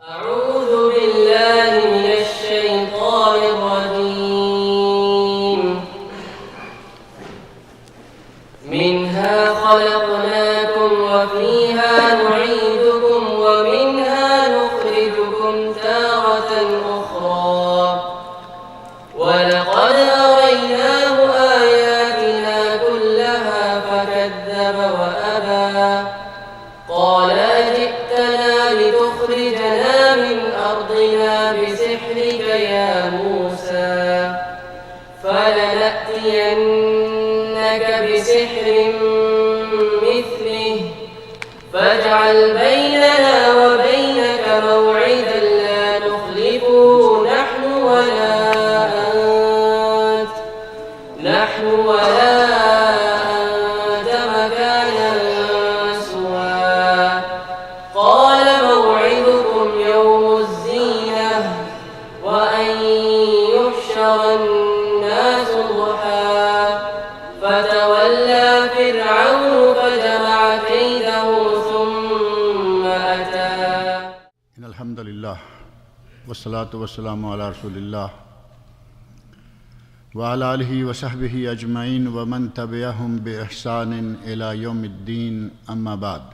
أعوذ بالله من الشيطان الرجيم. منها خلقناكم وفيها نعيدكم ومنها نخرجكم تارة أخرى ولقد أريناه آياتنا كلها فكذب وأبى قال أجئتنا لتخرجنا من أرضنا بسحرك يا موسى فلنأتينك بسحر مثله فاجعل بيننا وبينك موعدا لا نخلفه نحن ولا أنت مكانا سوى قال موعدكم يوم الزينة وأن يحشر الناس ضحى فتولى فرعون فجمع كيده ثم أتى. إن الحمد لله والصلاة والسلام على رسول الله وعلى آله وصحبه أجمعين ومن تبعهم بإحسان إلى يوم الدين أما بعد.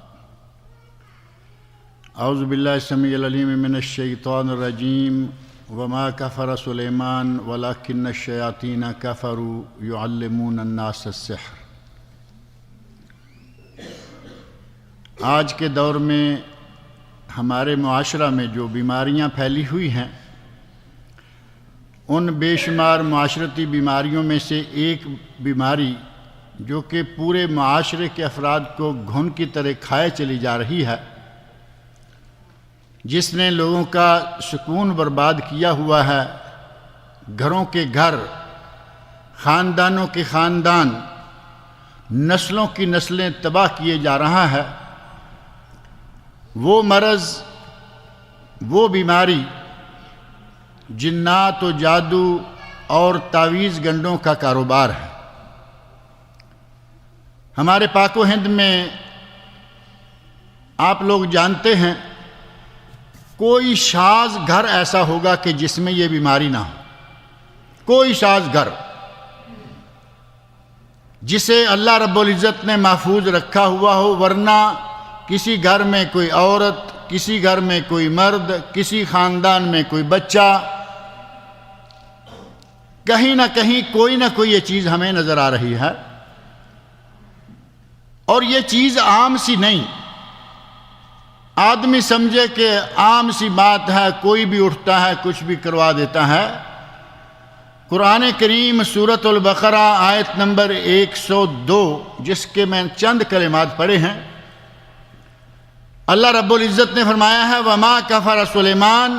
أعوذ بالله السميع العليم من الشيطان الرجيم. وما كفر سليمان ولكن الشياطين كفروا يعلمون الناس السحر. آج کے دور میں ہمارے معاشرہ میں جو بیماریاں پھیلی ہوئی ہیں ان بے شمار معاشرتی بیماریوں میں سے ایک بیماری جو کہ پورے معاشرے کے افراد کو گھن کی طرح کھائے چلی جا رہی ہے، جس نے لوگوں کا سکون برباد کیا ہوا ہے، گھروں کے گھر، خاندانوں کے خاندان، نسلوں کی نسلیں تباہ کیے جا رہا ہے، وہ مرض، وہ بیماری جنات و جادو اور تعویذ گنڈوں کا کاروبار ہے۔ ہمارے پاک و ہند میں آپ لوگ جانتے ہیں کوئی شاذ گھر ایسا ہوگا کہ جس میں یہ بیماری نہ ہو، کوئی شاذ گھر جسے اللہ رب العزت نے محفوظ رکھا ہوا ہو، ورنہ کسی گھر میں کوئی عورت، کسی گھر میں کوئی مرد، کسی خاندان میں کوئی بچہ، کہیں نہ کہیں کوئی نہ کوئی یہ چیز ہمیں نظر آ رہی ہے، اور یہ چیز عام سی نہیں، آدمی سمجھے کہ عام سی بات ہے، کوئی بھی اٹھتا ہے کچھ بھی کروا دیتا ہے۔ قرآن کریم سورۃ البقرہ آیت نمبر 102 جس کے میں چند کلمات پڑھے ہیں، اللہ رب العزت نے فرمایا ہے وَمَا كَفَرَ سُلَيْمَانُ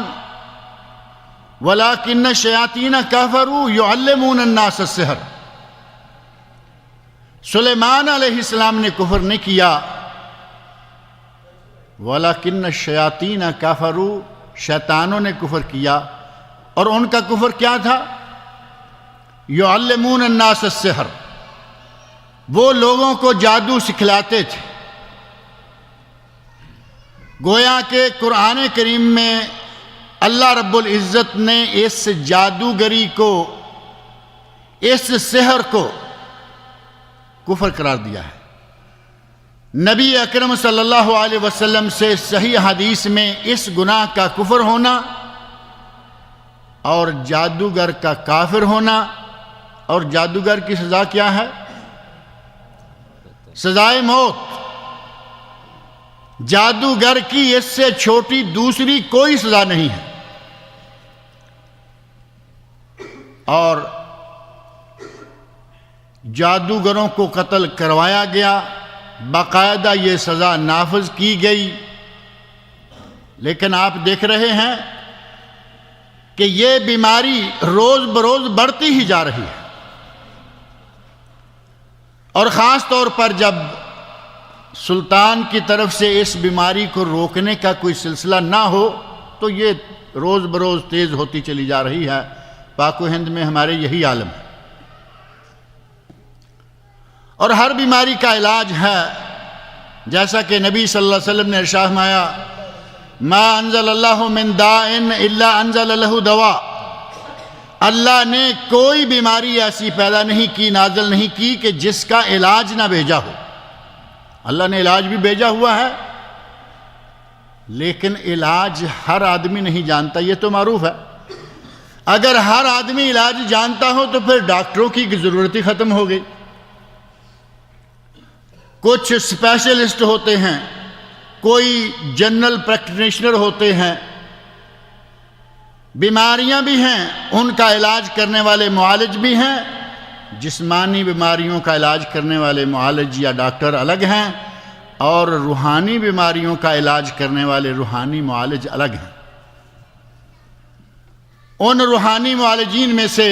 وَلَكِنَّ الشَّيَاطِينَ كَفَرُوا يُعَلِّمُونَ النَّاسَ السِّحْرَ۔ سلیمان علیہ السلام نے کفر نہیں کیا، وَلَكِنَّ الشَّيَاطِينَ كَفَرُوا، شیطانوں نے کفر کیا، اور ان کا کفر کیا تھا؟ يُعَلِّمُونَ النَّاسَ السِّحْرَ، وہ لوگوں کو جادو سکھلاتے تھے۔ گویا کہ قرآن کریم میں اللہ رب العزت نے اس جادوگری کو، اس سحر کو کفر قرار دیا ہے۔ نبی اکرم صلی اللہ علیہ وسلم سے صحیح حدیث میں اس گناہ کا کفر ہونا اور جادوگر کا کافر ہونا، اور جادوگر کی سزا کیا ہے؟ سزائے موت۔ جادوگر کی اس سے چھوٹی دوسری کوئی سزا نہیں ہے، اور جادوگروں کو قتل کروایا گیا، باقاعدہ یہ سزا نافذ کی گئی، لیکن آپ دیکھ رہے ہیں کہ یہ بیماری روز بروز بڑھتی ہی جا رہی ہے، اور خاص طور پر جب سلطان کی طرف سے اس بیماری کو روکنے کا کوئی سلسلہ نہ ہو تو یہ روز بروز تیز ہوتی چلی جا رہی ہے۔ پاک و ہند میں ہمارے یہی عالم ہے، اور ہر بیماری کا علاج ہے، جیسا کہ نبی صلی اللہ علیہ وسلم نے ارشاد فرمایا ما انزل اللہ من داء الا انزل له دواء، اللہ نے کوئی بیماری ایسی پیدا نہیں کی، نازل نہیں کی کہ جس کا علاج نہ بھیجا ہو۔ اللہ نے علاج بھی بھیجا ہوا ہے، لیکن علاج ہر آدمی نہیں جانتا، یہ تو معروف ہے۔ اگر ہر آدمی علاج جانتا ہو تو پھر ڈاکٹروں کی ضرورت ہی ختم ہو گئی۔ کچھ اسپیشلسٹ ہوتے ہیں، کوئی جنرل پریکٹیشنر ہوتے ہیں، بیماریاں بھی ہیں، ان کا علاج کرنے والے معالج بھی ہیں، جسمانی بیماریوں کا علاج کرنے والے معالج یا ڈاکٹر الگ ہیں، اور روحانی بیماریوں کا علاج کرنے والے روحانی معالج الگ ہیں۔ ان روحانی معالجین میں سے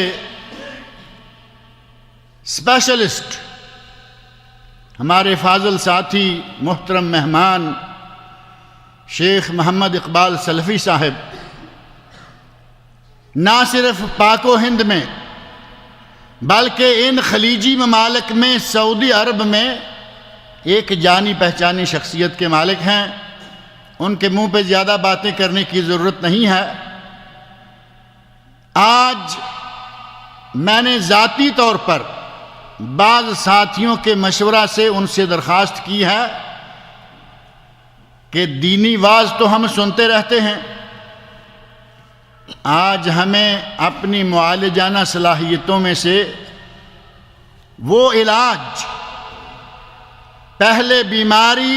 اسپیشلسٹ ہمارے فاضل ساتھی محترم مہمان شیخ محمد اقبال سلفی صاحب نہ صرف پاک و ہند میں بلکہ ان خلیجی ممالک میں، سعودی عرب میں ایک جانی پہچانی شخصیت کے مالک ہیں۔ ان کے منہ پہ زیادہ باتیں کرنے کی ضرورت نہیں ہے۔ آج میں نے ذاتی طور پر بعض ساتھیوں کے مشورہ سے ان سے درخواست کی ہے کہ دینی واعظ تو ہم سنتے رہتے ہیں، آج ہمیں اپنی معالجانہ صلاحیتوں میں سے وہ علاج، پہلے بیماری،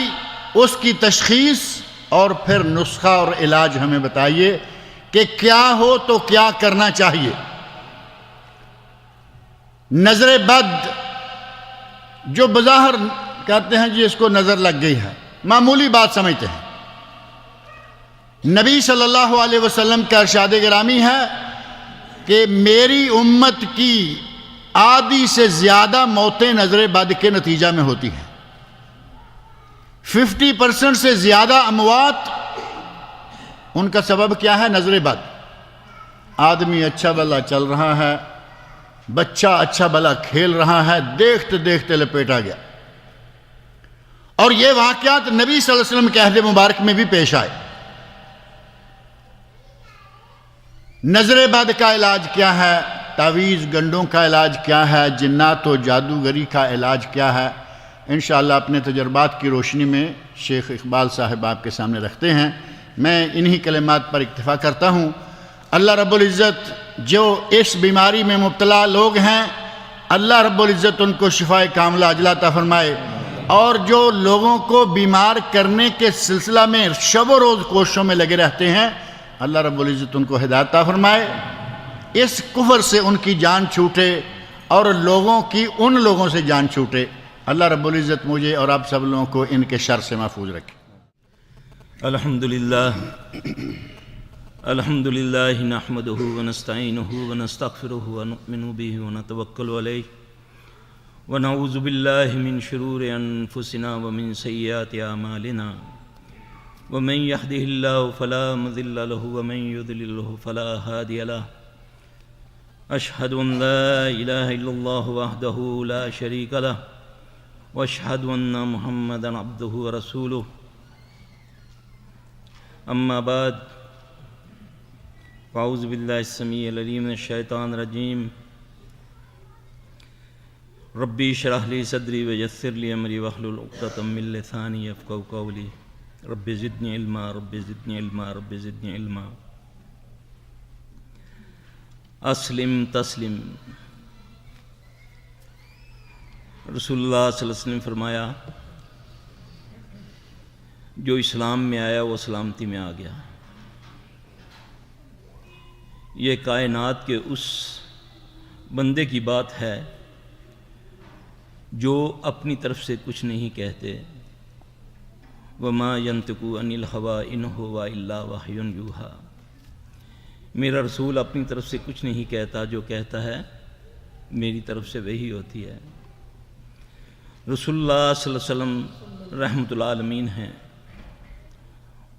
اس کی تشخیص اور پھر نسخہ اور علاج ہمیں بتائیے کہ کیا ہو تو کیا کرنا چاہیے۔ نظر بد جو بظاہر کہتے ہیں جی اس کو نظر لگ گئی ہے، معمولی بات سمجھتے ہیں۔ نبی صلی اللہ علیہ وسلم کا ارشاد گرامی ہے کہ میری امت کی آدھی سے زیادہ موتیں نظر بد کے نتیجہ میں ہوتی ہیں۔ 50% سے زیادہ اموات، ان کا سبب کیا ہے؟ نظر بد۔ آدمی اچھا بھلا چل رہا ہے، بچہ اچھا بھلا کھیل رہا ہے، دیکھتے دیکھتے لپیٹا گیا۔ اور یہ واقعات نبی صلی اللہ علیہ وسلم کے عہد مبارک میں بھی پیش آئے۔ نظر بد کا علاج کیا ہے؟ تعویذ گنڈوں کا علاج کیا ہے؟ جنات و جادوگری کا علاج کیا ہے؟ انشاءاللہ اپنے تجربات کی روشنی میں شیخ اقبال صاحب آپ کے سامنے رکھتے ہیں۔ میں انہی کلمات پر اکتفا کرتا ہوں۔ اللہ رب العزت جو اس بیماری میں مبتلا لوگ ہیں، اللہ رب العزت ان کو شفائے کاملہ عاجلہ عطا فرمائے، اور جو لوگوں کو بیمار کرنے کے سلسلہ میں شب و روز کوششوں میں لگے رہتے ہیں، اللہ رب العزت ان کو ہدایت عطا فرمائے، اس کفر سے ان کی جان چھوٹے اور لوگوں کی ان لوگوں سے جان چھوٹے۔ اللہ رب العزت مجھے اور آپ سب لوگوں کو ان کے شر سے محفوظ رکھے۔ الحمدللہ نحمدہ ونستعینہ ونستغفرہ ونؤمن بہ ونتوکل علیہ ونعوذ باللہ من شرور انفسنا ومن سیئات اعمالنا ومن یہدہ اللہ فلا مضل لہ ومن یضللہ فلا ہادی لہ اشہد ان لا الہ الا اللہ وحدہ لا شریک لہ واشہد ان محمدا عبدہ ورسولہ اما بعد اعوذ باللہ السمیع العلیم من الشیطان الرجیم ربی اشرح لی صدری ویسر لی امری واحلل عقدۃ من لسانی یفقہوا قولی رب زدنی علما رب زدنی علما رب زدنی علما اسلم تسلم۔ رسول اللہ صلی اللہ علیہ وسلم نے فرمایا جو اسلام میں آیا وہ سلامتی میں آ گیا۔ یہ کائنات کے اس بندے کی بات ہے جو اپنی طرف سے کچھ نہیں کہتے، وما ينطق عن الهوى ان هو الا وحی یوحی۔ میرا رسول اپنی طرف سے کچھ نہیں کہتا، جو کہتا ہے میری طرف سے وحی ہوتی ہے۔ رسول اللہ صلی اللہ علیہ وسلم رحمۃ العالمین ہیں،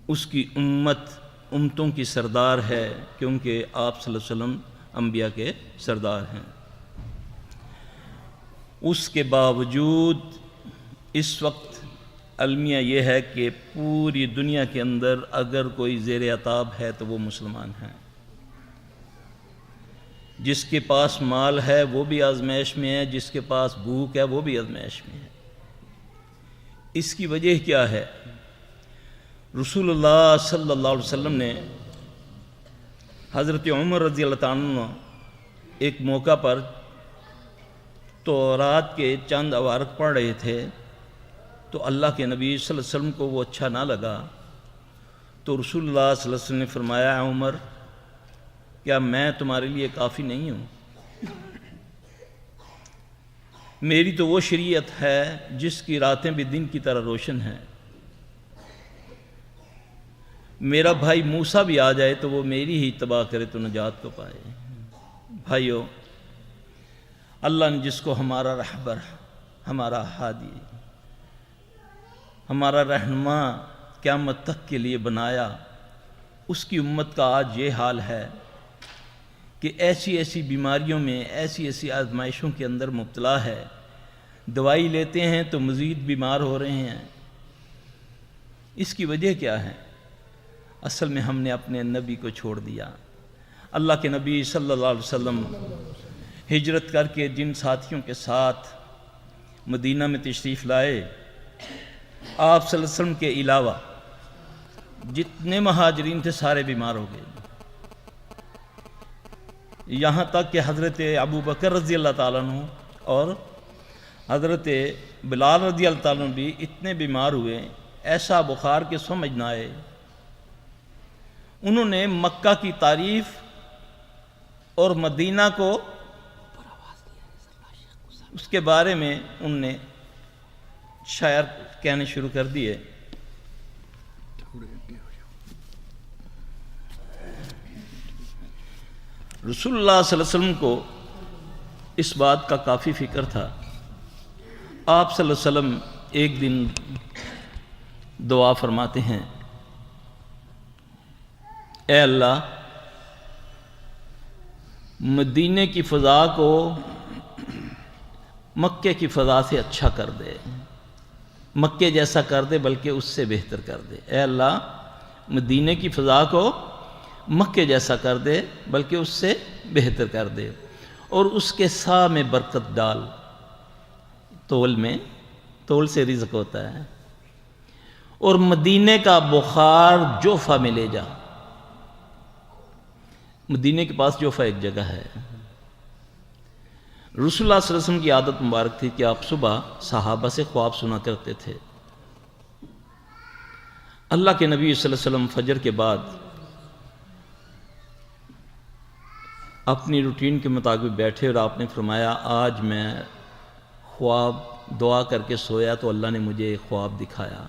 اس کی امت امتوں کی سردار ہے، کیونکہ آپ صلی اللہ علیہ وسلم انبیاء کے سردار ہیں۔ اس کے باوجود اس وقت المیہ یہ ہے کہ پوری دنیا کے اندر اگر کوئی زیر عطاب ہے تو وہ مسلمان ہیں. جس کے پاس مال ہے وہ بھی آزمائش میں ہے، جس کے پاس بھوک ہے وہ بھی آزمائش میں ہے. اس کی وجہ کیا ہے؟ رسول اللہ صلی اللہ علیہ وسلم نے حضرت عمر رضی اللہ تعالیٰ عنہ ایک موقع پر تورات کے چند عوارق پڑھ رہے تھے تو اللہ کے نبی صلی اللہ علیہ وسلم کو وہ اچھا نہ لگا، تو رسول اللہ صلی اللہ علیہ وسلم نے فرمایا عمر کیا میں تمہارے لیے کافی نہیں ہوں؟ میری تو وہ شریعت ہے جس کی راتیں بھی دن کی طرح روشن ہیں. میرا بھائی موسیٰ بھی آ جائے تو وہ میری ہی اتباع کرے تو نجات کو پائے. بھائیو، اللہ نے جس کو ہمارا رہبر، ہمارا ہادی، ہمارا رہنما قیامت تک کے لیے بنایا، اس کی امت کا آج یہ حال ہے کہ ایسی ایسی بیماریوں میں، ایسی ایسی آزمائشوں کے اندر مبتلا ہے. دوائی لیتے ہیں تو مزید بیمار ہو رہے ہیں. اس کی وجہ کیا ہے؟ اصل میں ہم نے اپنے نبی کو چھوڑ دیا. اللہ کے نبی صلی اللہ علیہ وسلم ہجرت کر کے جن ساتھیوں کے ساتھ مدینہ میں تشریف لائے، آپ صلی اللہ علیہ وسلم کے علاوہ جتنے مہاجرین تھے سارے بیمار ہو گئے. یہاں تک کہ حضرت ابو بکر رضی اللہ تعالیٰ عنہ اور حضرت بلال رضی اللہ تعالیٰ عنہ بھی اتنے بیمار ہوئے، ایسا بخار کے سمجھ نہ آئے. انہوں نے مکہ کی تعریف اور مدینہ کو اس کے بارے میں انہوں نے شاعر کہنے شروع کر دیے. رسول اللہ صلی اللہ علیہ وسلم کو اس بات کا کافی فکر تھا. آپ صلی اللہ علیہ وسلم ایک دن دعا فرماتے ہیں، اے اللہ مدینے کی فضا کو مکے کی فضا سے اچھا کر دے، مکے جیسا کر دے بلکہ اس سے بہتر کر دے. اے اللہ مدینے کی فضا کو مکے جیسا کر دے بلکہ اس سے بہتر کر دے، اور اس کے سا میں برکت ڈال. تول سے رزق ہوتا ہے، اور مدینے کا بخار جوفہ میں لے جا. مدینے کے پاس جوفہ ایک جگہ ہے. رسول اللہ صلی اللہ علیہ وسلم کی عادت مبارک تھی کہ آپ صبح صحابہ سے خواب سنا کرتے تھے. اللہ کے نبی صلی اللہ علیہ وسلم فجر کے بعد اپنی روٹین کے مطابق بیٹھے اور آپ نے فرمایا آج میں خواب دعا کر کے سویا تو اللہ نے مجھے ایک خواب دکھایا.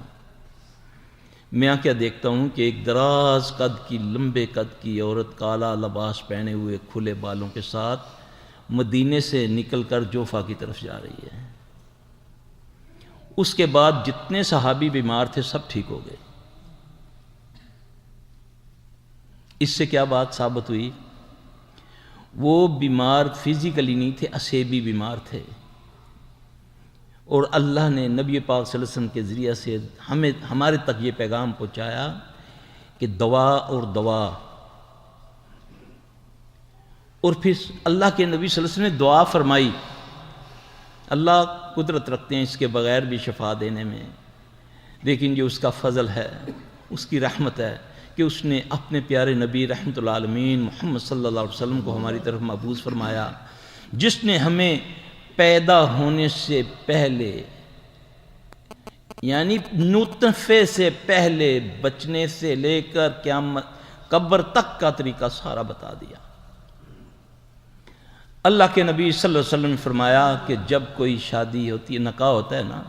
میں کیا دیکھتا ہوں کہ ایک دراز قد کی، لمبے قد کی عورت کالا لباس پہنے ہوئے کھلے بالوں کے ساتھ مدینے سے نکل کر جوفہ کی طرف جا رہی ہے. اس کے بعد جتنے صحابی بیمار تھے سب ٹھیک ہو گئے. اس سے کیا بات ثابت ہوئی؟ وہ بیمار فزیکلی نہیں تھے، اسیبی بیمار تھے، اور اللہ نے نبی پاک صلی اللہ علیہ وسلم کے ذریعہ سے ہمارے تک یہ پیغام پہنچایا کہ دوا اور دوا. اور پھر اللہ کے نبی صلی اللہ علیہ وسلم نے دعا فرمائی. اللہ قدرت رکھتے ہیں اس کے بغیر بھی شفا دینے میں، لیکن جو اس کا فضل ہے، اس کی رحمت ہے کہ اس نے اپنے پیارے نبی رحمت العالمین محمد صلی اللہ علیہ وسلم کو ہماری طرف مبعوث فرمایا، جس نے ہمیں پیدا ہونے سے پہلے، یعنی نطفے سے پہلے بچنے سے لے کر قیامت قبر تک کا طریقہ سارا بتا دیا. اللہ کے نبی صلی اللہ علیہ وسلم نے فرمایا کہ جب کوئی شادی ہوتی ہے، نکاح ہوتا ہے نا،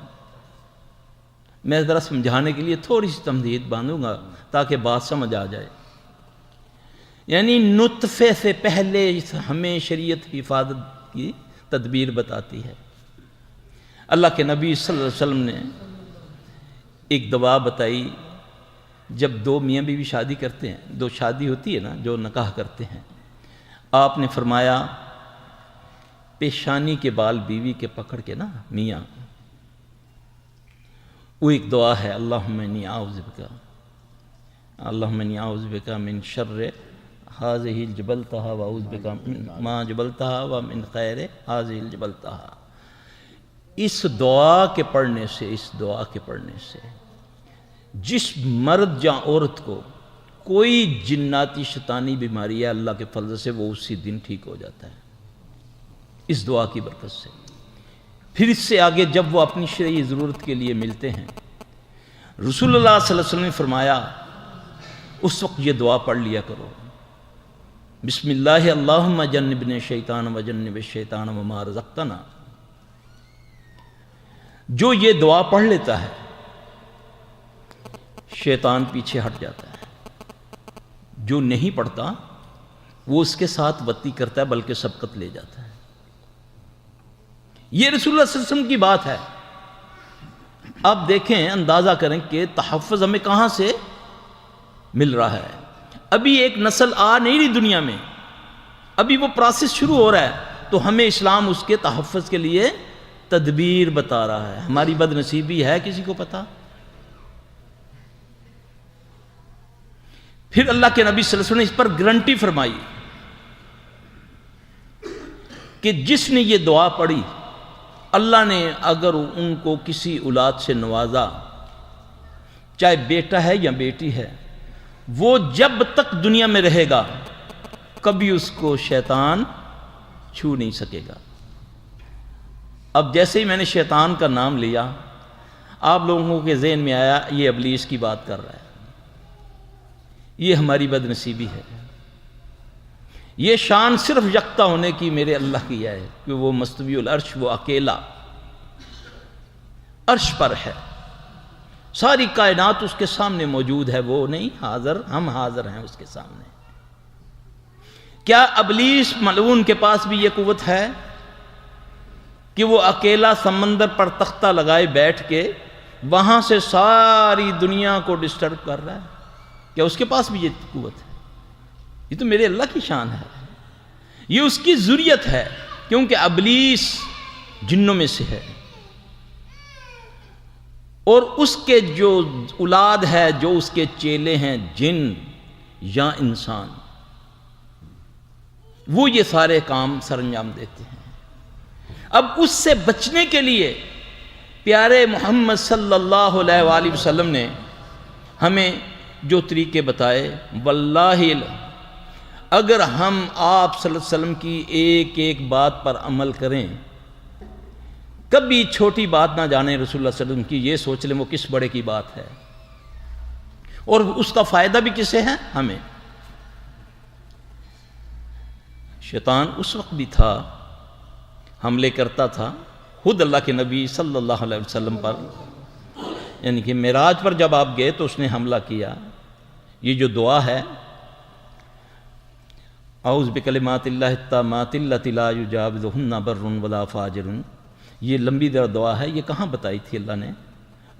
میں ذرا سمجھانے کے لیے تھوڑی سی تمہید باندھوں گا تاکہ بات سمجھ آ جائے. یعنی نطفے سے پہلے ہمیں شریعت حفاظت کی تدبیر بتاتی ہے. اللہ کے نبی صلی اللہ علیہ وسلم نے ایک دوا بتائی. جب دو میاں بیوی شادی کرتے ہیں، دو شادی ہوتی ہے نا، جو نکاح کرتے ہیں، آپ نے فرمایا پیشانی کے بال بیوی کے پکڑ کے نا میاں وہ ایک دعا ہے، اللہم انی اعوذ بک من شر ہذہ جبلتہا واعوذ بک من ما جبلتہا ومن خیر ہذہ جبلتہا۔ اس دعا کے پڑھنے سے جس مرد یا عورت کو کوئی جناتی شیطانی بیماری ہے، اللہ کے فضل سے وہ اسی دن ٹھیک ہو جاتا ہے، اس دعا کی برکت سے۔ پھر اس سے آگے جب وہ اپنی شرعی ضرورت کے لیے ملتے ہیں، رسول اللہ صلی اللہ علیہ وسلم نے فرمایا اس وقت یہ دعا پڑھ لیا کرو، بسم اللہ اللہم جنبنا الشیطان وجنب الشیطان وما رزقتنا۔ جو یہ دعا پڑھ لیتا ہے شیطان پیچھے ہٹ جاتا ہے، جو نہیں پڑھتا وہ اس کے ساتھ بدی کرتا ہے بلکہ سبقت لے جاتا ہے۔ یہ رسول اللہ صلی اللہ علیہ وسلم کی بات ہے۔ اب دیکھیں، اندازہ کریں کہ تحفظ ہمیں کہاں سے مل رہا ہے۔ ابھی ایک نسل آ نہیں رہی دنیا میں، ابھی وہ پروسیس شروع ہو رہا ہے، تو ہمیں اسلام اس کے تحفظ کے لیے تدبیر بتا رہا ہے۔ ہماری بد نصیبی ہے کسی کو پتا؟ پھر اللہ کے نبی صلی اللہ علیہ وسلم نے اس پر گارنٹی فرمائی کہ جس نے یہ دعا پڑھی، اللہ نے اگر ان کو کسی اولاد سے نوازا، چاہے بیٹا ہے یا بیٹی ہے، وہ جب تک دنیا میں رہے گا کبھی اس کو شیطان چھو نہیں سکے گا۔ اب جیسے ہی میں نے شیطان کا نام لیا، آپ لوگوں کے ذہن میں آیا یہ ابلیس کی بات کر رہا ہے۔ یہ ہماری بد نصیبی ہے۔ یہ شان صرف یکتا ہونے کی میرے اللہ کی ہے کہ وہ مستوی العرش، وہ اکیلا عرش پر ہے، ساری کائنات اس کے سامنے موجود ہے، وہ نہیں حاضر، ہم حاضر ہیں اس کے سامنے۔ کیا ابلیس ملعون کے پاس بھی یہ قوت ہے کہ وہ اکیلا سمندر پر تختہ لگائے بیٹھ کے وہاں سے ساری دنیا کو ڈسٹرب کر رہا ہے؟ کیا اس کے پاس بھی یہ قوت ہے؟ یہ تو میرے اللہ کی شان ہے، یہ اس کی ذریت ہے، کیونکہ ابلیس جنوں میں سے ہے، اور اس کے جو اولاد ہے، جو اس کے چیلے ہیں، جن یا انسان، وہ یہ سارے کام سر انجام دیتے ہیں۔ اب اس سے بچنے کے لیے پیارے محمد صلی اللہ علیہ وآلہ وسلم نے ہمیں جو طریقے بتائے، واللہ اگر ہم آپ صلی اللہ علیہ وسلم کی ایک ایک بات پر عمل کریں، کبھی چھوٹی بات نہ جانیں رسول اللہ صلی اللہ علیہ وسلم کی، یہ سوچ لیں وہ کس بڑے کی بات ہے، اور اس کا فائدہ بھی کسے ہے؟ ہمیں۔ شیطان اس وقت بھی تھا، حملے کرتا تھا خود اللہ کے نبی صلی اللہ علیہ وسلم پر، یعنی کہ معراج پر جب آپ گئے تو اس نے حملہ کیا۔ یہ جو دعا ہے، اعوذ بکلمات اللہ التامات اللتی لا یجاوزہن بر ولا فاجر، یہ لمبی دعا ہے، یہ کہاں بتائی تھی اللہ نے؟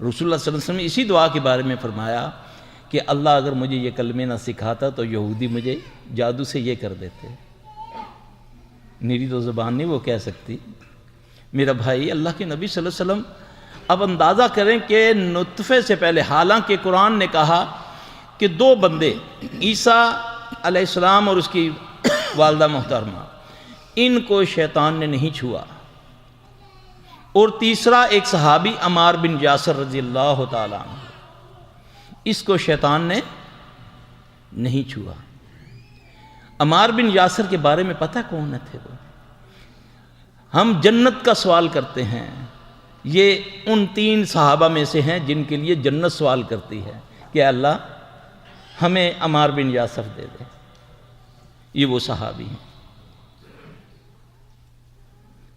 رسول اللہ صلی اللہ علیہ وسلم نے اسی دعا کے بارے میں فرمایا کہ اللہ اگر مجھے یہ کلمے نہ سکھاتا تو یہودی مجھے جادو سے یہ کر دیتے۔ میری تو زبان نہیں وہ کہہ سکتی۔ میرا بھائی، اللہ کے نبی صلی اللہ علیہ وسلم، اب اندازہ کریں کہ نطفے سے پہلے، حالانکہ قرآن نے کہا کہ دو بندے، عیسیٰ علیہ السلام اور اس کی والدہ محترمہ، ان کو شیطان نے نہیں چھوا، اور تیسرا ایک صحابی عمار بن یاسر رضی اللہ تعالیٰ عنہ، اس کو شیطان نے نہیں چھوا۔ عمار بن یاسر کے بارے میں پتہ کون تھے وہ؟ ہم جنت کا سوال کرتے ہیں، یہ ان 3 صحابہ میں سے ہیں جن کے لیے جنت سوال کرتی ہے کہ اللہ ہمیں عمار بن یاسر دے دے۔ یہ وہ صحابی ہیں۔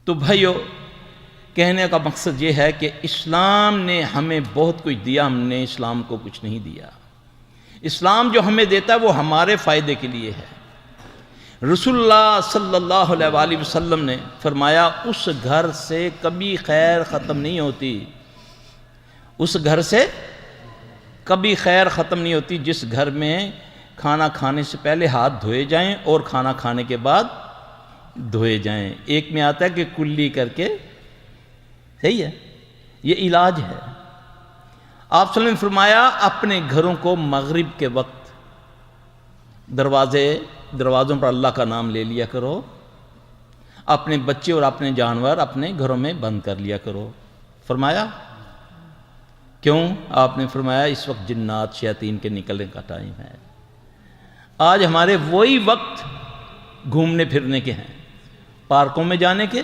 تو بھائیو، کہنے کا مقصد یہ ہے کہ اسلام نے ہمیں بہت کچھ دیا، ہم نے اسلام کو کچھ نہیں دیا۔ اسلام جو ہمیں دیتا ہے وہ ہمارے فائدے کے لیے ہے۔ رسول اللہ صلی اللہ علیہ وآلہ وسلم نے فرمایا، اس گھر سے کبھی خیر ختم نہیں ہوتی، اس گھر سے کبھی خیر ختم نہیں ہوتی جس گھر میں کھانا کھانے سے پہلے ہاتھ دھوئے جائیں اور کھانا کھانے کے بعد دھوئے جائیں۔ ایک میں آتا ہے کہ کلی کر کے، صحیح ہے، یہ علاج ہے۔ آپ صلی اللہ علیہ وسلم نے فرمایا اپنے گھروں کو مغرب کے وقت دروازوں پر اللہ کا نام لے لیا کرو، اپنے بچے اور اپنے جانور اپنے گھروں میں بند کر لیا کرو۔ فرمایا کیوں؟ آپ نے فرمایا اس وقت جنات شیاطین کے نکلنے کا ٹائم ہے۔ آج ہمارے وہی وقت گھومنے پھرنے کے ہیں، پارکوں میں جانے کے،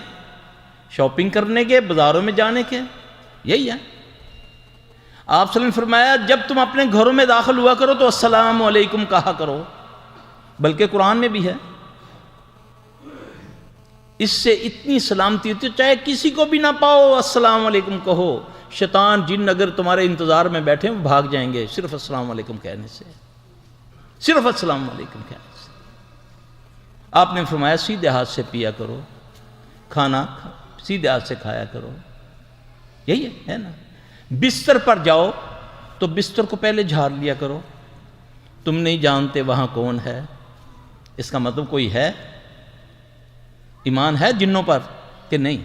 شاپنگ کرنے کے، بازاروں میں جانے کے، یہی ہے۔ آپ صلی اللہ علیہ وسلم نے فرمایا جب تم اپنے گھروں میں داخل ہوا کرو تو السلام علیکم کہا کرو، بلکہ قرآن میں بھی ہے۔ اس سے اتنی سلامتی ہوتی ہے، چاہے کسی کو بھی نہ پاؤ السلام علیکم کہو۔ شیطان جن اگر تمہارے انتظار میں بیٹھے وہ بھاگ جائیں گے صرف السلام علیکم کہنے سے، صرف السلام علیکم کہنے سے۔ آپ نے فرمایا سیدھے ہاتھ سے پیا کرو، کھانا سیدھے ہاتھ سے کھایا کرو، یہی ہے نا۔ بستر پر جاؤ تو بستر کو پہلے جھاڑ لیا کرو، تم نہیں جانتے وہاں کون ہے۔ اس کا مطلب کوئی ہے، ایمان ہے جنوں پر کہ نہیں؟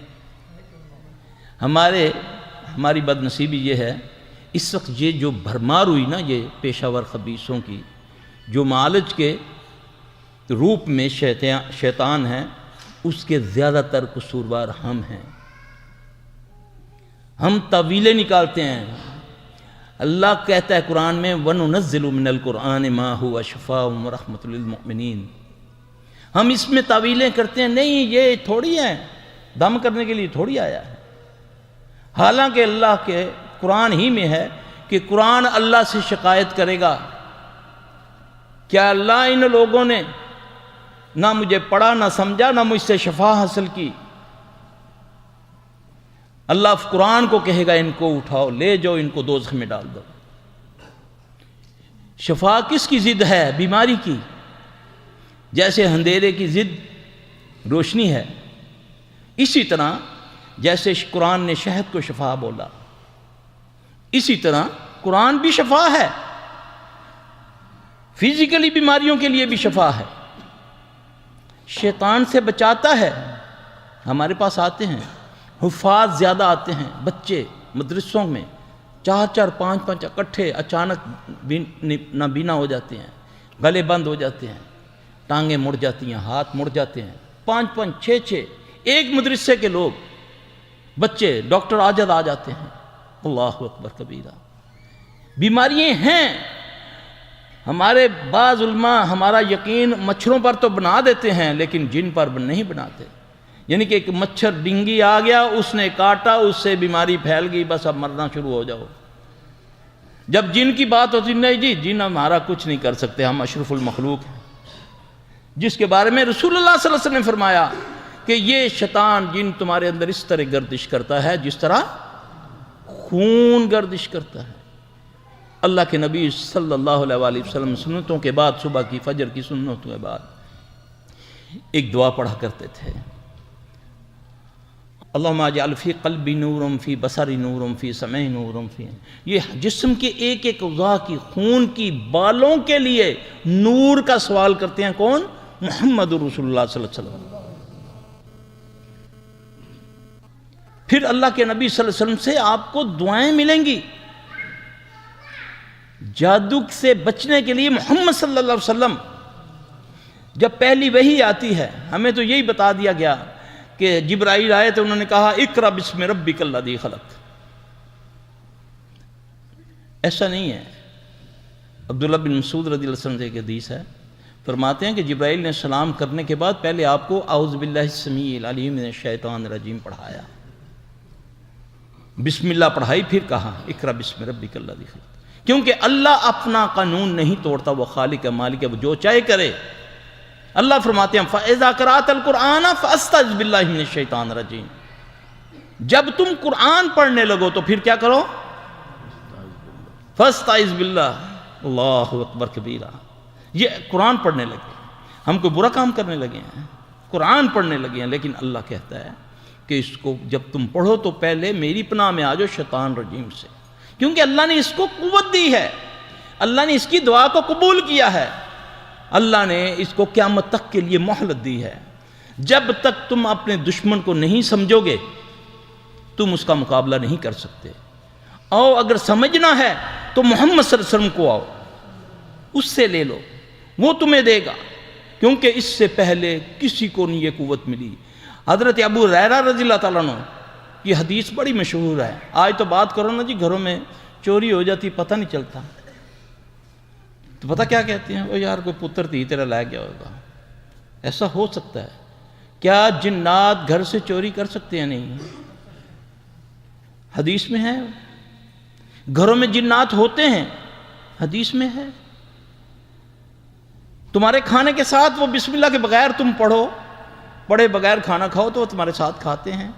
ہماری بد نصیبی یہ ہے اس وقت یہ جو بھرمار ہوئی نا، یہ پیشہ ور خبیثوں کی، جو معالج کے روپ میں شیطان ہیں، اس کے زیادہ تر قصوروار ہم ہیں۔ ہم تعویلیں نکالتے ہیں۔ اللہ کہتا ہے قرآن میں وَنُنَزِّلُ مِنَ الْقُرْآنِ مَا هُوَ شِفَاءٌ وَرَحْمَةٌ لِلْمُؤْمِنِينَ۔ ہم اس میں تعویلیں کرتے ہیں، نہیں یہ تھوڑی ہے، دم کرنے کے لیے تھوڑی آیا ہے۔ حالانکہ اللہ کے قرآن ہی میں ہے کہ قرآن اللہ سے شکایت کرے گا، کیا اللہ ان لوگوں نے نہ مجھے پڑھا، نہ سمجھا، نہ مجھ سے شفا حاصل کی۔ اللہ قرآن کو کہے گا ان کو اٹھاؤ، لے جاؤ، ان کو دوزخ میں ڈال دو۔ شفا کس کی ضد ہے؟ بیماری کی۔ جیسے اندھیرے کی ضد روشنی ہے، اسی طرح جیسے قرآن نے شہد کو شفا بولا، اسی طرح قرآن بھی شفا ہے، فزیکلی بیماریوں کے لیے بھی شفا ہے، شیطان سے بچاتا ہے۔ ہمارے پاس آتے ہیں حفاظ، زیادہ آتے ہیں بچے مدرسوں میں، 4 5 اکٹھے، اچانک نابینا ہو جاتے ہیں، گلے بند ہو جاتے ہیں، ٹانگیں مڑ جاتی ہیں، ہاتھ مڑ جاتے ہیں، 5 6 ایک مدرسے کے لوگ بچے ڈاکٹر آجد آ جاتے ہیں۔ اللہ اکبر کبیرہ، بیماریاں ہیں۔ ہمارے بعض علماء ہمارا یقین مچھروں پر تو بنا دیتے ہیں لیکن جن پر نہیں بناتے، یعنی کہ ایک مچھر ڈنگی آ گیا، اس نے کاٹا، اس سے بیماری پھیل گئی، بس اب مرنا شروع ہو جاؤ۔ جب جن کی بات ہوتی نہیں جی جن ہمارا کچھ نہیں کر سکتے، ہم اشرف المخلوق ہیں، جس کے بارے میں رسول اللہ صلی اللہ علیہ وسلم نے فرمایا کہ یہ شیطان جن تمہارے اندر اس طرح گردش کرتا ہے جس طرح خون گردش کرتا ہے۔ اللہ کے نبی صلی اللہ علیہ وآلہ وسلم سنتوں کے بعد، صبح کی فجر کی سنتوں کے بعد ایک دعا پڑھا کرتے تھے، اللہم اجعل فی قلبی نورم فی بصری نورم فی سمعی نورم فی، یہ جسم کے ایک ایک اعضاء کی، خون کی بالوں کے لیے نور کا سوال کرتے ہیں۔ کون؟ محمد رسول اللہ صلی اللہ علیہ وسلم۔ پھر اللہ کے نبی صلی اللہ علیہ وسلم سے آپ کو دعائیں ملیں گی۔ جادو سے بچنے کے لیے محمد صلی اللہ علیہ وسلم جب پہلی وحی آتی ہے، ہمیں تو یہی بتا دیا گیا کہ جبرائیل آئے تو انہوں نے کہا اقرأ بسم ربک الذی خلق۔ ایسا نہیں ہے۔ عبداللہ بن مسعود رضی اللہ عنہ سے ایک حدیث ہے، فرماتے ہیں کہ جبرائیل نے سلام کرنے کے بعد پہلے آپ کو اعوذ باللہ السمیع العلیم من الشیطان الرجیم پڑھایا، بسم اللہ پڑھائی، پھر کہا اقرأ بسم ربک الذی خلق، کیونکہ اللہ اپنا قانون نہیں توڑتا، وہ خالق ہے، مالک ہے، وہ جو چاہے کرے۔ اللہ فرماتے ہیں فَإِذَا قَرَأْتَ الْقُرْآنَ فَأَسْتَعِذْ بِاللَّهِ مِنَ الشَّيْطَانِ الرَّجِيمِ، جب تم قرآن پڑھنے لگو تو پھر کیا کرو؟ فَأَسْتَعِذْ بِاللَّهِ، اللہ اکبر کبیرہ۔ یہ قرآن پڑھنے لگے، ہم کوئی برا کام کرنے لگے ہیں، قرآن پڑھنے لگے ہیں، لیکن اللہ کہتا ہے کہ اس کو جب تم پڑھو تو پہلے میری پناہ میں آ جاؤ شیطان رجیم سے، کیونکہ اللہ نے اس کو قوت دی ہے، اللہ نے اس کی دعا کو قبول کیا ہے، اللہ نے اس کو قیامت تک کے لیے مہلت دی ہے۔ جب تک تم اپنے دشمن کو نہیں سمجھو گے تم اس کا مقابلہ نہیں کر سکتے۔ آؤ اگر سمجھنا ہے تو محمد صلی اللہ علیہ وسلم کو آؤ، اس سے لے لو، وہ تمہیں دے گا، کیونکہ اس سے پہلے کسی کو نہیں یہ قوت ملی۔ حضرت ابو ہریرہ رضی اللہ تعالیٰ عنہ یہ حدیث بڑی مشہور ہے، آج تو بات کرو نا جی گھروں میں چوری ہو جاتی پتہ نہیں چلتا، تو پتہ کیا کہتے ہیں، وہ یار کوئی پتر تھی تیرا لے گیا ہوگا۔ ایسا ہو سکتا ہے؟ کیا جنات گھر سے چوری کر سکتے ہیں؟ نہیں، حدیث میں ہے، گھروں میں جنات ہوتے ہیں، حدیث میں ہے۔ تمہارے کھانے کے ساتھ وہ بسم اللہ کے بغیر تم پڑھے بغیر کھانا کھاؤ تو وہ تمہارے ساتھ کھاتے ہیں۔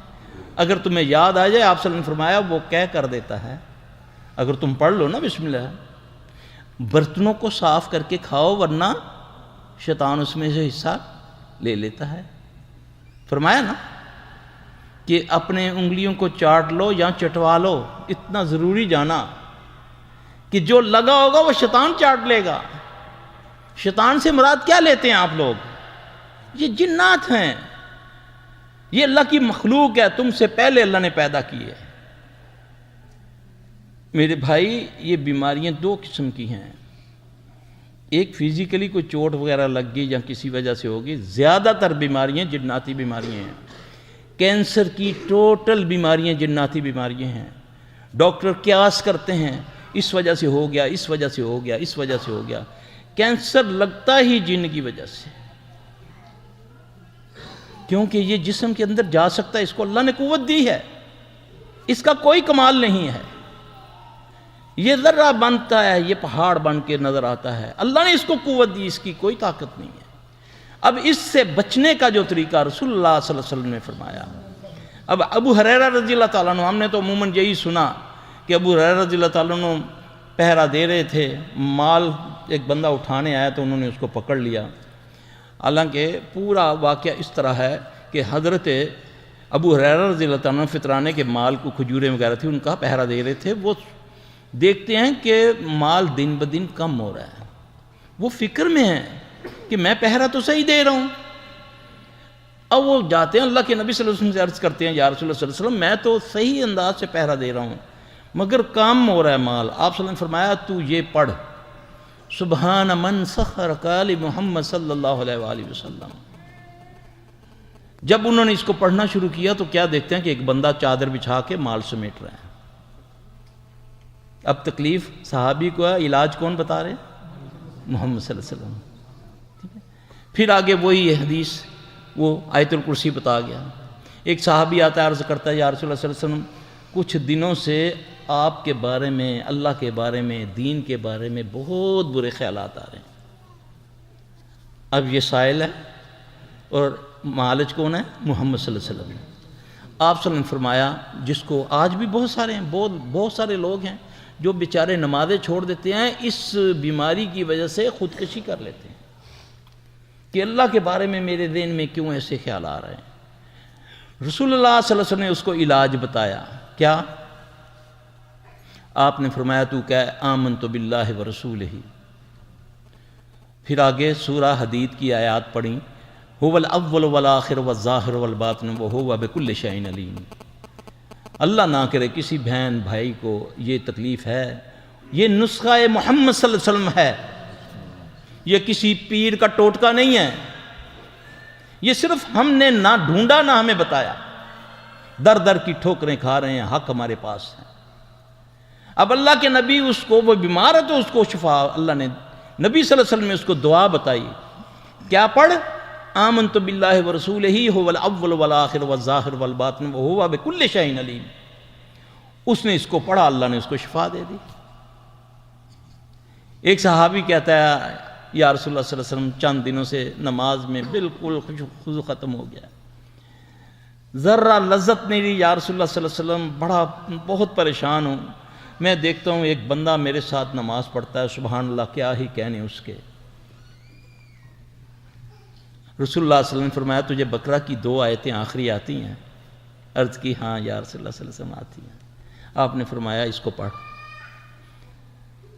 اگر تمہیں یاد آ جائے، آپ صلی اللہ علیہ وسلم نے فرمایا وہ کہہ کر دیتا ہے، اگر تم پڑھ لو نا بسم اللہ، برتنوں کو صاف کر کے کھاؤ ورنہ شیطان اس میں سے حصہ لے لیتا ہے۔ فرمایا نا کہ اپنے انگلیوں کو چاٹ لو یا چٹوا لو، اتنا ضروری جانا کہ جو لگا ہوگا وہ شیطان چاٹ لے گا۔ شیطان سے مراد کیا لیتے ہیں آپ لوگ؟ یہ جنات ہیں، یہ اللہ کی مخلوق ہے، تم سے پہلے اللہ نے پیدا کی ہے۔ میرے بھائی یہ بیماریاں دو قسم کی ہیں، ایک فزیکلی کوئی چوٹ وغیرہ لگ گئی یا کسی وجہ سے ہوگی، زیادہ تر بیماریاں جناتی بیماریاں ہیں۔ کینسر کی ٹوٹل بیماریاں جناتی بیماریاں ہیں۔ ڈاکٹر قیاس کرتے ہیں اس وجہ سے ہو گیا، اس وجہ سے ہو گیا، اس وجہ سے ہو گیا۔ کینسر لگتا ہی جن کی وجہ سے، کیونکہ یہ جسم کے اندر جا سکتا ہے، اس کو اللہ نے قوت دی ہے، اس کا کوئی کمال نہیں ہے۔ یہ ذرہ بنتا ہے، یہ پہاڑ بن کے نظر آتا ہے، اللہ نے اس کو قوت دی، اس کی کوئی طاقت نہیں ہے۔ اب اس سے بچنے کا جو طریقہ رسول اللہ صلی اللہ علیہ وسلم نے فرمایا۔ اب ابو ہریرہ رضی اللہ تعالیٰ عنہ، ہم نے تو عموماً یہی سنا کہ ابو ہریرہ رضی اللہ تعالیٰ عنہ پہرا دے رہے تھے، مال ایک بندہ اٹھانے آیا تو انہوں نے اس کو پکڑ لیا۔ حالانکہ پورا واقعہ اس طرح ہے کہ حضرت ابو ہریرہ رضی اللہ تعالیٰ عنہ فطرانے کے مال کو، کھجوریں وغیرہ تھی، ان کا پہرا دے رہے تھے۔ وہ دیکھتے ہیں کہ مال دن بدن کم ہو رہا ہے، وہ فکر میں ہیں کہ میں پہرا تو صحیح دے رہا ہوں۔ اب وہ جاتے ہیں اللہ کے نبی صلی اللہ علیہ وسلم سے عرض کرتے ہیں، یا رسول اللہ صلی اللہ علیہ وسلم میں تو صحیح انداز سے پہرا دے رہا ہوں مگر کم ہو رہا ہے مال۔ آپ صلی اللہ علیہ وسلم نے فرمایا تو یہ پڑھ، سبحان من سخرک لمحمد صلی اللہ علیہ وآلہ وسلم۔ جب انہوں نے اس کو پڑھنا شروع کیا تو کیا دیکھتے ہیں کہ ایک بندہ چادر بچھا کے مال سمیٹ رہا ہے۔ اب تکلیف صحابی کو ہے، علاج کون بتا رہے؟ محمد صلی اللہ علیہ وسلم۔ پھر آگے وہی حدیث، وہ آیت الکرسی بتا گیا۔ ایک صحابی آتا ہے، عرض کرتا ہے یا رسول اللہ صلی اللہ علیہ وسلم کچھ دنوں سے آپ کے بارے میں، اللہ کے بارے میں، دین کے بارے میں بہت برے خیالات آ رہے ہیں۔ اب یہ سائل ہے اور معالج کون ہے؟ محمد صلی اللہ علیہ وسلم۔ آپ صلی اللہ علیہ وسلم نے فرمایا، جس کو آج بھی بہت سارے ہیں، بہت سارے لوگ ہیں جو بیچارے نمازیں چھوڑ دیتے ہیں، اس بیماری کی وجہ سے خودکشی کر لیتے ہیں کہ اللہ کے بارے میں میرے ذہن میں کیوں ایسے خیال آ رہے ہیں۔ رسول اللہ صلی اللہ علیہ وسلم نے اس کو علاج بتایا، کیا؟ آپ نے فرمایا تو کہ آمنت باللہ ورسولہ۔ پھر آگے سورہ حدید کی آیات پڑھیں، هو الاول والآخر والظاہر والباطن وهو بكل شیء علیم۔ اللہ نہ کرے کسی بہن بھائی کو یہ تکلیف ہے، یہ نسخہ محمد صلی اللہ علیہ وسلم ہے، یہ کسی پیر کا ٹوٹکا نہیں ہے، یہ صرف ہم نے نہ ڈھونڈا نہ ہمیں بتایا، در در کی ٹھوکریں کھا رہے ہیں، حق ہمارے پاس ہے۔ اب اللہ کے نبی اس کو، وہ بیمار ہے تو اس کو شفا، اللہ نے نبی صلی اللہ علیہ وسلم نے اس کو دعا بتائی، کیا پڑھ؟ آمنت باللہ ورسولہ هو الاول والآخر والظاہر والباطن وهو بكل شیء علیم۔ اس نے اس کو پڑھا، اللہ نے اس کو شفا دے دی۔ ایک صحابی کہتا ہے یا رسول اللہ صلی اللہ علیہ وسلم چند دنوں سے نماز میں بالکل خضوع ختم ہو گیا، ذرہ لذت نہیں رہی، یا رسول اللہ صلی اللہ علیہ وسلم بہت پریشان ہوں، میں دیکھتا ہوں ایک بندہ میرے ساتھ نماز پڑھتا ہے، سبحان اللہ کیا ہی کہنے اس کے۔ رسول اللہ صلی اللہ علیہ وسلم نے فرمایا تجھے بقرہ کی 2 آیتیں آخری آتی ہیں؟ عرض کی ہاں یا رسول اللہ صلی اللہ علیہ وسلم آتی ہیں۔ آپ نے فرمایا اس کو پڑھ۔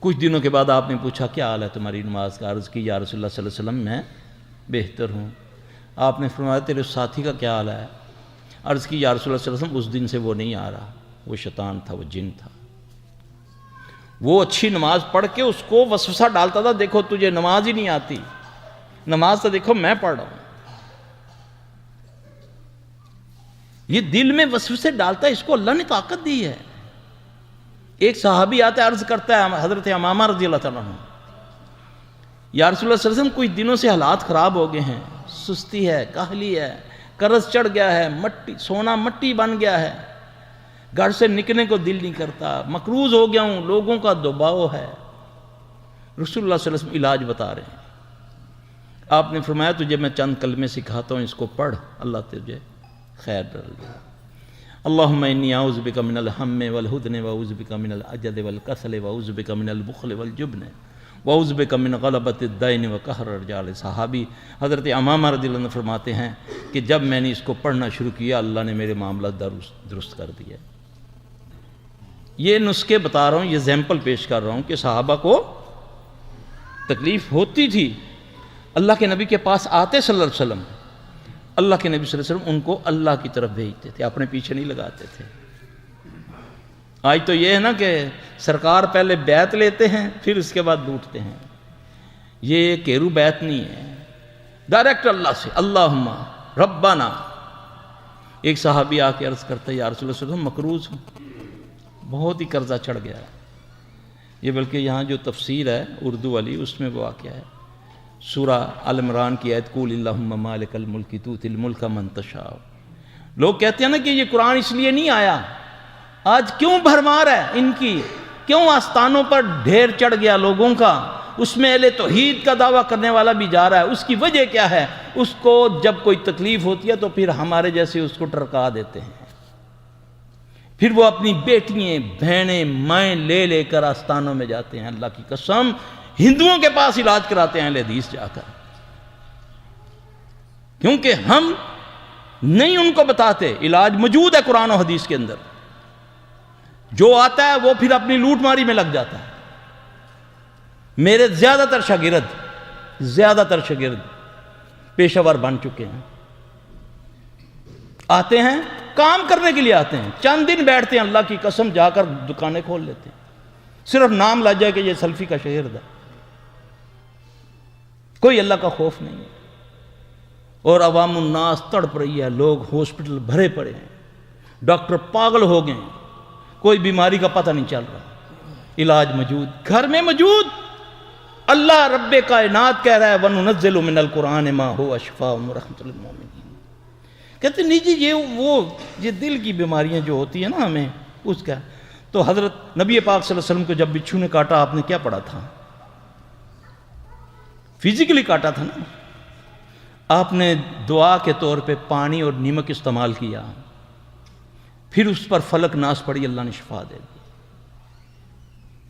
کچھ دنوں کے بعد آپ نے پوچھا کیا حال ہے تمہاری نماز کا؟ عرض کی یا رسول اللہ صلی اللہ علیہ وسلم میں بہتر ہوں۔ آپ نے فرمایا تیرے ساتھی کا کیا حال ہے؟ عرض کی یا رسول اللہ صلی اللہ علیہ وسلم اس دن سے وہ نہیں آ رہا، وہ شیطان تھا، وہ جن تھا۔ وہ اچھی نماز پڑھ کے اس کو وسوسہ ڈالتا تھا، دیکھو تجھے نماز ہی نہیں آتی، نماز تو دیکھو میں پڑھ رہا ہوں. یہ دل میں وسوسے ڈالتا ہے، اس کو اللہ نے طاقت دی ہے. ایک صحابی آتا ہے، عرض کرتا ہے حضرت امامہ رضی اللہ تعالیٰ عنہ، یا رسول اللہ صلی اللہ علیہ وسلم کچھ دنوں سے حالات خراب ہو گئے ہیں، سستی ہے، کاہلی ہے، قرض چڑھ گیا ہے، سونا مٹی بن گیا ہے، گھر سے نکلنے کو دل نہیں کرتا، مقروض ہو گیا ہوں، لوگوں کا دباؤ ہے. رسول اللہ صلی اللہ علیہ وسلم علاج بتا رہے ہیں. آپ نے فرمایا تجھے میں چند کلمے سکھاتا ہوں، اس کو پڑھ، اللہ تجھے خیر ڈال دے. اللہم انی اعوذ بک من الہم والحزن واعوذ بک من العجز والکسل واعوذ بک من البخل والجبن واعوذ بک من غلبۃ الدین وقہر الرجال. صحابی حضرت امامہ رضی اللہ عنہ فرماتے ہیں کہ جب میں نے اس کو پڑھنا شروع کیا اللہ نے میرے معاملات درست کر دیا. یہ نسخے بتا رہا ہوں، یہ زیمپل پیش کر رہا ہوں کہ صحابہ کو تکلیف ہوتی تھی، اللہ کے نبی کے پاس آتے صلی اللہ علیہ وسلم، اللہ کے نبی صلی اللہ علیہ وسلم ان کو اللہ کی طرف بھیجتے تھے، اپنے پیچھے نہیں لگاتے تھے. آج تو یہ ہے نا کہ سرکار پہلے بیعت لیتے ہیں پھر اس کے بعد لوٹتے ہیں. یہ کیرو بیعت نہیں ہے، ڈائریکٹ اللہ سے، اللہم ربنا. ایک صحابی آ کے عرض کرتا ہے یا رسول اللہ صلی اللہ علیہ وسلم مقروض ہوں، بہت ہی قرضہ چڑھ گیا ہے. یہ بلکہ یہاں جو تفسیر ہے اردو والی اس میں وہ واقعہ ہے، سورہ آل عمران کی آیت قول اللہم مالک الملک تؤتی الملک من تشاء. لوگ کہتے ہیں نا کہ یہ قرآن اس لیے نہیں آیا، آج کیوں بھرمار ہے ان کی، کیوں آستانوں پر ڈھیر چڑھ گیا لوگوں کا، اس میں اہل توحید کا دعویٰ کرنے والا بھی جا رہا ہے. اس کی وجہ کیا ہے؟ اس کو جب کوئی تکلیف ہوتی ہے تو پھر ہمارے جیسے اس کو ٹرکا دیتے ہیں، پھر وہ اپنی بیٹیاں بہنیں مائیں لے لے کر آستانوں میں جاتے ہیں. اللہ کی قسم ہندوؤں کے پاس علاج کراتے ہیں اہل حدیث جا کر، کیونکہ ہم نہیں ان کو بتاتے. علاج موجود ہے قرآن و حدیث کے اندر، جو آتا ہے وہ پھر اپنی لوٹ ماری میں لگ جاتا ہے. میرے زیادہ تر شاگرد پیشہ ور بن چکے ہیں، آتے ہیں کام کرنے کے لیے، آتے ہیں چند دن بیٹھتے ہیں، اللہ کی قسم جا کر دکانیں کھول لیتے ہیں، صرف نام لگ جائے کہ یہ سلفی کا شاگرد ہے. کوئی اللہ کا خوف نہیں ہے. اور عوام الناس تڑپ رہی ہے، لوگ ہاسپٹل بھرے پڑے ہیں، ڈاکٹر پاگل ہو گئے ہیں، کوئی بیماری کا پتہ نہیں چل رہا. علاج موجود، گھر میں موجود. اللہ رب کائنات کہہ رہا ہے وَنُنَزِّلُ مِنَ الْقُرْآنِ مَا هُوَ شِفَاءٌ وَرَحْمَةٌ لِلْمُؤْمِنِينَ. کہتے نہیں جی یہ دل کی بیماریاں جو ہوتی ہیں نا ہمیں اس کا. تو حضرت نبی پاک صلی اللہ علیہ وسلم کو جب بچھو نے کاٹا آپ نے کیا پڑھا تھا؟ فزیکلی کاٹا تھا نا، آپ نے دعا کے طور پہ پانی اور نمک استعمال کیا، پھر اس پر فلک ناس پڑھی، اللہ نے شفا دے دی.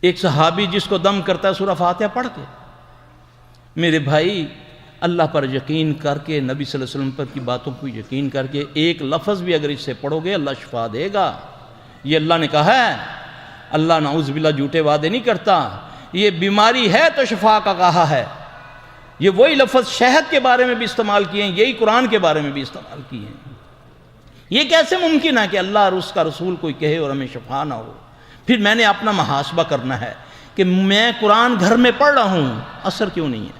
ایک صحابی جس کو دم کرتا ہے سورہ فاتحہ پڑھ کے. میرے بھائی اللہ پر یقین کر کے، نبی صلی اللہ علیہ وسلم پر کی باتوں کو یقین کر کے ایک لفظ بھی اگر اس سے پڑھو گے اللہ شفا دے گا. یہ اللہ نے کہا ہے، اللہ نعوذ باللہ جھوٹے وعدے نہیں کرتا. یہ بیماری ہے تو شفا کا کہا ہے. یہ وہی لفظ شہد کے بارے میں بھی استعمال کیے ہیں، یہی قرآن کے بارے میں بھی استعمال کیے ہیں. یہ کیسے ممکن ہے کہ اللہ اور اس کا رسول کوئی کہے اور ہمیں شفا نہ ہو؟ پھر میں نے اپنا محاسبہ کرنا ہے کہ میں قرآن گھر میں پڑھ رہا ہوں، اثر کیوں نہیں ہے؟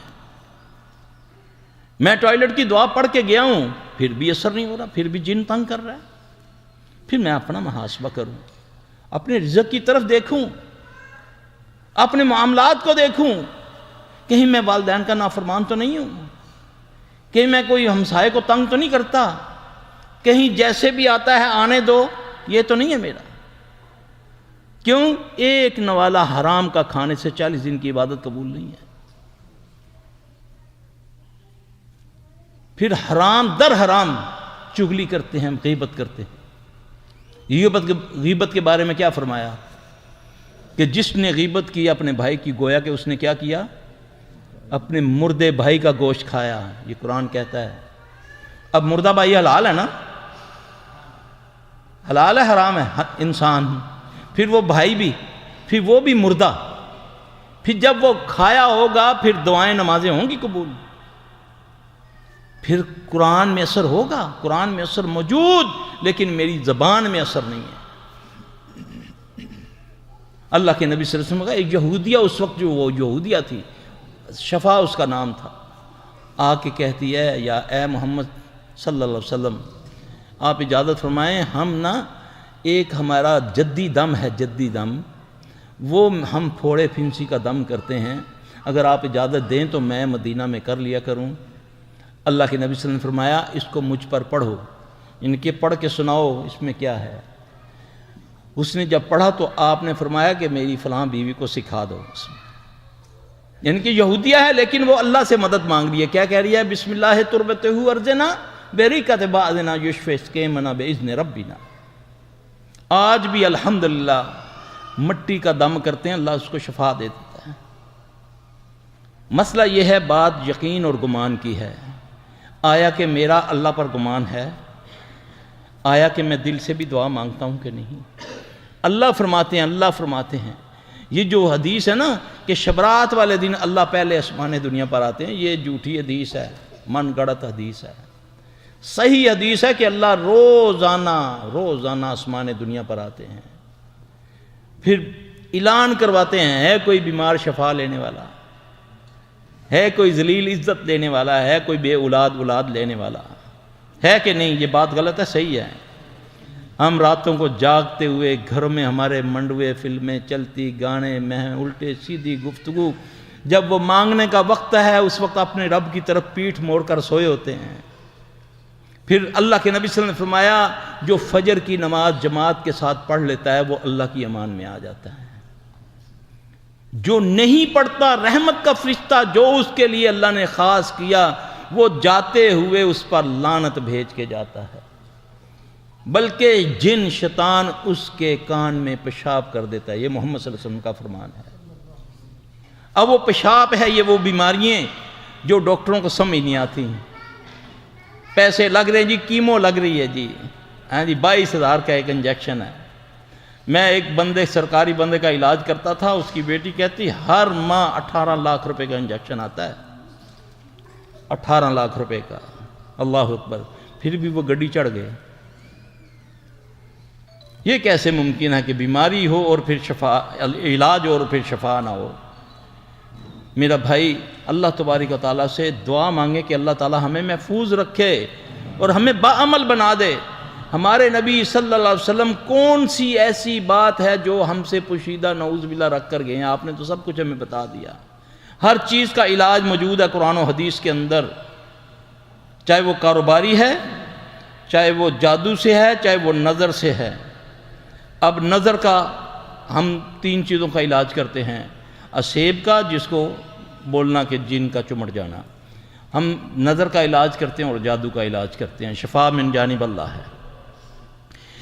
میں ٹوائلٹ کی دعا پڑھ کے گیا ہوں، پھر بھی اثر نہیں ہو رہا، پھر بھی جن تنگ کر رہا ہے. پھر میں اپنا محاسبہ کروں، اپنے رزق کی طرف دیکھوں، اپنے معاملات کو دیکھوں. کہیں میں والدین کا نافرمان تو نہیں ہوں، کہیں میں کوئی ہمسائے کو تنگ تو نہیں کرتا، کہیں جیسے بھی آتا ہے آنے دو یہ تو نہیں ہے میرا. کیوں؟ ایک نوالا حرام کا کھانے سے 40 دن کی عبادت قبول نہیں ہے. پھر حرام در حرام چغلی کرتے ہیں، غیبت کرتے ہیں. غیبت کے بارے میں کیا فرمایا کہ جس نے غیبت کی اپنے بھائی کی، گویا کہ اس نے کیا کیا؟ اپنے مردے بھائی کا گوشت کھایا. یہ قرآن کہتا ہے. اب مردہ بھائی حلال ہے نا، حلال ہے حرام ہے؟ انسان، پھر وہ بھائی بھی، پھر وہ بھی مردہ. پھر جب وہ کھایا ہوگا پھر دعائیں نمازیں ہوں گی قبول. پھر قرآن میں اثر ہوگا، قرآن میں اثر موجود، لیکن میری زبان میں اثر نہیں ہے. اللہ کے نبی صلی اللہ علیہ وسلم کا ایک یہودیہ اس وقت جو وہ یہودیہ تھی، شفا اس کا نام تھا، آ کے کہتی ہے یا اے محمد صلی اللہ علیہ وسلم آپ اجازت فرمائیں، ہم نا ایک ہمارا جدی دم ہے، جدی دم، وہ ہم پھوڑے پھنسی کا دم کرتے ہیں، اگر آپ اجازت دیں تو میں مدینہ میں کر لیا کروں۔ اللہ کے نبی صلی اللہ علیہ وسلم نے فرمایا اس کو مجھ پر پڑھو، ان کے پڑھ کے سناؤ اس میں کیا ہے۔ اس نے جب پڑھا تو آپ نے فرمایا کہ میری فلاں بیوی کو سکھا دو، یعنی کہ یہودیہ ہے لیکن وہ اللہ سے مدد مانگ رہی ہے، کیا کہہ رہی ہے؟ بسم اللہ تربتہ ارجنا بریکت بعضنا یشفی اسکیمنا باذن ربنا۔ آج بھی الحمدللہ مٹی کا دم کرتے ہیں، اللہ اس کو شفا دے دیتا ہے۔ مسئلہ یہ ہے، بات یقین اور گمان کی ہے، آیا کہ میرا اللہ پر گمان ہے؟ آیا کہ میں دل سے بھی دعا مانگتا ہوں کہ نہیں؟ اللہ فرماتے ہیں یہ جو حدیث ہے نا کہ شبرات والے دن اللہ پہلے آسمان دنیا پر آتے ہیں، یہ جھوٹی حدیث ہے، من گڑت حدیث ہے۔ صحیح حدیث ہے کہ اللہ روزانہ آسمان دنیا پر آتے ہیں، پھر اعلان کرواتے ہیں ہے کوئی بیمار شفا لینے والا، ہے کوئی ذلیل عزت لینے والا، ہے کوئی بے اولاد لینے والا، ہے کہ نہیں؟ یہ بات غلط ہے، صحیح ہے۔ ہم راتوں کو جاگتے ہوئے گھروں میں ہمارے منڈوے فلمیں چلتی، گانے الٹے سیدھی گفتگو، جب وہ مانگنے کا وقت ہے اس وقت اپنے رب کی طرف پیٹھ موڑ کر سوئے ہوتے ہیں۔ پھر اللہ کے نبی صلی اللہ علیہ وسلم نے فرمایا جو فجر کی نماز جماعت کے ساتھ پڑھ لیتا ہے وہ اللہ کی امان میں آ جاتا ہے، جو نہیں پڑھتا رحمت کا فرشتہ جو اس کے لیے اللہ نے خاص کیا وہ جاتے ہوئے اس پر لعنت بھیج کے جاتا ہے، بلکہ جن شیطان اس کے کان میں پیشاب کر دیتا ہے۔ یہ محمد صلی اللہ علیہ وسلم کا فرمان ہے۔ اب وہ پیشاب ہے، یہ وہ بیماریاں جو ڈاکٹروں کو سمجھ نہیں آتی، پیسے لگ رہے ہیں جی، کیمو لگ رہی ہے جی، ہاں جی 22,000 کا ایک انجیکشن ہے۔ میں ایک سرکاری بندے کا علاج کرتا تھا، اس کی بیٹی کہتی ہر ماہ 18 لاکھ روپے کا انجیکشن آتا ہے، 18 لاکھ روپے کا، اللہ اکبر، پھر بھی وہ گڈی چڑھ گئے۔ یہ کیسے ممکن ہے کہ بیماری ہو اور پھر شفا، علاج ہو اور پھر شفا نہ ہو؟ میرا بھائی اللہ تبارک و تعالیٰ سے دعا مانگے کہ اللہ تعالیٰ ہمیں محفوظ رکھے اور ہمیں باعمل بنا دے۔ ہمارے نبی صلی اللہ علیہ وسلم کون سی ایسی بات ہے جو ہم سے پوشیدہ نعوذ باللہ رکھ کر گئے ہیں؟ آپ نے تو سب کچھ ہمیں بتا دیا، ہر چیز کا علاج موجود ہے قرآن و حدیث کے اندر، چاہے وہ کاروباری ہے، چاہے وہ جادو سے ہے، چاہے وہ نظر سے ہے۔ اب نظر کا ہم 3 چیزوں کا علاج کرتے ہیں، اسیب کا جس کو بولنا کہ جن کا چمٹ جانا، ہم نظر کا علاج کرتے ہیں اور جادو کا علاج کرتے ہیں، شفا من جانب اللہ ہے۔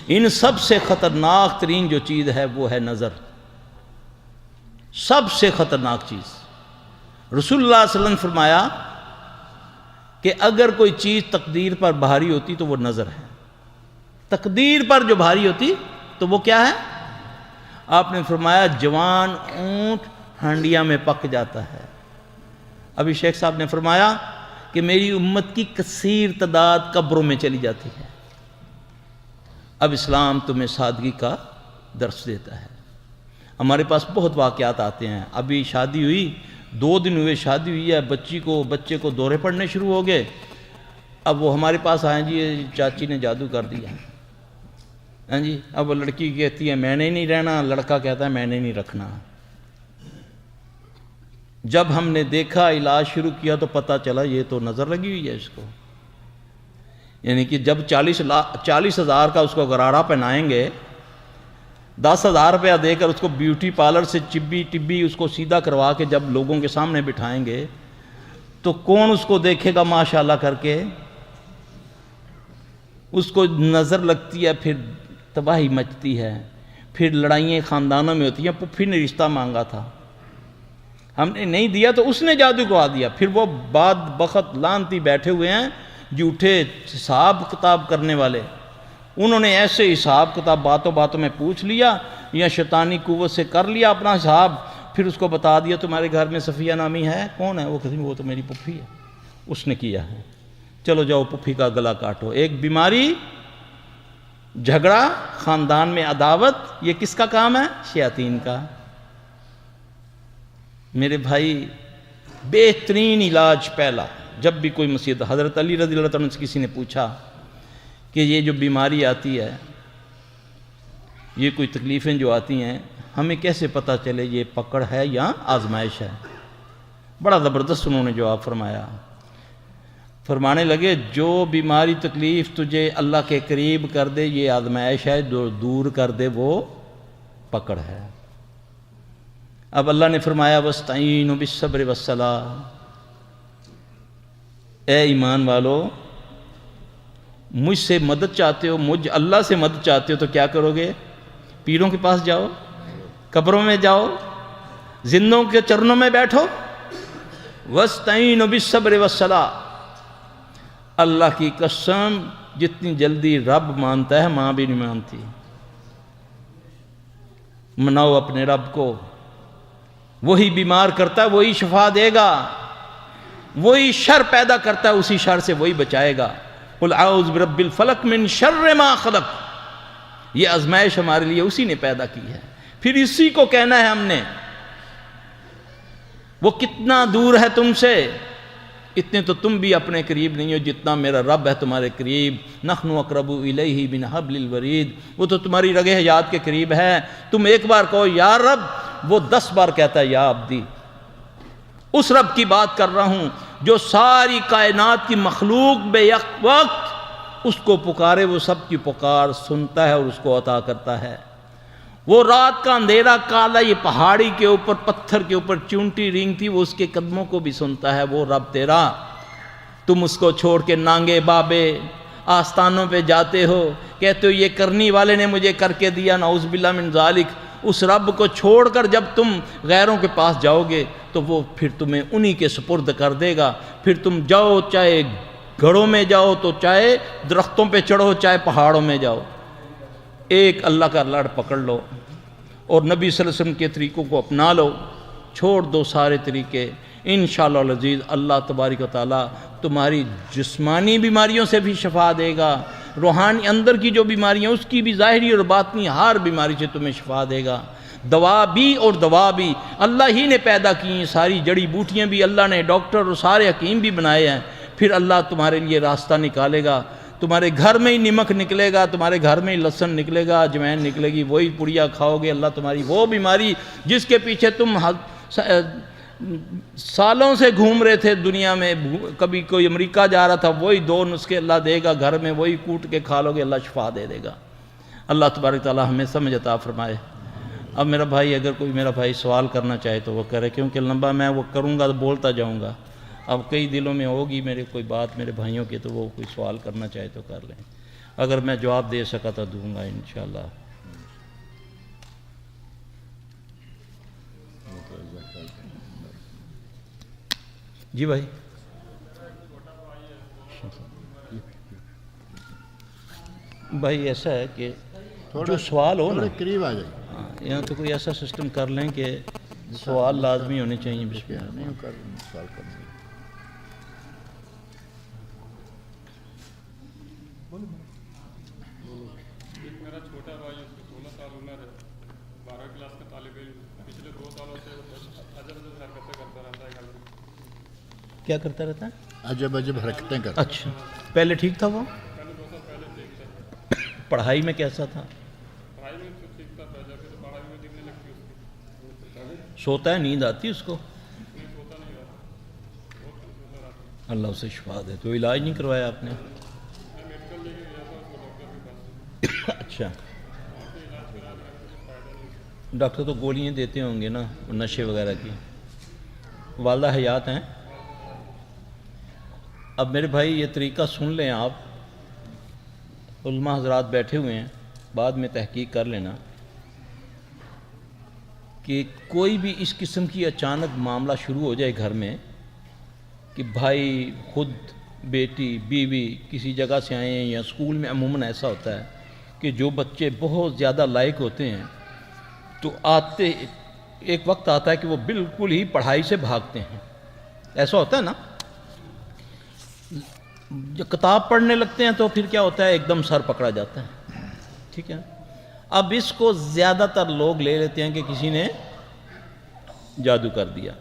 ان سب سے خطرناک ترین جو چیز ہے وہ ہے نظر، سب سے خطرناک چیز۔ رسول اللہ صلی اللہ علیہ وسلم نے فرمایا کہ اگر کوئی چیز تقدیر پر بھاری ہوتی تو وہ نظر ہے، تقدیر پر جو بھاری ہوتی تو وہ کیا ہے؟ آپ نے فرمایا جوان اونٹ ہانڈیاں میں پک جاتا ہے۔ ابھی شیخ صاحب نے فرمایا کہ میری امت کی کثیر تعداد قبروں میں چلی جاتی ہے۔ اب اسلام تمہیں سادگی کا درس دیتا ہے۔ ہمارے پاس بہت واقعات آتے ہیں، ابھی شادی ہوئی، 2 دن ہوئے شادی ہوئی ہے، بچے کو دورے پڑنے شروع ہو گئے، اب وہ ہمارے پاس آئیں جی چاچی نے جادو کر دیا، ہاں جی۔ اب وہ لڑکی کہتی ہے میں نے نہیں رہنا، لڑکا کہتا ہے میں نے نہیں رکھنا۔ جب ہم نے دیکھا علاج شروع کیا تو پتہ چلا یہ تو نظر لگی ہوئی ہے اس کو، یعنی کہ جب 40,000 کا اس کو غرارہ پہنائیں گے، 10,000 روپیہ دے کر اس کو بیوٹی پارلر سے ٹبی اس کو سیدھا کروا کے جب لوگوں کے سامنے بٹھائیں گے تو کون اس کو دیکھے گا ماشاءاللہ کر کے؟ اس کو نظر لگتی ہے، پھر تباہی مچتی ہے، پھر لڑائیاں خاندانوں میں ہوتی ہیں۔ پھپھی نے رشتہ مانگا تھا، ہم نے نہیں دیا تو اس نے جادو کروا دیا، پھر وہ بعد بخت لانتی بیٹھے ہوئے ہیں جھوٹے حساب کتاب کرنے والے، انہوں نے ایسے حساب کتاب باتوں باتوں میں پوچھ لیا یا شیطانی قوت سے کر لیا اپنا حساب، پھر اس کو بتا دیا تمہارے گھر میں صفیہ نامی ہے، کون ہے؟ وہ کہتی وہ تو میری پپھی ہے، اس نے کیا ہے، چلو جاؤ پپھی کا گلا کاٹو۔ ایک بیماری جھگڑا، خاندان میں عداوت، یہ کس کا کام ہے؟ شیاطین کا۔ میرے بھائی بہترین علاج پہلا، جب بھی کوئی مصیبت، حضرت علی رضی اللہ عنہ سے کسی نے پوچھا کہ یہ جو بیماری آتی ہے، یہ کوئی تکلیفیں جو آتی ہیں، ہمیں کیسے پتہ چلے یہ پکڑ ہے یا آزمائش ہے؟ بڑا زبردست انہوں نے جواب فرمایا، فرمانے لگے جو بیماری تکلیف تجھے اللہ کے قریب کر دے یہ آزمائش ہے، جو دور کر دے وہ پکڑ ہے۔ اب اللہ نے فرمایا وَاسْتَعِينُوا بِالصَّبْرِ وَالصَّلَاةِ، اے ایمان والو مجھ سے مدد چاہتے ہو، مجھ اللہ سے مدد چاہتے ہو تو کیا کرو گے؟ پیروں کے پاس جاؤ، قبروں میں جاؤ، زندوں کے چرنوں میں بیٹھو۔ وَاسْتَعِينُوا بِالصَّبْرِ وَالصَّلَاةِ، اللہ کی قسم جتنی جلدی رب مانتا ہے ماں بھی نہیں مانتی۔ مناؤ اپنے رب کو، وہی بیمار کرتا ہے وہی شفا دے گا، وہی شر پیدا کرتا ہے اسی شر سے وہی بچائے گا۔ قُلْ أَعُوذُ بِرَبِّ الْفَلَقِ مِنْ شَرِّ مَا خَلَقَ، یہ آزمائش ہمارے لیے اسی نے پیدا کی ہے، پھر اسی کو کہنا ہے ہم نے۔ وہ کتنا دور ہے تم سے، اتنے تو تم بھی اپنے قریب نہیں ہو جتنا میرا رب ہے تمہارے قریب۔ نحن اقرب الیہ من حبل الورید، وہ تو تمہاری رگ حیات کے قریب ہے۔ تم ایک بار کہو یا رب، وہ 10 بار کہتا ہے یا عبدی۔ اس رب کی بات کر رہا ہوں جو ساری کائنات کی مخلوق بے یک وقت اس کو پکارے، وہ سب کی پکار سنتا ہے اور اس کو عطا کرتا ہے۔ وہ رات کا اندھیرا کالا، یہ پہاڑی کے اوپر پتھر کے اوپر چونٹی رینگتی، وہ اس کے قدموں کو بھی سنتا ہے، وہ رب تیرا۔ تم اس کو چھوڑ کے نانگے بابے آستانوں پہ جاتے ہو، کہتے ہو یہ کرنی والے نے مجھے کر کے دیا، نعوذ باللہ من ذالک۔ اس رب کو چھوڑ کر جب تم غیروں کے پاس جاؤ گے تو وہ پھر تمہیں انہی کے سپرد کر دے گا۔ پھر تم جاؤ، چاہے گھڑوں میں جاؤ تو چاہے درختوں پہ چڑھو، چاہے پہاڑوں میں جاؤ، ایک اللہ کا لڑ پکڑ لو اور نبی صلی اللہ علیہ وسلم کے طریقوں کو اپنا لو، چھوڑ دو سارے طریقے۔ انشاءاللہ العزیز اللہ تبارک و تعالیٰ تمہاری جسمانی بیماریوں سے بھی شفا دے گا، روحانی اندر کی جو بیماریاں اس کی بھی، ظاہری اور باطنی ہر بیماری سے تمہیں شفا دے گا۔ دوا بھی اور دوا بھی اللہ ہی نے پیدا کی ہیں، ساری جڑی بوٹیاں بھی اللہ نے، ڈاکٹر اور سارے حکیم بھی بنائے ہیں۔ پھر اللہ تمہارے لیے راستہ نکالے گا، تمہارے گھر میں ہی نمک نکلے گا، تمہارے گھر میں ہی لہسن نکلے گا، اجوائن نکلے گی، وہی پڑیا کھاؤ گے، اللہ تمہاری وہ بیماری جس کے پیچھے تم سالوں سے گھوم رہے تھے دنیا میں، کبھی کوئی امریکہ جا رہا تھا، وہی 2 نسخے اللہ دے گا گھر میں، وہی کوٹ کے کھا لو گے، اللہ شفا دے دے گا۔ اللہ تبارک تعالیٰ ہمیں سمجھ عطا فرمائے۔ اب میرا بھائی، اگر کوئی میرا بھائی سوال کرنا چاہے تو وہ کرے، کیونکہ لمبا میں وہ کروں گا تو بولتا جاؤں گا، اب کئی دلوں میں ہوگی میرے کوئی بات میرے بھائیوں کی، تو وہ کوئی سوال کرنا چاہے تو کر لیں، اگر میں جواب دے سکا تو دوں گا انشاءاللہ۔ جی بھائی، بھائی ایسا ہے کہ جو سوال ہو نا، قریب آ جائے، یہاں تو کوئی ایسا سسٹم کر لیں کہ سوال لازمی ہونے چاہیے۔ بسم اللہ۔ نہیں کر سوال کرنا۔ میرا چھوٹا بھائی، اس کو 16 سال عمر ہے، 12 کلاس کا طالب علم، پچھلے 2 سالوں سے عجب عجب حرکتیں کرتا رہتا ہے گھر میں۔ کیا کرتا رہتا ہے؟ عجب عجب حرکتیں کرتا۔ اچھا، پہلے ٹھیک تھا وہ؟ پہلے 2 سال پہلے ٹھیک تھا، پڑھائی میں کیسا تھا؟ پڑھائی میں تو ٹھیک تھا، جا کے تو پڑھائی میں دکھنے لگتی اس کی، سوتا ہے، نیند آتی اس کو؟ نہیں سوتا نہیں رہا، بہت کم سوتا رہتا۔ اللہ اسے شفا دے۔ تو علاج نہیں کروایا آپ نے؟ میں میڈیکل لے کے گیا تھا اس کو ڈاکٹر کے پاس، اچھا، وہاں سے علاج کرا، کچھ فائدہ نہیں۔ ڈاکٹر تو گولیاں دیتے ہوں گے نا نشے وغیرہ کی۔ والدہ حیات ہیں؟ اب میرے بھائی یہ طریقہ سن لیں آپ، علماء حضرات بیٹھے ہوئے ہیں، بعد میں تحقیق کر لینا کہ کوئی بھی اس قسم کی اچانک معاملہ شروع ہو جائے گھر میں کہ بھائی خود، بیٹی، بیوی کسی جگہ سے آئے ہیں، یا اسکول میں عموماً ایسا ہوتا ہے کہ جو بچے بہت زیادہ لائق ہوتے ہیں تو آتے ایک وقت آتا ہے کہ وہ بالکل ہی پڑھائی سے بھاگتے ہیں، ایسا ہوتا ہے نا، جب کتاب پڑھنے لگتے ہیں تو پھر کیا ہوتا ہے، ایک دم سر پکڑا جاتا ہے، ٹھیک ہے. اب اس کو زیادہ تر لوگ لے لیتے ہیں کہ کسی نے جادو کر دیا.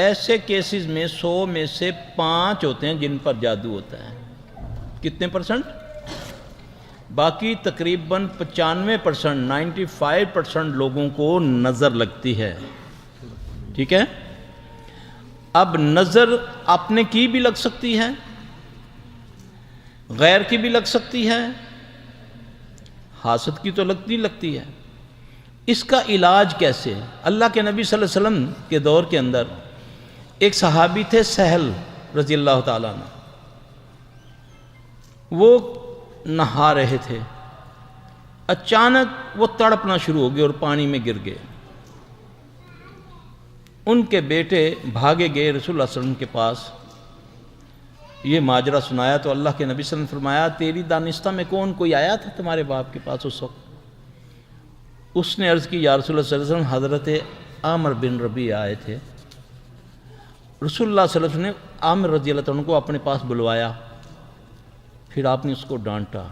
ایسے کیسز میں 100 میں سے 5 ہوتے ہیں جن پر جادو ہوتا ہے. کتنے پرسنٹ؟ باقی تقریباً 95%، 95% لوگوں کو نظر لگتی ہے. ٹھیک ہے. اب نظر اپنے کی بھی لگ سکتی ہے، غیر کی بھی لگ سکتی ہے، حاسد کی تو لگتی ہے. اس کا علاج کیسے؟ اللہ کے نبی صلی اللہ علیہ وسلم کے دور کے اندر ایک صحابی تھے سہل رضی اللہ تعالیٰ عنہ. وہ نہا رہے تھے، اچانک وہ تڑپنا شروع ہو گئے اور پانی میں گر گئے. ان کے بیٹے بھاگے گئے رسول اللہ صلی اللہ علیہ وسلم کے پاس، یہ ماجرا سنایا تو اللہ کے نبی صلی اللہ علیہ وسلم فرمایا تیری دانستہ میں کون کوئی آیا تھا تمہارے باپ کے پاس اس وقت؟ اس نے عرض کی یا رسول اللہ صلی اللہ علیہ وسلم حضرت عامر بن ربیع آئے تھے. رسول اللہ صلی اللہ علیہ وسلم نے عامر رضی اللہ عنہ کو اپنے پاس بلوایا، پھر آپ نے اس کو ڈانٹا،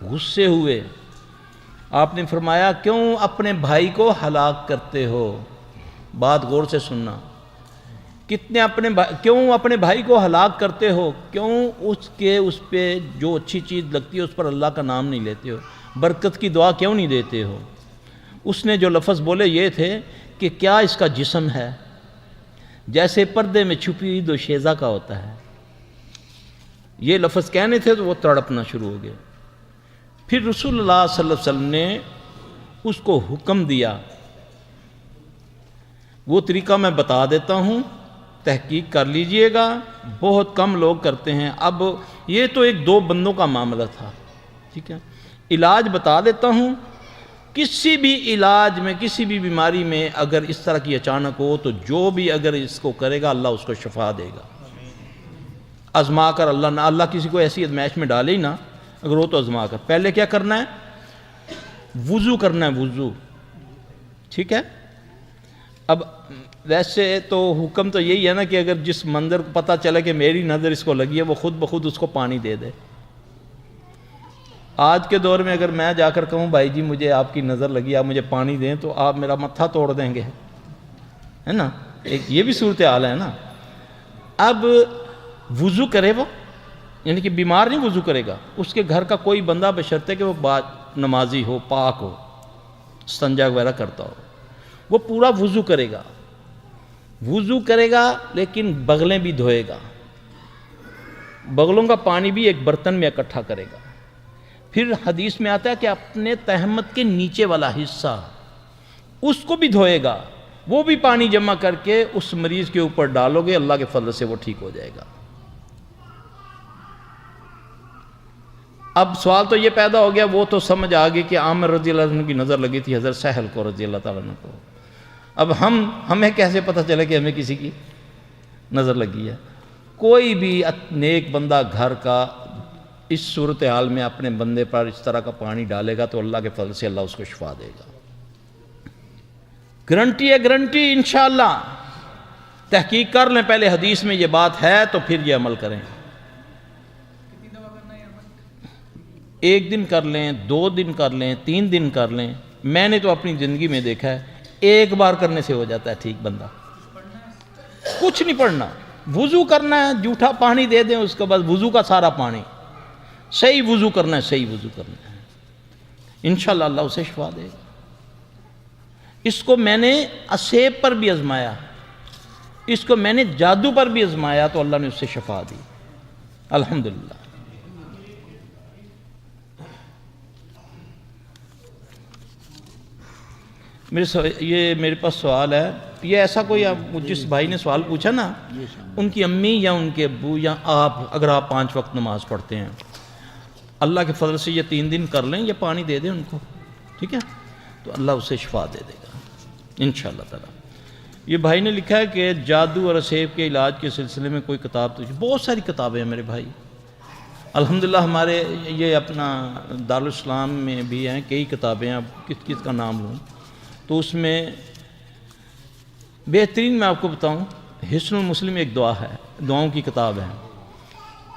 غصے ہوئے. آپ نے فرمایا کیوں اپنے بھائی کو ہلاک کرتے ہو؟ بات غور سے سننا. کیوں اپنے بھائی کو ہلاک کرتے ہو؟ کیوں اس پہ جو اچھی چیز لگتی ہے اس پر اللہ کا نام نہیں لیتے ہو؟ برکت کی دعا کیوں نہیں دیتے ہو؟ اس نے جو لفظ بولے یہ تھے کہ کیا اس کا جسم ہے جیسے پردے میں چھپی ہوئی دوشیزہ کا ہوتا ہے. یہ لفظ کہنے تھے تو وہ تڑپنا شروع ہو گئے. پھر رسول اللہ صلی اللہ علیہ وسلم نے اس کو حکم دیا. وہ طریقہ میں بتا دیتا ہوں، تحقیق کر لیجئے گا، بہت کم لوگ کرتے ہیں. اب یہ تو 1-2 بندوں کا معاملہ تھا. ٹھیک ہے. علاج بتا دیتا ہوں. کسی بھی علاج میں، کسی بھی بیماری میں اگر اس طرح کی اچانک ہو تو جو بھی اگر اس کو کرے گا اللہ اس کو شفا دے گا. آزما کر اللہ کسی کو ایسی ازمائش میں ڈالے ہی نہ، اگر وہ تو آزما کر. پہلے کیا کرنا ہے؟ وضو کرنا ہے، وضو. ٹھیک ہے. اب ویسے تو حکم تو یہی ہے نا کہ اگر جس منظر کو پتہ چلے کہ میری نظر اس کو لگی ہے وہ خود بخود اس کو پانی دے دے. آج کے دور میں اگر میں جا کر کہوں بھائی جی مجھے آپ کی نظر لگی، آپ مجھے پانی دیں، تو آپ میرا متھا توڑ دیں گے، ہے نا. ایک یہ بھی صورتحال ہے نا. اب وضو کرے وہ، یعنی کہ بیمار نہیں وضو کرے گا، اس کے گھر کا کوئی بندہ بشرطے کہ وہ نمازی ہو، پاک ہو، استنجا وغیرہ کرتا ہو، وہ پورا وضو کرے گا. وضو کرے گا لیکن بغلیں بھی دھوئے گا. بغلوں کا پانی بھی ایک برتن میں اکٹھا کرے گا. پھر حدیث میں آتا ہے کہ اپنے تہمت کے نیچے والا حصہ اس کو بھی دھوئے گا، وہ بھی پانی جمع کر کے اس مریض کے اوپر ڈالو گے، اللہ کے فضل سے وہ ٹھیک ہو جائے گا. اب سوال تو یہ پیدا ہو گیا، وہ تو سمجھ آ گئی کہ عامر رضی اللہ عنہ کی نظر لگی تھی حضرت سہل کو رضی اللہ تعالیٰ عنہ کو. اب ہمیں کیسے پتہ چلے کہ ہمیں کسی کی نظر لگی ہے؟ کوئی بھی نیک بندہ گھر کا اس صورتحال میں اپنے بندے پر اس طرح کا پانی ڈالے گا تو اللہ کے فضل سے اللہ اس کو شفا دے گا. گارنٹی ہے، گارنٹی انشاءاللہ. تحقیق کر لیں پہلے حدیث میں یہ بات ہے تو پھر یہ عمل کریں. 1 دن کر لیں، 2 دن کر لیں، 3 دن کر لیں. میں نے تو اپنی زندگی میں دیکھا ہے 1 بار کرنے سے ہو جاتا ہے ٹھیک بندہ. کچھ نہیں پڑھنا، وضو کرنا ہے، جھوٹا پانی دے دیں اس کے بعد وضو کا سارا پانی. صحیح وضو کرنا ہے، صحیح وضو کرنا ہے، انشاءاللہ اللہ اسے شفا دے گا. اس کو میں نے اسیب پر بھی آزمایا، اس کو میں نے جادو پر بھی آزمایا تو اللہ نے اس سے شفا دی الحمدللہ. میرے پاس سوال ہے، یہ ایسا کوئی جس بھائی نے سوال پوچھا نا، ان کی امی یا ان کے ابو یا آپ، اگر آپ 5 وقت نماز پڑھتے ہیں، اللہ کے فضل سے یہ 3 دن کر لیں، یہ پانی دے دیں ان کو، ٹھیک ہے، تو اللہ اسے شفا دے دے گا انشاءاللہ تعالی. یہ بھائی نے لکھا ہے کہ جادو اور اسیب کے علاج کے سلسلے میں کوئی کتاب تو بہت ساری کتابیں ہیں میرے بھائی الحمدللہ. ہمارے یہ اپنا دارالاسلام میں بھی ہیں کئی کتابیں ہیں، اب کس کا نام لوں، تو اس میں بہترین میں آپ کو بتاؤں حصن المسلم ایک دعا ہے، دعاؤں کی کتاب ہے.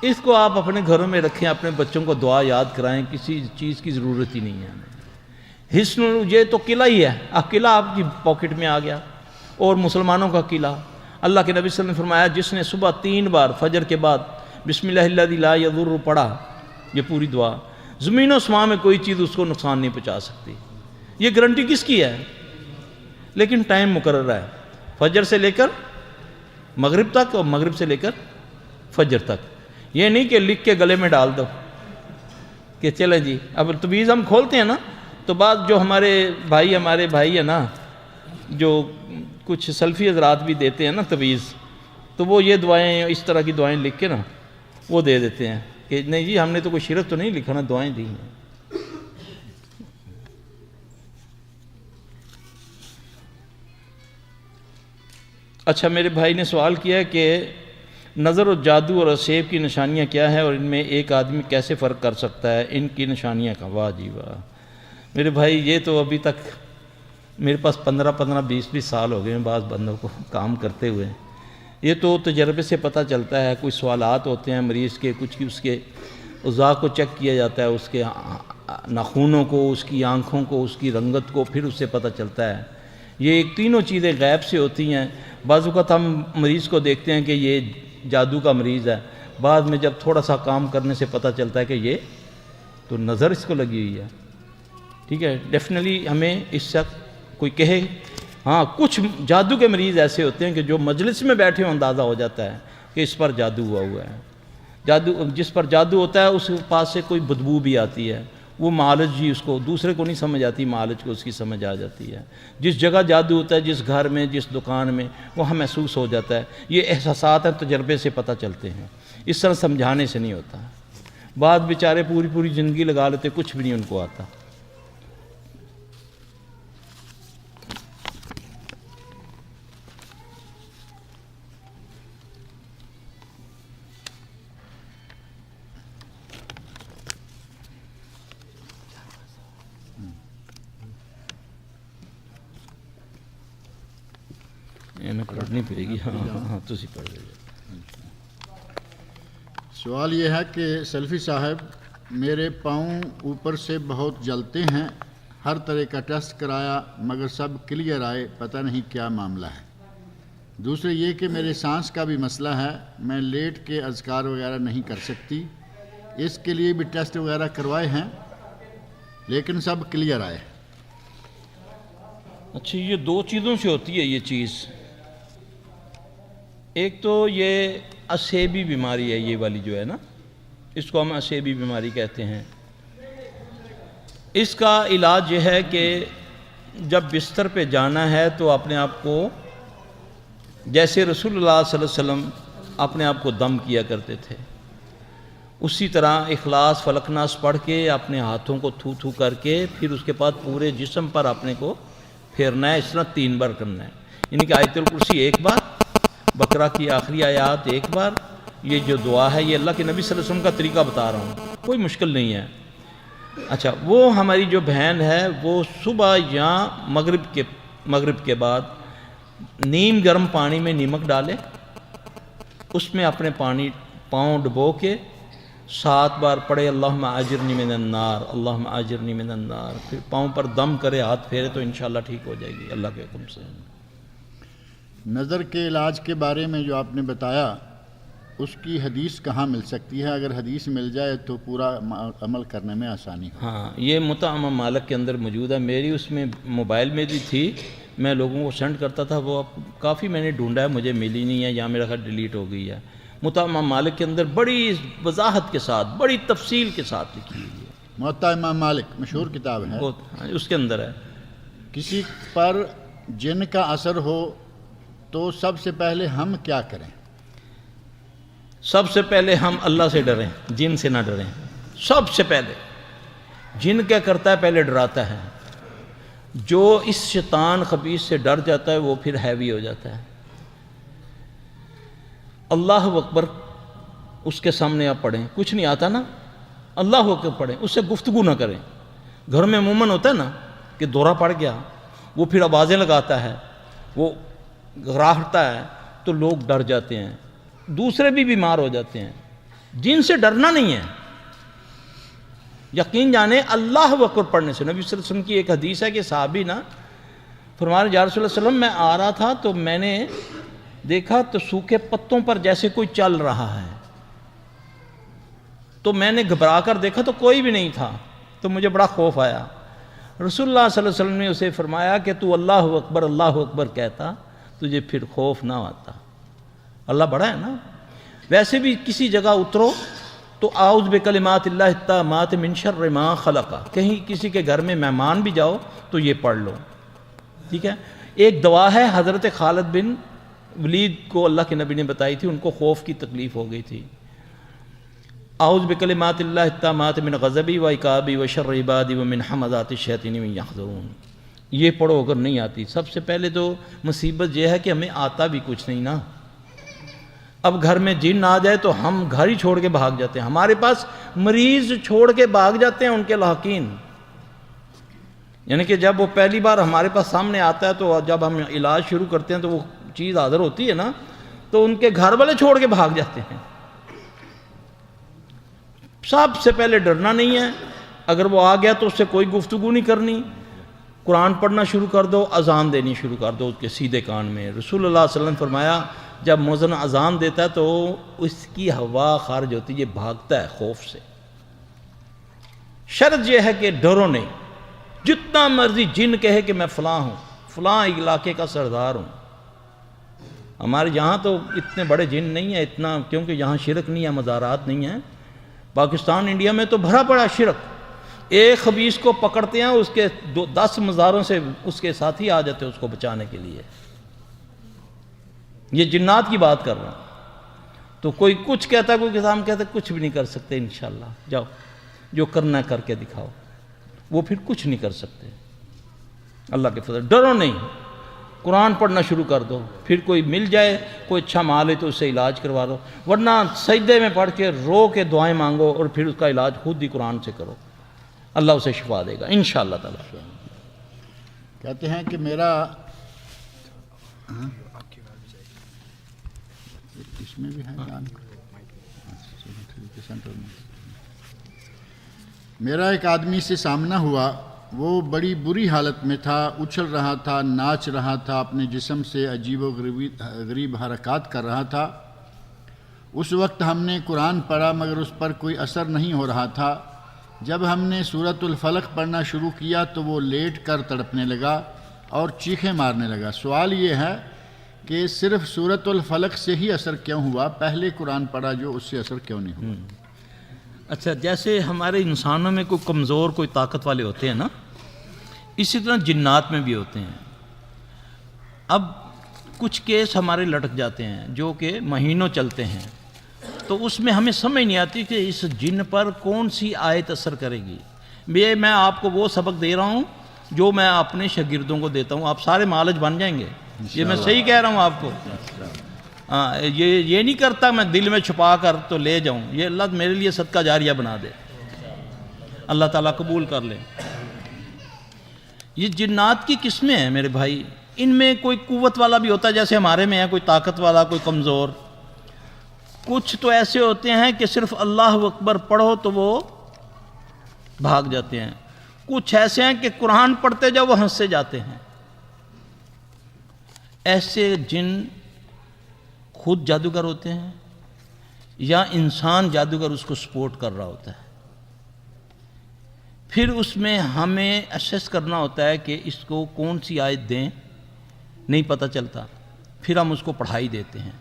اس کو آپ اپنے گھروں میں رکھیں، اپنے بچوں کو دعا یاد کرائیں، کسی چیز کی ضرورت ہی نہیں ہے ہمیں۔ حسن یہ تو قلعہ ہی ہے، قلعہ آپ کی پاکٹ میں آ گیا، اور مسلمانوں کا قلعہ۔ اللہ کے نبی صلی اللہ علیہ وسلم نے فرمایا جس نے صبح 3 بار فجر کے بعد بسم اللہ الذی لا یضر پڑھا، یہ پوری دعا، زمین و آسمان میں کوئی چیز اس کو نقصان نہیں پہنچا سکتی۔ یہ گارنٹی کس کی ہے؟ لیکن ٹائم مقرر ہے، فجر سے لے کر مغرب تک اور مغرب سے لے کر فجر تک۔ یہ نہیں کہ لکھ کے گلے میں ڈال دو کہ چلیں جی۔ اب تویز ہم کھولتے ہیں نا، تو بعض جو ہمارے بھائی ہیں نا، جو کچھ سلفی حضرات بھی دیتے ہیں نا تویز، تو وہ یہ دعائیں، اس طرح کی دعائیں لکھ کے نا وہ دے دیتے ہیں کہ نہیں جی ہم نے تو کوئی شرک تو نہیں لکھا نا، دعائیں دی ہیں۔ اچھا، میرے بھائی نے سوال کیا ہے کہ نظر و جادو اور اسیب کی نشانیاں کیا ہیں، اور ان میں ایک آدمی کیسے فرق کر سکتا ہے ان کی نشانیاں کا؟ واہ جی واہ میرے بھائی، یہ تو ابھی تک میرے پاس 15-20 سال ہو گئے ہیں بعض بندوں کو کام کرتے ہوئے۔ یہ تو تجربے سے پتہ چلتا ہے، کچھ سوالات ہوتے ہیں مریض کے، کچھ کی اس کے اعضاء کو چیک کیا جاتا ہے، اس کے ناخنوں کو، اس کی آنکھوں کو، اس کی رنگت کو، پھر اس سے پتہ چلتا ہے۔ یہ تینوں چیزیں غیب سے ہوتی ہیں۔ بعض اوقات ہم مریض کو دیکھتے ہیں کہ یہ جادو کا مریض ہے، بعد میں جب تھوڑا سا کام کرنے سے پتہ چلتا ہے کہ یہ تو نظر اس کو لگی ہوئی ہے۔ ٹھیک ہے، ڈیفینیٹلی ہمیں اس سے کوئی کہے، ہاں کچھ جادو کے مریض ایسے ہوتے ہیں کہ جو مجلس میں بیٹھے ہو اندازہ ہو جاتا ہے کہ اس پر جادو ہوا ہے۔ جادو جس پر جادو ہوتا ہے اس کے پاس سے کوئی بدبو بھی آتی ہے، وہ معالج جی اس کو، دوسرے کو نہیں سمجھ آتی، معالج کو اس کی سمجھ آ جاتی ہے۔ جس جگہ جادو ہوتا ہے، جس گھر میں، جس دکان میں، وہاں محسوس ہو جاتا ہے۔ یہ احساسات ہیں، تجربے سے پتہ چلتے ہیں، اس طرح سمجھانے سے نہیں ہوتا۔ بعض بیچارے پوری زندگی لگا لیتے، کچھ بھی نہیں ان کو آتا۔ پڑھنی پڑے گی، ہاں تسی پڑھ لیں۔ سوال یہ ہے کہ سلفی صاحب، میرے پاؤں اوپر سے بہت جلتے ہیں، ہر طرح کا ٹیسٹ کرایا مگر سب کلیئر آئے، پتہ نہیں کیا معاملہ ہے۔ دوسرے یہ کہ میرے سانس کا بھی مسئلہ ہے، میں لیٹ کے اذکار وغیرہ نہیں کر سکتی، اس کے لیے بھی ٹیسٹ وغیرہ کروائے ہیں لیکن سب کلیئر آئے۔ اچھا، یہ 2 چیزوں سے ہوتی ہے یہ چیز۔ ایک تو یہ اسیبی بیماری ہے، یہ والی جو ہے نا، اس کو ہم اسیبی بیماری کہتے ہیں۔ اس کا علاج یہ ہے کہ جب بستر پہ جانا ہے تو اپنے آپ کو، جیسے رسول اللہ صلی اللہ علیہ وسلم اپنے آپ کو دم کیا کرتے تھے، اسی طرح اخلاص فلق ناس پڑھ کے اپنے ہاتھوں کو تھو کر کے پھر اس کے بعد پورے جسم پر اپنے کو پھیرنا ہے۔ اس طرح 3 بار کرنا ہے، یعنی کہ آیت الکرسی 1 بار، بقرہ کی آخری آیات 1 بار۔ یہ جو دعا ہے یہ اللہ کے نبی صلی اللہ علیہ وسلم کا طریقہ بتا رہا ہوں، کوئی مشکل نہیں ہے۔ اچھا، وہ ہماری جو بہن ہے وہ صبح یا مغرب کے بعد نیم گرم پانی میں نمک ڈالے، اس میں اپنے پاؤں ڈبو کے 7 بار پڑھے اللہم اجرنی من النار، اللہم اجرنی من النار، پھر پاؤں پر دم کرے، ہاتھ پھیرے تو انشاءاللہ ٹھیک ہو جائے گی اللہ کے حکم سے۔ نظر کے علاج کے بارے میں جو آپ نے بتایا، اس کی حدیث کہاں مل سکتی ہے؟ اگر حدیث مل جائے تو پورا عمل کرنے میں آسانی ہو۔ ہاں، یہ مطعم مالک کے اندر موجود ہے، میری اس میں موبائل میں بھی تھی، میں لوگوں کو سینڈ کرتا تھا، وہ کافی میں نے ڈھونڈا ہے، مجھے ملی نہیں ہے، یا میرا خیال ڈیلیٹ ہو گئی ہے۔ مطعم مالک کے اندر بڑی وضاحت کے ساتھ، بڑی تفصیل کے ساتھ لکھی ہوئی ہے۔ موطا امام مالک مشہور کتاب ہے، اس کے اندر ہے۔ کسی پر جن کا اثر ہو تو سب سے پہلے ہم کیا کریں؟ سب سے پہلے ہم اللہ سے ڈریں، جن سے نہ ڈریں۔ سب سے پہلے جن کیا کرتا ہے؟ پہلے ڈراتا ہے۔ جو اس شیطان خبیث سے ڈر جاتا ہے وہ پھر ہیوی ہو جاتا ہے۔ اللہ اکبر اس کے سامنے آپ پڑھیں، کچھ نہیں آتا نا، اللہ اکبر پڑھیں، اس سے گفتگو نہ کریں۔ گھر میں عموماً ہوتا ہے نا کہ دورہ پڑ گیا، وہ پھر آوازیں لگاتا ہے، وہ گھراہتا ہے، تو لوگ ڈر جاتے ہیں، دوسرے بھی بیمار ہو جاتے ہیں۔ جن سے ڈرنا نہیں ہے. یقین جانے اللہ اکبر پڑھنے سے. نبی صلی اللہ علیہ وسلم کی ایک حدیث ہے کہ صحابی نا فرمایا یا رسول اللہ صلی اللہ علیہ وسلم میں آ رہا تھا تو میں نے دیکھا تو سوکھے پتوں پر جیسے کوئی چل رہا ہے, تو میں نے گھبرا کر دیکھا تو کوئی بھی نہیں تھا, تو مجھے بڑا خوف آیا. رسول اللہ صلی اللہ علیہ وسلم نے اسے فرمایا کہ تو اللہ اکبر کہتا تجھے پھر خوف نہ آتا. اللہ بڑا ہے نا. ویسے بھی کسی جگہ اترو تو اعوذ بکلمات اللہ التامات من شر ما خلق, کہیں کسی کے گھر میں مہمان بھی جاؤ تو یہ پڑھ لو, ٹھیک ہے. ایک دعا ہے حضرت خالد بن ولید کو اللہ کے نبی نے بتائی تھی, ان کو خوف کی تکلیف ہو گئی تھی. اعوذ بکلمات اللہ التامات من غضبی و عقابی و شر عبادی و من حمزات الشیاطین و یحضرون. یہ پڑھو اگر نہیں آتی. سب سے پہلے تو مصیبت یہ ہے کہ ہمیں آتا بھی کچھ نہیں نا. اب گھر میں جن آ جائے تو ہم گھر ہی چھوڑ کے بھاگ جاتے ہیں. ہمارے پاس مریض چھوڑ کے بھاگ جاتے ہیں ان کے لاحقین. یعنی کہ جب وہ پہلی بار ہمارے پاس سامنے آتا ہے تو جب ہم علاج شروع کرتے ہیں تو وہ چیز حاضر ہوتی ہے نا, تو ان کے گھر والے چھوڑ کے بھاگ جاتے ہیں. سب سے پہلے ڈرنا نہیں ہے. اگر وہ آ گیا تو اس سے کوئی گفتگو نہیں کرنی. قرآن پڑھنا شروع کر دو, اذان دینی شروع کر دو اس کے سیدھے کان میں. رسول اللہ صلی اللہ علیہ وسلم نے فرمایا جب مؤذن اذان دیتا ہے تو اس کی ہوا خارج ہوتی ہے, یہ بھاگتا ہے خوف سے. شرط یہ ہے کہ ڈرو نہیں. جتنا مرضی جن کہے کہ میں فلاں ہوں, فلاں علاقے کا سردار ہوں. ہمارے یہاں تو اتنے بڑے جن نہیں ہیں اتنا, کیونکہ یہاں شرک نہیں ہے, مزارات نہیں ہیں. پاکستان انڈیا میں تو بھرا پڑا شرک. ایک خبیث کو پکڑتے ہیں, اس کے 10 مزاروں سے اس کے ساتھی آ جاتے ہیں اس کو بچانے کے لیے. یہ جنات کی بات کر رہا ہوں. تو کوئی کچھ کہتا ہے, کوئی کسام کہتا ہے, کچھ بھی نہیں کر سکتے انشاءاللہ. جاؤ جو کرنا ہے کر کے دکھاؤ. وہ پھر کچھ نہیں کر سکتے. اللہ کے فضل. ڈرو نہیں, قرآن پڑھنا شروع کر دو. پھر کوئی مل جائے, کوئی اچھا مال ہے تو اس سے علاج کروا دو, ورنہ سجدے میں پڑھ کے رو کے دعائیں مانگو اور پھر اس کا علاج خود ہی قرآن سے کرو. اللہ اسے شفا دے گا انشاءاللہ تعالی. کہتے ہیں کہ میرا اس میں بھی ہے جان. میرا ایک آدمی سے سامنا ہوا, وہ بڑی بری حالت میں تھا, اچھل رہا تھا, ناچ رہا تھا, اپنے جسم سے عجیب و غریب حرکات کر رہا تھا. اس وقت ہم نے قرآن پڑھا مگر اس پر کوئی اثر نہیں ہو رہا تھا. جب ہم نے سورۃ الفلق پڑھنا شروع کیا تو وہ لیٹ کر تڑپنے لگا اور چیخیں مارنے لگا. سوال یہ ہے کہ صرف سورۃ الفلق سے ہی اثر کیوں ہوا, پہلے قرآن پڑھا جو اس سے اثر کیوں نہیں ہوا؟ اچھا, جیسے ہمارے انسانوں میں کوئی کمزور کوئی طاقت والے ہوتے ہیں نا, اسی طرح جنات میں بھی ہوتے ہیں. اب کچھ کیس ہمارے لٹک جاتے ہیں جو کہ مہینوں چلتے ہیں, تو اس میں ہمیں سمجھ نہیں آتی کہ اس جن پر کون سی آیت اثر کرے گی. میں آپ کو وہ سبق دے رہا ہوں جو میں اپنے شاگردوں کو دیتا ہوں. آپ سارے معالج بن جائیں گے. یہ میں صحیح کہہ رہا ہوں آپ کو. ہاں, یہ نہیں کرتا میں دل میں چھپا کر تو لے جاؤں. یہ اللہ میرے لیے صدقہ جاریہ بنا دے, اللہ تعالیٰ قبول کر لے. یہ جنات کی قسمیں ہیں میرے بھائی. ان میں کوئی قوت والا بھی ہوتا ہے جیسے ہمارے میں ہے, کوئی طاقت والا, کوئی کمزور. کچھ تو ایسے ہوتے ہیں کہ صرف اللہ اکبر پڑھو تو وہ بھاگ جاتے ہیں. کچھ ایسے ہیں کہ قرآن پڑھتے جاؤ وہ ہنستے جاتے ہیں. ایسے جن خود جادوگر ہوتے ہیں یا انسان جادوگر اس کو سپورٹ کر رہا ہوتا ہے. پھر اس میں ہمیں اسیس کرنا ہوتا ہے کہ اس کو کون سی آیت دیں, نہیں پتہ چلتا. پھر ہم اس کو پڑھائی دیتے ہیں.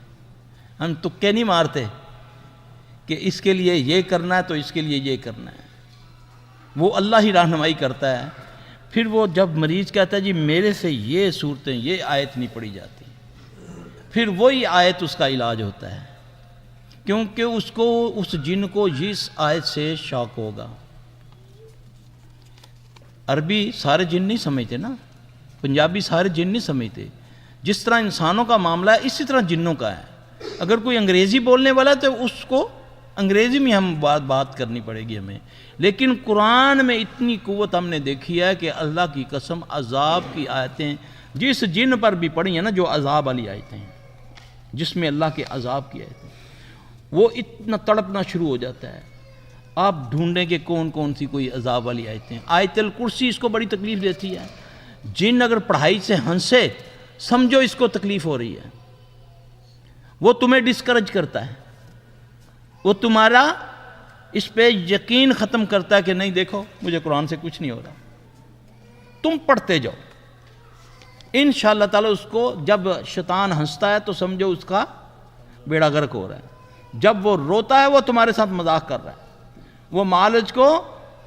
ہم تکے نہیں مارتے کہ اس کے لیے یہ کرنا ہے تو اس کے لیے یہ کرنا ہے. وہ اللہ ہی رہنمائی کرتا ہے. پھر وہ جب مریض کہتا ہے جی میرے سے یہ صورتیں, یہ آیت نہیں پڑھی جاتی, پھر وہی آیت اس کا علاج ہوتا ہے, کیونکہ اس کو اس جن کو اس آیت سے شوق ہوگا. عربی سارے جن نہیں سمجھتے نا, پنجابی سارے جن نہیں سمجھتے. جس طرح انسانوں کا معاملہ ہے اسی طرح جنوں کا ہے. اگر کوئی انگریزی بولنے والا ہے تو اس کو انگریزی میں ہم بات کرنی پڑے گی ہمیں. لیکن قرآن میں اتنی قوت ہم نے دیکھی ہے کہ اللہ کی قسم عذاب کی آیتیں جس جن پر بھی پڑھی ہیں نا, جو عذاب والی آیتیں ہیں جس میں اللہ کے عذاب کی آیتیں, وہ اتنا تڑپنا شروع ہو جاتا ہے. آپ ڈھونڈیں کہ کون کون سی کوئی عذاب والی آیتیں. آیت الکرسی اس کو بڑی تکلیف دیتی ہے. جن اگر پڑھائی سے ہنسے سمجھو اس کو تکلیف ہو رہی ہے. وہ تمہیں ڈسکرج کرتا ہے, وہ تمہارا اس پہ یقین ختم کرتا ہے کہ نہیں دیکھو مجھے قرآن سے کچھ نہیں ہو رہا. تم پڑھتے جاؤ, انشاءاللہ تعالی اس کو جب شیطان ہنستا ہے تو سمجھو اس کا بیڑا غرق ہو رہا ہے. جب وہ روتا ہے وہ تمہارے ساتھ مذاق کر رہا ہے, وہ مالج کو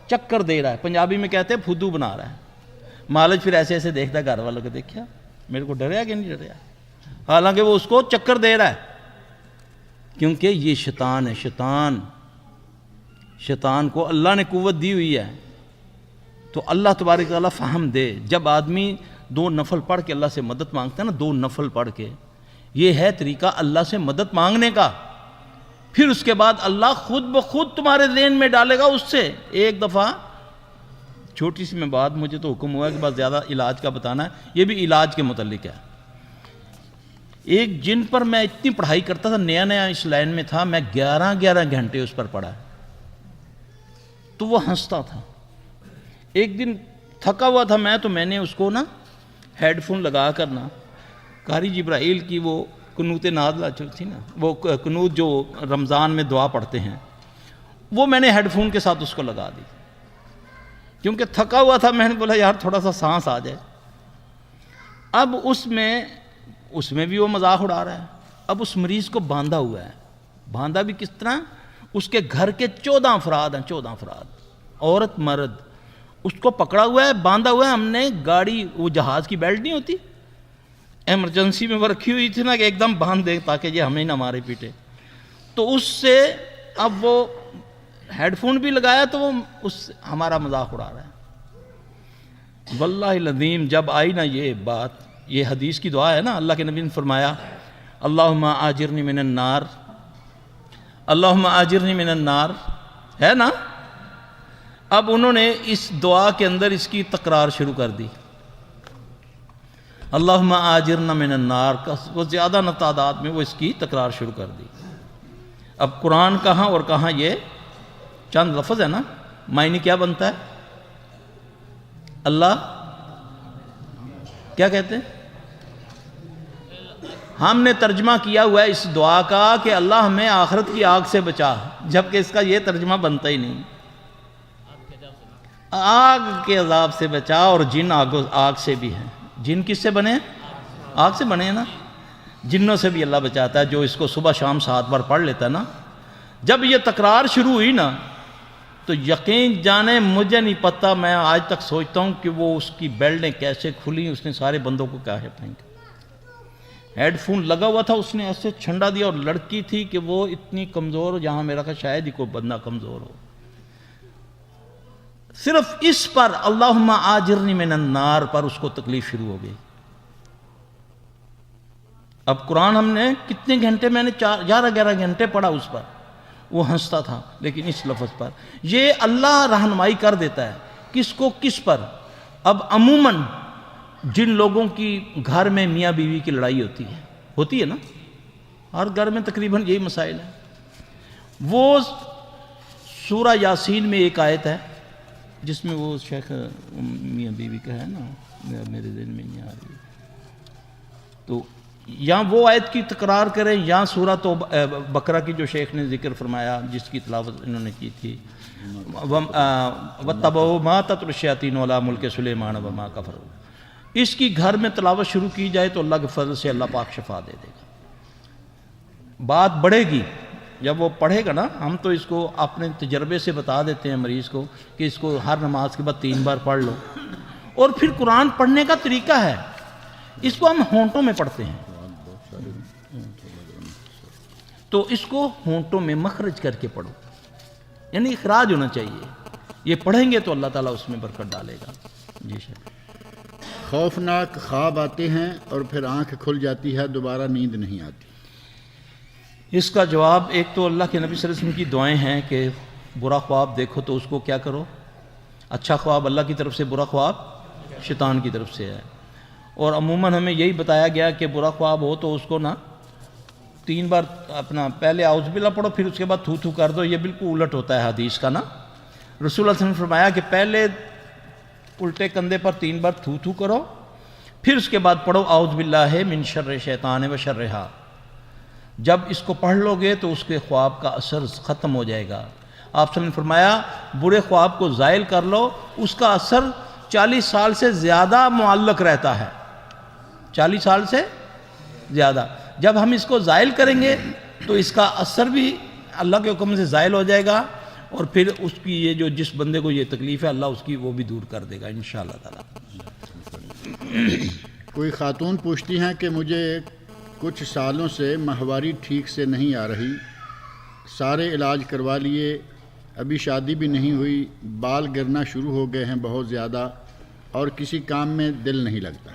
چکر دے رہا ہے. پنجابی میں کہتے ہیں پھدو بنا رہا ہے. مالج پھر ایسے ایسے دیکھتا ہے گھر والوں کو, دیکھا میرے کو ڈریا کہ نہیں ڈریا, حالانکہ وہ اس کو چکر دے رہا ہے. کیونکہ یہ شیطان ہے. شیطان کو اللہ نے قوت دی ہوئی ہے, تو اللہ تبارک تعالیٰ فہم دے. جب آدمی 2 نفل پڑھ کے اللہ سے مدد مانگتا ہے نا, 2 نفل پڑھ کے, یہ ہے طریقہ اللہ سے مدد مانگنے کا. پھر اس کے بعد اللہ خود بخود تمہارے ذہن میں ڈالے گا اس سے. ایک دفعہ چھوٹی سی میں بات, مجھے تو حکم ہوا کہ بس زیادہ علاج کا بتانا ہے, یہ بھی علاج کے متعلق ہے. ایک جن پر میں اتنی پڑھائی کرتا تھا, نیا نیا اس لائن میں تھا, میں 11 گھنٹے اس پر پڑھا, تو وہ ہنستا تھا. ایک دن تھکا ہوا تھا میں, تو میں نے اس کو نا ہیڈ فون لگا کر نا قاری جبرائیل کی وہ قنوت نازلہ تھی نا, وہ قنوت جو رمضان میں دعا پڑھتے ہیں, وہ میں نے ہیڈ فون کے ساتھ اس کو لگا دی. کیونکہ تھکا ہوا تھا, میں نے بولا یار تھوڑا سا سانس آ جائے. اب اس میں بھی وہ مذاق اڑا رہا ہے. اب اس مریض کو باندھا ہوا ہے. باندھا بھی کس طرح؟ اس کے گھر کے 14 افراد ہیں, 14 افراد, عورت مرد, اس کو پکڑا ہوا ہے, باندھا ہوا ہے. ہم نے گاڑی, وہ جہاز کی بیلٹ نہیں ہوتی, ایمرجنسی میں وہ رکھی ہوئی تھی نا کہ ایک دم باندھ دے تاکہ یہ ہمیں نہ مارے پیٹے. تو اس سے اب وہ ہیڈ فون بھی لگایا تو وہ ہمارا مذاق اڑا رہا ہے. واللہ العظیم جب آئی نا یہ بات, یہ حدیث کی دعا ہے نا, اللہ کے نبی نے فرمایا اللہم آجرنی من النار, اللہم آجرنی من النار, ہے نا. اب انہوں نے اس دعا کے اندر اس کی تکرار شروع کر دی, اللہم آجرنا من النار, وہ زیادہ نہ تعداد میں وہ اس کی تکرار شروع کر دی. اب قرآن کہاں اور کہاں یہ چند لفظ ہے نا, معنی کیا بنتا ہے؟ اللہ کیا کہتے ہیں؟ ہم نے ترجمہ کیا ہوا ہے اس دعا کا کہ اللہ ہمیں آخرت کی آگ سے بچا, جبکہ اس کا یہ ترجمہ بنتا ہی نہیں. آگ کے عذاب سے بچا, اور جن آگ سے بھی ہیں. جن کس سے بنے؟ آگ سے بنے نا. جنوں سے بھی اللہ بچاتا ہے, جو اس کو صبح شام 7 بار پڑھ لیتا ہے نا. جب یہ تکرار شروع ہوئی نا تو یقین جانے مجھے نہیں پتہ, میں آج تک سوچتا ہوں کہ وہ اس کی بیلٹیں کیسے کھلی, اس نے سارے بندوں کو کیا ہے پھینکا. ہیڈ فون لگا ہوا تھا, اس نے ایسے چھنڈا دیا, اور لڑکی تھی کہ وہ اتنی کمزور, جہاں میرا کہ شاید ہی کوئی بندہ کمزور ہو. صرف اس پر اللہم آجرنی من النار پر اس کو تکلیف شروع ہو گئی. اب قرآن ہم نے کتنے گھنٹے, میں نے 11 گھنٹے پڑھا اس پر, وہ ہنستا تھا. لیکن اس لفظ پر یہ اللہ رہنمائی کر دیتا ہے کس کو کس پر. اب عموماً جن لوگوں کی گھر میں میاں بیوی کی لڑائی ہوتی ہے نا, ہر گھر میں تقریباً یہی مسائل ہیں. وہ سورہ یاسین میں ایک آیت ہے جس میں وہ شیخ میاں بیوی کا ہے نا, میرے ذہن میں نہیں آ رہی, تو یا وہ آیت کی تکرار کریں, یا سورہ بقرہ کی جو شیخ نے ذکر فرمایا جس کی تلاوت انہوں نے کی تھی, وَاتَّبَعُوا مَا تَتْلُو الشَّيَاطِينُ عَلَىٰ مُلْكِ سُلَيْمَانَ وَمَا كَفَرَ. اس کی گھر میں تلاوت شروع کی جائے تو اللہ کے فضل سے اللہ پاک شفا دے دے گا. بات بڑھے گی جب وہ پڑھے گا نا. ہم تو اس کو اپنے تجربے سے بتا دیتے ہیں مریض کو کہ اس کو ہر نماز کے بعد 3 بار پڑھ لو. اور پھر قرآن پڑھنے کا طریقہ ہے, اس کو ہم ہونٹوں میں پڑھتے ہیں, تو اس کو ہونٹوں میں مخرج کر کے پڑھو, یعنی اخراج ہونا چاہیے. یہ پڑھیں گے تو اللہ تعالیٰ اس میں برکت ڈالے گا. جی شاید خوفناک خواب آتے ہیں اور پھر آنکھ کھل جاتی ہے, دوبارہ نیند نہیں آتی. اس کا جواب ایک تو اللہ کے نبی صلی اللہ علیہ وسلم کی دعائیں ہیں کہ برا خواب دیکھو تو اس کو کیا کرو, اچھا خواب اللہ کی طرف سے, برا خواب شیطان کی طرف سے ہے. اور عموماً ہمیں یہی بتایا گیا کہ برا خواب ہو تو اس کو نا 3 بار اپنا پہلے اعوذ باللہ پڑھو، پھر اس کے بعد تھو تھو کر دو. یہ بالکل الٹ ہوتا ہے حدیث کا نا. رسول اللہ صلی اللہ علیہ وسلم نے فرمایا کہ پہلے الٹے کندھے پر 3 بار تھو تھو کرو، پھر اس کے بعد پڑھو اعوذ باللہ من شر شیطان و شرہا. جب اس کو پڑھ لو گے تو اس کے خواب کا اثر ختم ہو جائے گا. آپ صلی اللہ علیہ وسلم نے فرمایا برے خواب کو زائل کر لو، اس کا اثر 40 سال سے زیادہ معلق رہتا ہے. 40 سال سے زیادہ. جب ہم اس کو زائل کریں گے تو اس کا اثر بھی اللہ کے حکم سے زائل ہو جائے گا، اور پھر اس کی یہ جو جس بندے کو یہ تکلیف ہے اللہ اس کی وہ بھی دور کر دے گا انشاءاللہ تعالی. کوئی خاتون پوچھتی ہیں کہ مجھے کچھ سالوں سے ماہواری ٹھیک سے نہیں آ رہی، سارے علاج کروا لیے، ابھی شادی بھی نہیں ہوئی، بال گرنا شروع ہو گئے ہیں بہت زیادہ، اور کسی کام میں دل نہیں لگتا.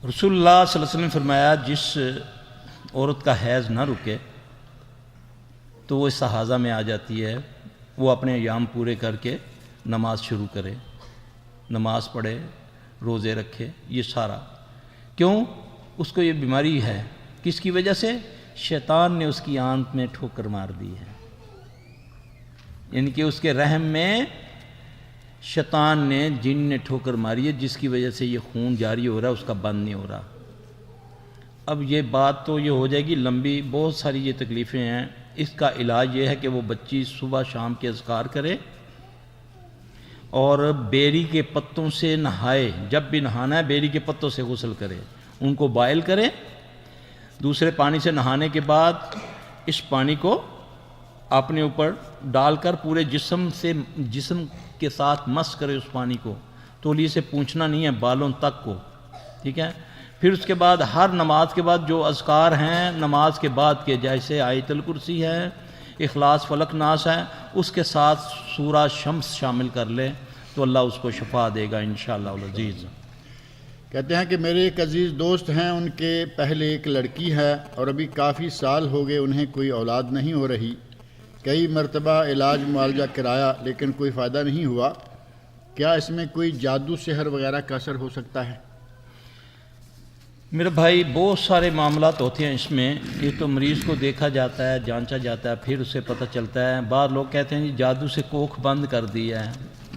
رسول اللہ صلی اللہ علیہ وسلم نے فرمایا جس عورت کا حیض نہ رکے تو وہ استحاضہ میں آ جاتی ہے، وہ اپنے ایام پورے کر کے نماز شروع کرے، نماز پڑھے، روزے رکھے. یہ سارا کیوں؟ اس کو یہ بیماری ہے. کس کی وجہ سے؟ شیطان نے اس کی آنت میں ٹھوکر مار دی ہے. یعنی کہ اس کے رحم میں شیطان نے، جن نے ٹھوکر ماری ہے، جس کی وجہ سے یہ خون جاری ہو رہا ہے، اس کا بند نہیں ہو رہا. اب یہ بات تو یہ ہو جائے گی لمبی، بہت ساری یہ تکلیفیں ہیں. اس کا علاج یہ ہے کہ وہ بچی صبح شام کے اذکار کرے اور بیری کے پتوں سے نہائے. جب بھی نہانا ہے بیری کے پتوں سے غسل کرے، ان کو بائل کرے، دوسرے پانی سے نہانے کے بعد اس پانی کو اپنے اوپر ڈال کر پورے جسم کے ساتھ مس کرے اس پانی کو. تولیے سے پونچھنا نہیں ہے، بالوں تک کو. ٹھیک ہے. پھر اس کے بعد ہر نماز کے بعد جو اذکار ہیں نماز کے بعد کے، جیسے آیت الکرسی ہے، اخلاص فلق ناس ہے، اس کے ساتھ سورہ شمس شامل کر لے تو اللہ اس کو شفا دے گا انشاءاللہ العزیز. کہتے ہیں کہ میرے ایک عزیز دوست ہیں، ان کے پہلے ایک لڑکی ہے اور ابھی کافی سال ہو گئے انہیں کوئی اولاد نہیں ہو رہی. کئی مرتبہ علاج معالجہ کرایا لیکن کوئی فائدہ نہیں ہوا. کیا اس میں کوئی جادو سحر وغیرہ کا اثر ہو سکتا ہے؟ میرے بھائی بہت سارے معاملات ہوتے ہیں اس میں. یہ تو مریض کو دیکھا جاتا ہے، جانچا جاتا ہے، پھر اسے پتہ چلتا ہے. بعض لوگ کہتے ہیں جی جادو سے کوکھ بند کر دیا ہے،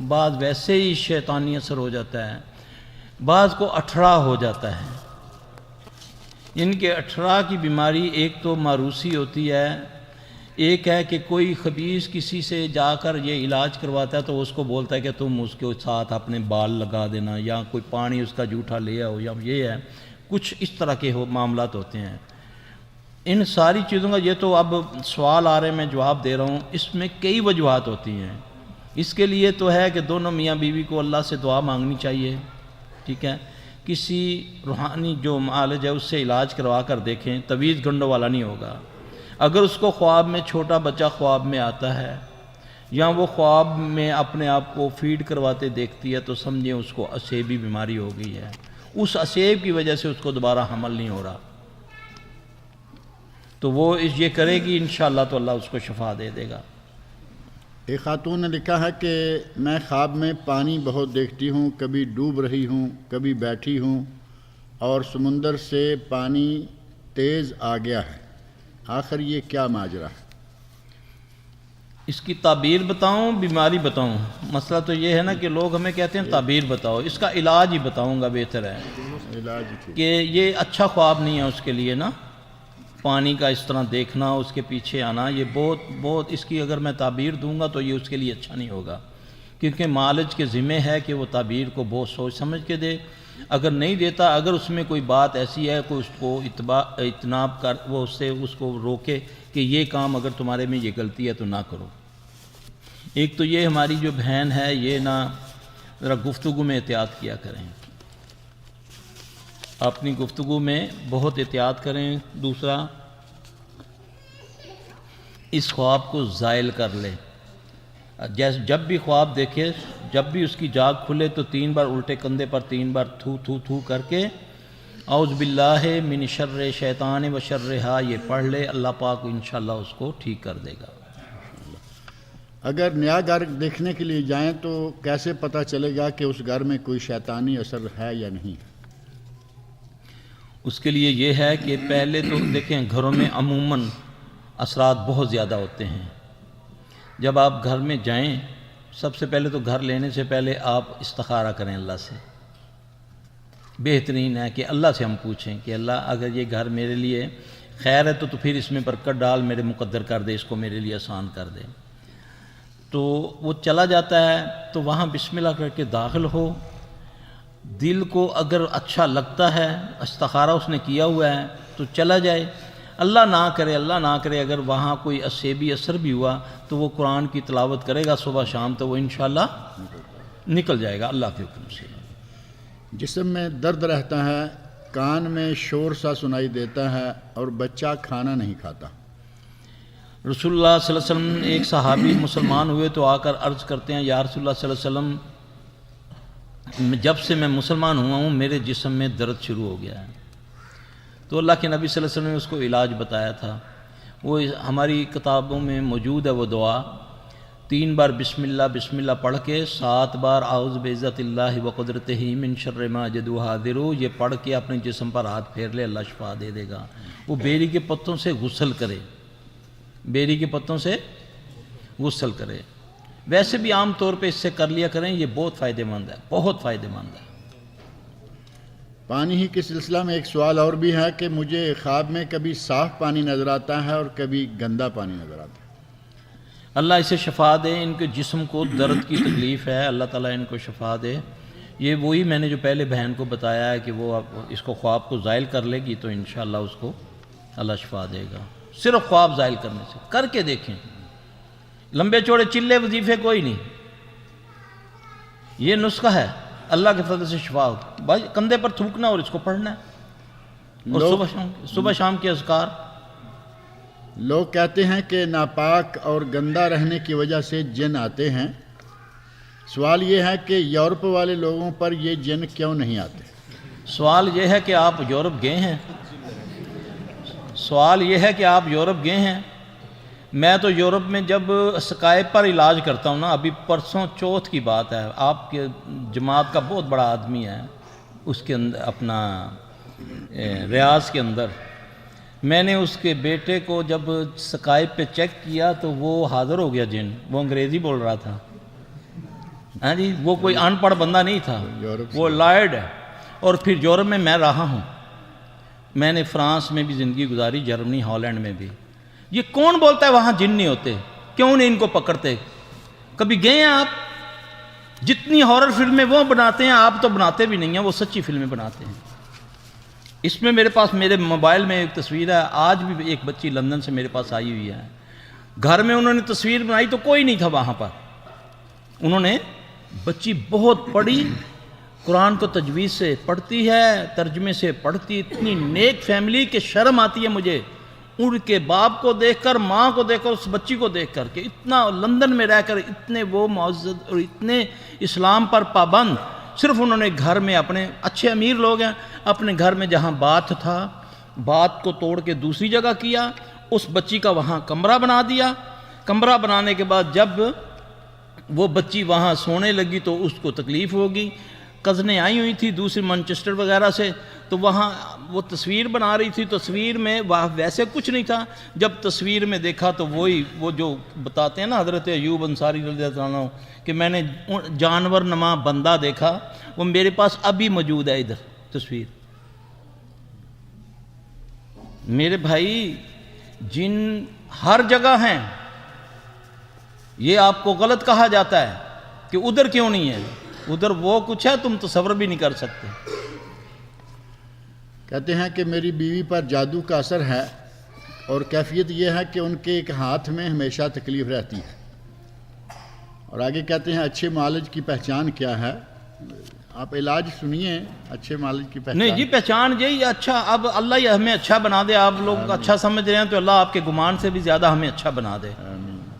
بعض ویسے ہی شیطانی اثر ہو جاتا ہے، بعض کو اٹھڑا ہو جاتا ہے. ان کے اٹھڑا کی بیماری ایک تو ماروسی ہوتی ہے، ایک ہے کہ کوئی خبیث کسی سے جا کر یہ علاج کرواتا ہے تو اس کو بولتا ہے کہ تم اس کے ساتھ اپنے بال لگا دینا، یا کوئی پانی اس کا جھوٹا لے آؤ، یا یہ ہے. کچھ اس طرح کے معاملات ہوتے ہیں. ان ساری چیزوں کا یہ تو اب سوال آ رہے ہیں، میں جواب دے رہا ہوں. اس میں کئی وجوہات ہوتی ہیں. اس کے لیے تو ہے کہ دونوں میاں بیوی کو اللہ سے دعا مانگنی چاہیے. ٹھیک ہے. کسی روحانی جو معالج ہے اس سے علاج کروا کر دیکھیں، تویز گنڈوں والا نہیں ہوگا. اگر اس کو خواب میں چھوٹا بچہ خواب میں آتا ہے یا وہ خواب میں اپنے آپ کو فیڈ کرواتے دیکھتی ہے تو سمجھیں اس کو اسیبی بیماری ہو گئی ہے. اس اسیب کی وجہ سے اس کو دوبارہ حمل نہیں ہو رہا، تو وہ یہ کرے گی انشاءاللہ تو اللہ اس کو شفا دے دے گا. ایک خاتون نے لکھا ہے کہ میں خواب میں پانی بہت دیکھتی ہوں، کبھی ڈوب رہی ہوں، کبھی بیٹھی ہوں، اور سمندر سے پانی تیز آ گیا ہے. آخر یہ کیا ماجرا ہے؟ اس کی تعبیر بتاؤں، بیماری بتاؤں؟ مسئلہ تو یہ ہے نا کہ لوگ ہمیں کہتے ہیں تعبیر بتاؤ. اس کا علاج ہی بتاؤں گا، بہتر ہے کہ یہ اچھا خواب نہیں ہے اس کے لیے نا. پانی کا اس طرح دیکھنا، اس کے پیچھے آنا، یہ بہت اس کی اگر میں تعبیر دوں گا تو یہ اس کے لیے اچھا نہیں ہوگا، کیونکہ معالج کے ذمہ ہے کہ وہ تعبیر کو بہت سوچ سمجھ کے دے. اگر نہیں دیتا، اگر اس میں کوئی بات ایسی ہے کوئی اس کو اجتناب کر، وہ اس کو روکے کہ یہ کام اگر تمہارے میں یہ غلطی ہے تو نہ کرو. ایک تو یہ ہماری جو بہن ہے یہ نا ذرا گفتگو میں احتیاط کیا کریں، اپنی گفتگو میں بہت احتیاط کریں. دوسرا، اس خواب کو زائل کر لے. جیسے جب بھی خواب دیکھے، جب بھی اس کی جاگ کھلے تو 3 بار الٹے کندھے پر 3 بار تھو تھو تھو کر کے اعوذ باللہ من شر شیطان و شرہا یہ پڑھ لے. اللہ پاک انشاءاللہ اس کو ٹھیک کر دے گا. اگر نیا گھر دیکھنے کے لیے جائیں تو کیسے پتہ چلے گا کہ اس گھر میں کوئی شیطانی اثر ہے یا نہیں؟ اس کے لیے یہ ہے کہ پہلے تو دیکھیں گھروں میں عموماً اثرات بہت زیادہ ہوتے ہیں. جب آپ گھر میں جائیں سب سے پہلے تو گھر لینے سے پہلے آپ استخارہ کریں اللہ سے. بہترین ہے کہ اللہ سے ہم پوچھیں کہ اللہ اگر یہ گھر میرے لیے خیر ہے تو پھر اس میں برکت ڈال، میرے مقدر کر دے، اس کو میرے لیے آسان کر دے. تو وہ چلا جاتا ہے تو وہاں بسم اللہ کر کے داخل ہو. دل کو اگر اچھا لگتا ہے، استخارہ اس نے کیا ہوا ہے تو چلا جائے. اللہ نہ کرے اگر وہاں کوئی اسیبی اثر بھی ہوا تو وہ قرآن کی تلاوت کرے گا صبح شام تو وہ انشاءاللہ نکل جائے گا اللہ کے حکم سے. جسم میں درد رہتا ہے، کان میں شور سا سنائی دیتا ہے اور بچہ کھانا نہیں کھاتا. رسول اللہ صلی اللہ علیہ وسلم ایک صحابی مسلمان ہوئے تو آ کر عرض کرتے ہیں یا رسول اللہ صلی اللہ علیہ وسلم جب سے میں مسلمان ہوا ہوں میرے جسم میں درد شروع ہو گیا ہے. تو اللہ کے نبی صلی اللہ علیہ وسلم نے اس کو علاج بتایا تھا. وہ ہماری کتابوں میں موجود ہے وہ دعا. 3 بار بسم اللہ پڑھ کے 7 بار اعوذ بعزت اللہ وقدرتہ من شر ما اجد وحاذر، یہ پڑھ کے اپنے جسم پر ہاتھ پھیر لے، اللہ شفا دے دے گا. وہ بیری کے پتوں سے غسل کرے، بیری کے پتوں سے غسل کرے. ویسے بھی عام طور پہ اس سے کر لیا کریں، یہ بہت فائدہ مند ہے، بہت فائدہ مند ہے. پانی ہی کے سلسلہ میں ایک سوال اور بھی ہے کہ مجھے خواب میں کبھی صاف پانی نظر آتا ہے اور کبھی گندا پانی نظر آتا ہے. اللہ اسے شفا دے. ان کے جسم کو درد کی تکلیف ہے، اللہ تعالیٰ ان کو شفا دے. یہ وہی میں نے جو پہلے بہن کو بتایا ہے کہ وہ اس کو خواب کو زائل کر لے گی تو انشاءاللہ اس کو اللہ شفا دے گا. صرف خواب زائل کرنے سے. کر کے دیکھیں، لمبے چوڑے چلے وظیفے کوئی نہیں، یہ نسخہ ہے، اللہ کے فضل سے شفا ہوگی. بھائی کندھے پر تھوکنا اور اس کو پڑھنا ہے، اور صبح شام کے اذکار. لوگ کہتے ہیں کہ ناپاک اور گندا رہنے کی وجہ سے جن آتے ہیں. سوال یہ ہے کہ یورپ والے لوگوں پر یہ جن کیوں نہیں آتے؟ سوال یہ ہے کہ آپ یورپ گئے ہیں؟ سوال یہ ہے کہ آپ یورپ گئے ہیں؟ میں تو یورپ میں جب اسکائپ پر علاج کرتا ہوں نا، ابھی پرسوں چوتھ کی بات ہے، آپ کے جماعت کا بہت بڑا آدمی ہے اس کے اندر اپنا ریاض کے اندر، میں نے اس کے بیٹے کو جب اسکائپ پہ چیک کیا تو وہ حاضر ہو گیا جن. وہ انگریزی بول رہا تھا. ہاں جی، وہ کوئی ان پڑھ بندہ نہیں تھا، وہ لائرڈ ہے. اور پھر یورپ میں میں رہا ہوں، میں نے فرانس میں بھی زندگی گزاری، جرمنی، ہالینڈ میں بھی. یہ کون بولتا ہے وہاں جن نہیں ہوتے؟ کیوں نہیں ان کو پکڑتے؟ کبھی گئے ہیں آپ؟ جتنی ہارر فلمیں وہ بناتے ہیں آپ تو بناتے بھی نہیں ہیں، وہ سچی فلمیں بناتے ہیں. اس میں میرے پاس میرے موبائل میں ایک تصویر ہے، آج بھی ایک بچی لندن سے میرے پاس آئی ہوئی ہے. گھر میں انہوں نے تصویر بنائی تو کوئی نہیں تھا وہاں پر. انہوں نے بچی بہت پڑھی، قرآن کو تجوید سے پڑھتی ہے، ترجمے سے پڑھتی، اتنی نیک فیملی کہ شرم آتی ہے مجھے ان کے باپ کو دیکھ کر، ماں کو دیکھ کر، اس بچی کو دیکھ کر کہ اتنا لندن میں رہ کر اتنے وہ معزز اور اتنے اسلام پر پابند. صرف انہوں نے گھر میں اپنے اچھے امیر لوگ ہیں، اپنے گھر میں جہاں باتھ تھا، باتھ کو توڑ کے دوسری جگہ کیا، اس بچی کا وہاں کمرہ بنا دیا. کمرہ بنانے کے بعد جب وہ بچی وہاں سونے لگی تو اس کو تکلیف ہوگی. کزنیں آئی ہوئی تھی دوسری مانچسٹر وغیرہ سے، تو وہاں وہ تصویر بنا رہی تھی. تصویر میں وہاں ویسے کچھ نہیں تھا. جب تصویر میں دیکھا تو وہی وہ جو بتاتے ہیں نا حضرت ایوب انصاری رضی اللہ عنہ کہ میں نے جانور نما بندہ دیکھا، وہ میرے پاس ابھی موجود ہے ادھر تصویر. میرے بھائی جن ہر جگہ ہیں. یہ آپ کو غلط کہا جاتا ہے کہ ادھر کیوں نہیں ہے، ادھر وہ کچھ ہے تم تصور بھی نہیں کر سکتے. کہتے ہیں کہ میری بیوی پر جادو کا اثر ہے اور کیفیت یہ ہے کہ ان کے ایک ہاتھ میں ہمیشہ تکلیف رہتی ہے. اور آگے کہتے ہیں اچھے معالج کی پہچان کیا ہے؟ آپ علاج سنیے اچھے معالج کی پہچان. نہیں جی، پہچان یہی اچھا. اب اللہ یہ ہمیں اچھا بنا دے. آپ لوگ اچھا سمجھ رہے ہیں تو اللہ آپ کے گمان سے بھی زیادہ ہمیں اچھا بنا دے.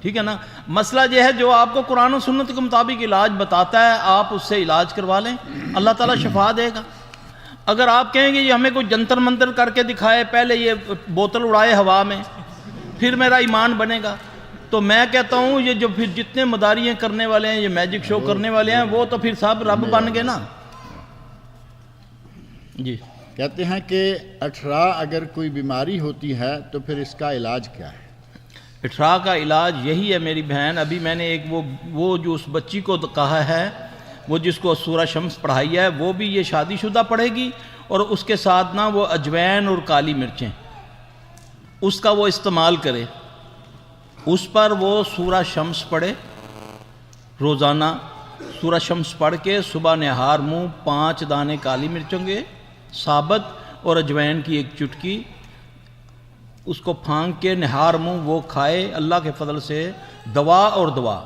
ٹھیک ہے نا. مسئلہ یہ ہے جو آپ کو قرآن و سنت کے مطابق علاج بتاتا ہے آپ اس سے علاج کروا لیں، اللہ تعالیٰ شفا دے گا. اگر آپ کہیں گے یہ ہمیں کوئی جنتر منتر کر کے دکھائے، پہلے یہ بوتل اڑائے ہوا میں پھر میرا ایمان بنے گا، تو میں کہتا ہوں یہ جو پھر جتنے مداریاں کرنے والے ہیں، یہ میجک شو کرنے والے ہیں، وہ تو پھر سب رب بن گئے نا. جی کہتے ہیں کہ 18 اگر کوئی بیماری ہوتی ہے تو پھر اس کا علاج کیا ہے؟ 18 کا علاج یہی ہے میری بہن. ابھی میں نے ایک وہ جو اس بچی کو کہا ہے، وہ جس کو سورہ شمس پڑھائی ہے، وہ بھی یہ شادی شدہ پڑھے گی، اور اس کے ساتھ نا وہ اجوین اور کالی مرچیں اس کا وہ استعمال کرے. اس پر وہ سورہ شمس پڑھے، روزانہ سورہ شمس پڑھ کے صبح نہار منہ 5 دانے کالی مرچوں کے ثابت اور اجوین کی 1 چٹکی اس کو پھانک کے نہار منہ وہ کھائے. اللہ کے فضل سے دوا اور دوا.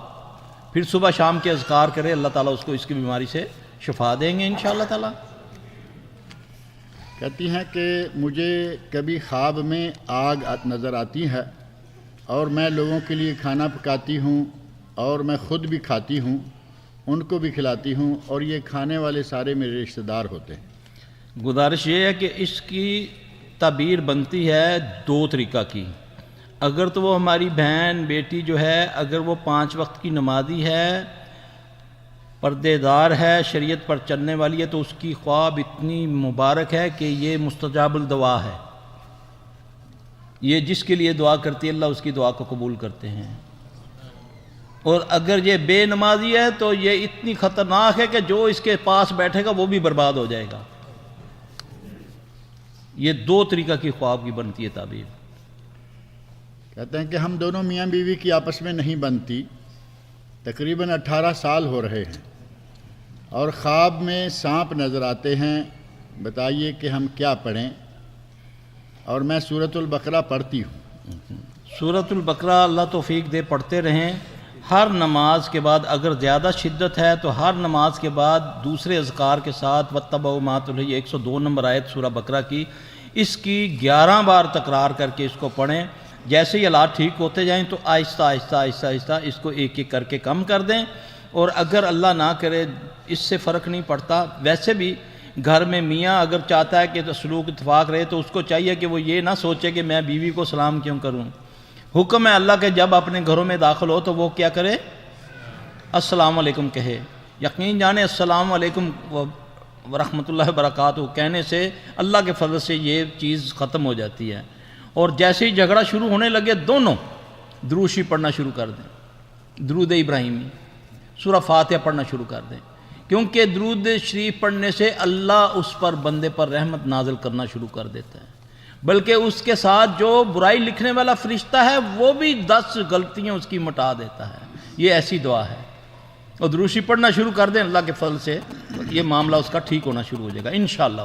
پھر صبح شام کے اذکار کرے، اللہ تعالیٰ اس کو اس کی بیماری سے شفا دیں گے انشاءاللہ تعالیٰ. کہتی ہیں کہ مجھے کبھی خواب میں آگ نظر آتی ہے اور میں لوگوں کے لیے کھانا پکاتی ہوں اور میں خود بھی کھاتی ہوں، ان کو بھی کھلاتی ہوں، اور یہ کھانے والے سارے میرے رشتہ دار ہوتے ہیں. گزارش یہ ہے کہ اس کی تعبیر بنتی ہے 2 طریقہ کی. اگر تو وہ ہماری بہن بیٹی جو ہے، اگر وہ 5 وقت کی نمازی ہے، پردے دار ہے، شریعت پر چلنے والی ہے، تو اس کی خواب اتنی مبارک ہے کہ یہ مستجاب الدعا ہے. یہ جس کے لیے دعا کرتی ہے اللہ اس کی دعا کو قبول کرتے ہیں. اور اگر یہ بے نمازی ہے تو یہ اتنی خطرناک ہے کہ جو اس کے پاس بیٹھے گا وہ بھی برباد ہو جائے گا. یہ 2 طریقہ کی خواب کی بنتی ہے تعبیر. کہتے ہیں کہ ہم دونوں میاں بیوی کی آپس میں نہیں بنتی، تقریباً 18 سال ہو رہے ہیں، اور خواب میں سانپ نظر آتے ہیں. بتائیے کہ ہم کیا پڑھیں؟ اور میں سورۃ البقرہ پڑھتی ہوں. سورۃ البقرہ اللہ توفیق دے پڑھتے رہیں. ہر نماز کے بعد اگر زیادہ شدت ہے تو ہر نماز کے بعد دوسرے اذکار کے ساتھ وَاتَّبَعُوا مَا تُتْلَى 102 نمبر آیت سورہ بقرہ کی، اس کی 11 بار تکرار کر کے اس کو پڑھیں. جیسے ہی حالات ٹھیک ہوتے جائیں تو آہستہ آہستہ آہستہ آہستہ اس کو ایک ایک کر کے کم کر دیں. اور اگر اللہ نہ کرے اس سے فرق نہیں پڑتا، ویسے بھی گھر میں میاں اگر چاہتا ہے کہ سلوک اتفاق رہے تو اس کو چاہیے کہ وہ یہ نہ سوچے کہ میں بیوی کو سلام کیوں کروں. حکم ہے اللہ کے جب اپنے گھروں میں داخل ہو تو وہ کیا کرے؟ السلام علیکم کہے. یقین جانے السلام علیکم ورحمۃ اللہ وبرکاتہ کہنے سے اللہ کے فضل سے یہ چیز ختم ہو جاتی ہے. اور جیسے ہی جھگڑا شروع ہونے لگے دونوں درود شریف پڑھنا شروع کر دیں، درود ابراہیمی، سورہ فاتحہ پڑھنا شروع کر دیں. کیونکہ درود شریف پڑھنے سے اللہ اس پر بندے پر رحمت نازل کرنا شروع کر دیتا ہے. بلکہ اس کے ساتھ جو برائی لکھنے والا فرشتہ ہے وہ بھی 10 غلطیاں اس کی مٹا دیتا ہے. یہ ایسی دعا ہے. اور درود شریف پڑھنا شروع کر دیں، اللہ کے فضل سے یہ معاملہ اس کا ٹھیک ہونا شروع ہو جائے گا انشاءاللہ.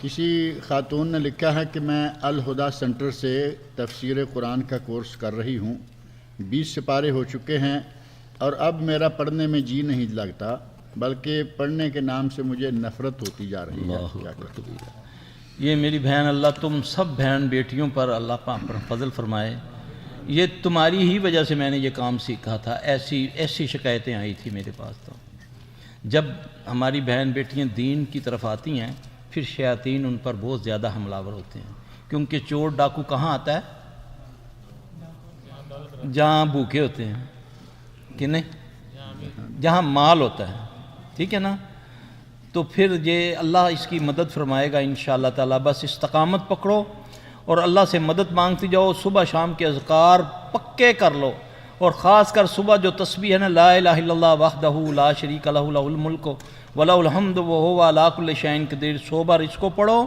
کسی خاتون نے لکھا ہے کہ میں الہدا سینٹر سے تفسیر قرآن کا کورس کر رہی ہوں، 20 سپارے ہو چکے ہیں، اور اب میرا پڑھنے میں جی نہیں لگتا، بلکہ پڑھنے کے نام سے مجھے نفرت ہوتی جا رہی ہے. کیا کروں؟ یہ میری بہن اللہ تم سب بہن بیٹیوں پر اللہ پاک پر فضل فرمائے. یہ تمہاری ہی وجہ سے میں نے یہ کام سیکھا تھا. ایسی شکایتیں آئی تھی میرے پاس. تو جب ہماری بہن بیٹیاں دین کی طرف آتی ہیں پھر شیاطین ان پر بہت زیادہ حملہ آور ہوتے ہیں. کیونکہ چور ڈاکو کہاں آتا ہے؟ جہاں بھوکے ہوتے ہیں کہ نہیں، جہاں مال ہوتا ہے. ٹھیک ہے نا؟ تو پھر یہ اللہ اس کی مدد فرمائے گا انشاءاللہ تعالیٰ. بس استقامت پکڑو اور اللہ سے مدد مانگتی جاؤ. صبح شام کے اذکار پکے کر لو، اور خاص کر صبح جو تسبیح ہے نا، لا الہ الا اللہ وحدہ لا شریک لہ لہ الملک ولہ الحمد وہو علی کل شیء قدیر، 100 بار اس کو پڑھو.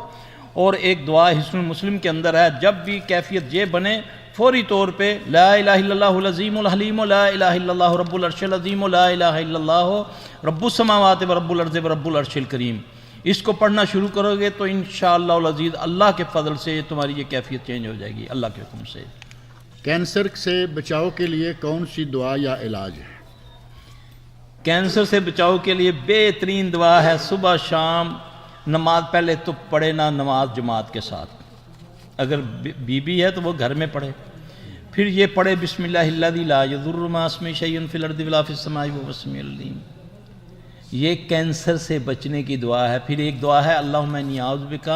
اور ایک دعا حصن مسلم کے اندر ہے، جب بھی کیفیت یہ بنے فوری طور پہ لا الہ الا اللہ العظیم الحلیم لا الہ الا اللہ رب العرش العظیم لا الہ الا اللہ رب السماوات و رب الارض و رب العرش الکریم. اس کو پڑھنا شروع کرو گے تو انشاءاللہ العزیز اللہ کے فضل سے تمہاری یہ کیفیت چینج ہو جائے گی اللہ کے حکم سے. کینسر سے بچاؤ کے لیے کون سی دعا یا علاج ہے؟ کینسر سے بچاؤ کے لیے بہترین دعا ہے صبح شام نماز. پہلے تو پڑھے نا نماز جماعت کے ساتھ، اگر بی ہے تو وہ گھر میں پڑھے. پھر یہ پڑھے بسم اللہ الذی لا یضر مع اسمہ شیء فی الارض ولا فی السماء وهو السمیع العلیم. یہ کینسر سے بچنے کی دعا ہے. پھر ایک دعا ہے اللہم انی اعوذ بک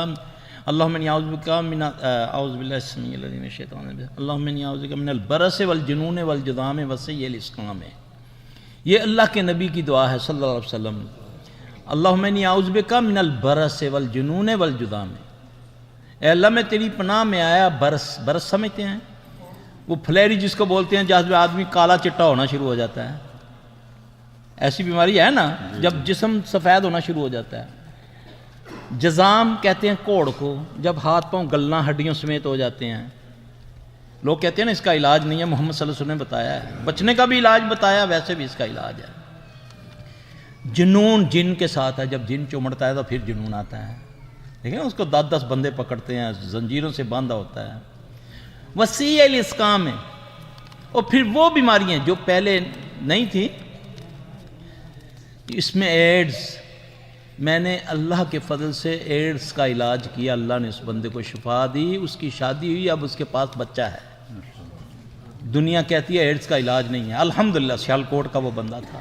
من اعوذ باللہ السمیع العلیم من الشیطان الرجیم اللہم انی اعوذ بک من البرص والجنون والجذام وسیء الاسقام. یہ اللہ کے نبی کی دعا ہے صلی اللہ علیہ وسلم. اللہم انی اعوذ بک من البرص والجنون والجذام، اے اللہ میں تیری پناہ میں آیا برس سمجھتے ہیں وہ پھلیری جس کو بولتے ہیں جہاں آدمی کالا چٹا ہونا شروع ہو جاتا ہے، ایسی بیماری ہے نا جب جسم سفید ہونا شروع ہو جاتا ہے۔ جزام کہتے ہیں کوڑ کو، جب ہاتھ پاؤں گلنا ہڈیوں سمیت ہو جاتے ہیں۔ لوگ کہتے ہیں نا اس کا علاج نہیں ہے، محمد صلی اللہ علیہ وسلم نے بتایا ہے، بچنے کا بھی علاج بتایا، ویسے بھی اس کا علاج ہے۔ جنون جن کے ساتھ ہے، جب جن چمڑتا ہے تو پھر جنون آتا ہے، دیکھیں اس کو 10 بندے پکڑتے ہیں، زنجیروں سے باندھا ہوتا ہے۔ وسیع الاسقام ہے، اور پھر وہ بیماریاں جو پہلے نہیں تھی، اس میں ایڈز، میں نے اللہ کے فضل سے ایڈز کا علاج کیا، اللہ نے اس بندے کو شفا دی، اس کی شادی ہوئی، اب اس کے پاس بچہ ہے۔ دنیا کہتی ہے ایڈز کا علاج نہیں ہے، الحمدللہ سیالکوٹ کا وہ بندہ تھا۔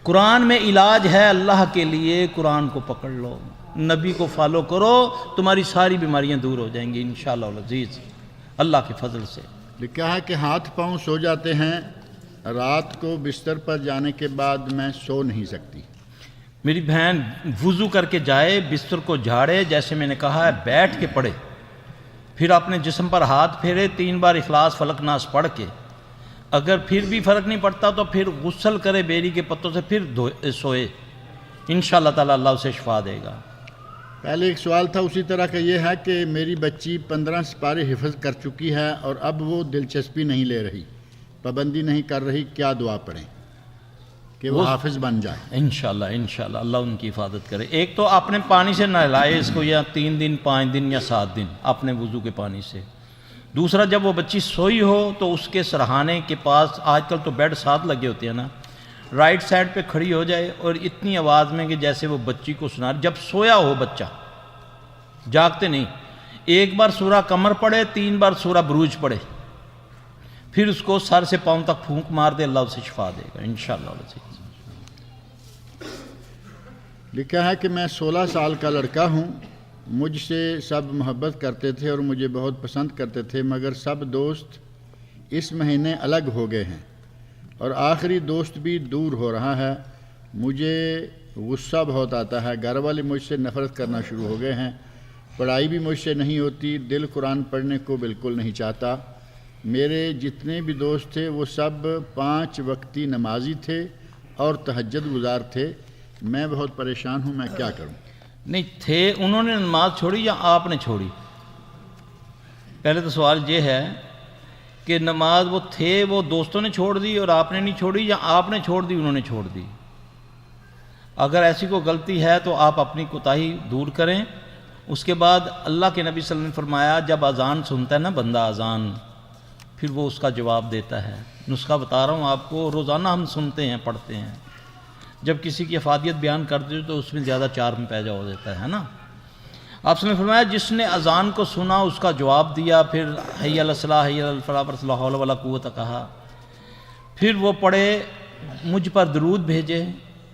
قرآن میں علاج ہے اللہ کے لیے، قرآن کو پکڑ لو، نبی کو فالو کرو، تمہاری ساری بیماریاں دور ہو جائیں گی انشاءاللہ العزیز اللہ کے فضل سے۔ لکھا ہے کہ ہاتھ پاؤں سو جاتے ہیں، رات کو بستر پر جانے کے بعد میں سو نہیں سکتی۔ میری بہن وضو کر کے جائے، بستر کو جھاڑے، جیسے میں نے کہا ہے بیٹھ کے پڑھے، پھر اپنے جسم پر ہاتھ پھیرے، 3 بار اخلاص فلق ناس پڑھ کے، اگر پھر بھی فرق نہیں پڑتا تو پھر غسل کرے بیری کے پتوں سے، پھر سوئے، انشاءاللہ تعالی اللہ اسے شفا دے گا۔ پہلے ایک سوال تھا اسی طرح کا، یہ ہے کہ میری بچی 15 سپارے حفظ کر چکی ہے اور اب وہ دلچسپی نہیں لے رہی، پابندی نہیں کر رہی، کیا دعا پڑھیں کہ وہ حافظ بن جائے؟ انشاءاللہ اللہ ان کی حفاظت کرے۔ ایک تو اپنے پانی سے نہلائے اس کو، یا 3 دن 5 دن یا 7 دن اپنے وضو کے پانی سے۔ دوسرا، جب وہ بچی سوئی ہو تو اس کے سرہانے کے پاس، آج کل تو بیڈ 7 لگے ہوتے ہیں نا، رائٹ سائڈ پہ کھڑی ہو جائے اور اتنی آواز میں کہ جیسے وہ بچی کو سنا، جب سویا ہو بچہ، جاگتے نہیں، 1 بار سورہ قمر پڑھے، 3 بار سورہ بروج پڑھے، پھر اس کو سر سے پاؤں تک پھونک مار دے، اللہ اسے شفا دے گا انشاءاللہ۔ لکھا ہے کہ میں 16 سال کا لڑکا ہوں، مجھ سے سب محبت کرتے تھے اور مجھے بہت پسند کرتے تھے، مگر سب دوست اس مہینے الگ ہو گئے ہیں اور آخری دوست بھی دور ہو رہا ہے۔ مجھے غصہ بہت آتا ہے، گھر والے مجھ سے نفرت کرنا شروع ہو گئے ہیں، پڑھائی بھی مجھ سے نہیں ہوتی، دل قرآن پڑھنے کو بالکل نہیں چاہتا۔ میرے جتنے بھی دوست تھے وہ سب 5 وقتی نمازی تھے اور تہجد گزار تھے، میں بہت پریشان ہوں، میں کیا کروں؟ نہیں تھے، انہوں نے نماز چھوڑی یا آپ نے چھوڑی؟ پہلے تو سوال یہ ہے کہ نماز وہ تھے، وہ دوستوں نے چھوڑ دی اور آپ نے نہیں چھوڑی، یا آپ نے چھوڑ دی انہوں نے چھوڑ دی؟ اگر ایسی کوئی غلطی ہے تو آپ اپنی کوتاہی دور کریں۔ اس کے بعد اللہ کے نبی صلی اللہ علیہ وسلم نے فرمایا، جب اذان سنتا ہے نا بندہ اذان، پھر وہ اس کا جواب دیتا ہے۔ نسخہ بتا رہا ہوں آپ کو، روزانہ ہم سنتے ہیں، پڑھتے ہیں، جب کسی کی افادیت بیان کرتے ہو تو اس میں زیادہ چارم پیدا ہو جاتا ہے نا۔ آپ نے فرمایا جس نے اذان کو سنا اس کا جواب دیا، پھر حی علی الصلاۃ حی علی الفلاح پر لا حول ولا قوت کہا، پھر وہ پڑھے، مجھ پر درود بھیجے،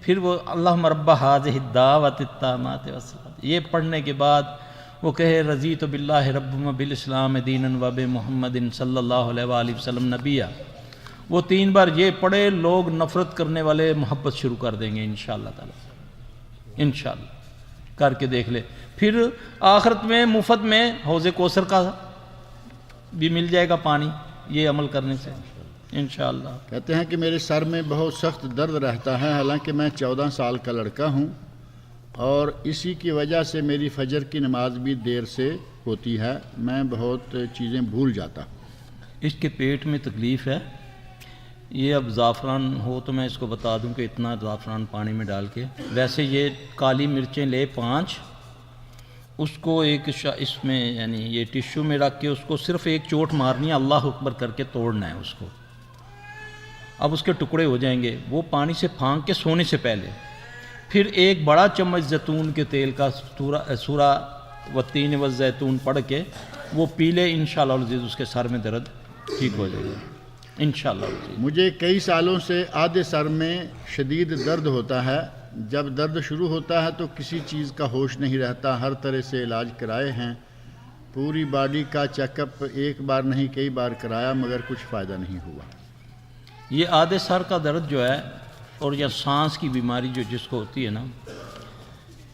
پھر وہ اللہم رب ھذہ الدعوۃ التامۃ والصلاۃ، یہ پڑھنے کے بعد وہ کہے رضیت باللہ ربا وبالاسلام دینا وبمحمد صلی اللہ علیہ وآلہ وسلم نبیہ، وہ 3 بار یہ پڑھے، لوگ نفرت کرنے والے محبت شروع کر دیں گے انشاءاللہ تعالی، انشاءاللہ کر کے دیکھ لے۔ پھر آخرت میں مفت میں حوض کوثر کا بھی مل جائے گا پانی، یہ عمل کرنے سے انشاءاللہ۔ کہتے ہیں کہ میرے سر میں بہت سخت درد رہتا ہے، حالانکہ میں 14 سال کا لڑکا ہوں اور اسی کی وجہ سے میری فجر کی نماز بھی دیر سے ہوتی ہے، میں بہت چیزیں بھول جاتا ہوں۔ اس کے پیٹ میں تکلیف ہے، یہ اب زعفران ہو تو میں اس کو بتا دوں کہ اتنا زعفران پانی میں ڈال کے، ویسے یہ کالی مرچیں لے 5، اس کو ایک اس میں یعنی یہ ٹشو میں رکھ کے اس کو صرف ایک چوٹ مارنی ہے، اللہ اکبر کر کے توڑنا ہے اس کو، اب اس کے ٹکڑے ہو جائیں گے، وہ پانی سے پھانک کے سونے سے پہلے، پھر 1 بڑا چمچ زیتون کے تیل کا سورہ والتین والزیتون پڑھ کے وہ پی لے، انشاءاللہ العزیز اس کے سر میں درد ٹھیک ہو جائے گا انشاءاللہ العزیز۔ مجھے کئی سالوں سے آدھے سر میں شدید درد ہوتا ہے، جب درد شروع ہوتا ہے تو کسی چیز کا ہوش نہیں رہتا، ہر طرح سے علاج کرائے ہیں، پوری باڈی کا چیک اپ 1 بار نہیں کئی بار کرایا مگر کچھ فائدہ نہیں ہوا۔ یہ آدھے سر کا درد جو ہے اور یا سانس کی بیماری جو جس کو ہوتی ہے نا،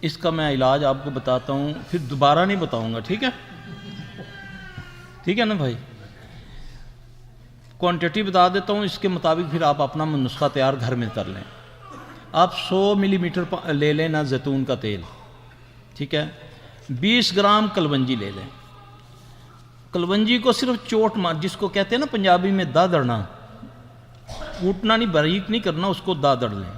اس کا میں علاج آپ کو بتاتا ہوں، پھر دوبارہ نہیں بتاؤں گا، ٹھیک ہے؟ ٹھیک ہے نا بھائی؟ کوانٹٹی بتا دیتا ہوں، اس کے مطابق پھر آپ اپنا نسخہ تیار گھر میں کر لیں۔ آپ 100 ملی میٹر لے لیں نا زیتون کا تیل، ٹھیک ہے؟ 20 گرام کلونجی لے لیں۔ کلونجی کو صرف چوٹ مار، جس کو کہتے ہیں نا پنجابی میں دادڑنا، کوٹنا نہیں، باریک نہیں کرنا، اس کو دادڑ لیں۔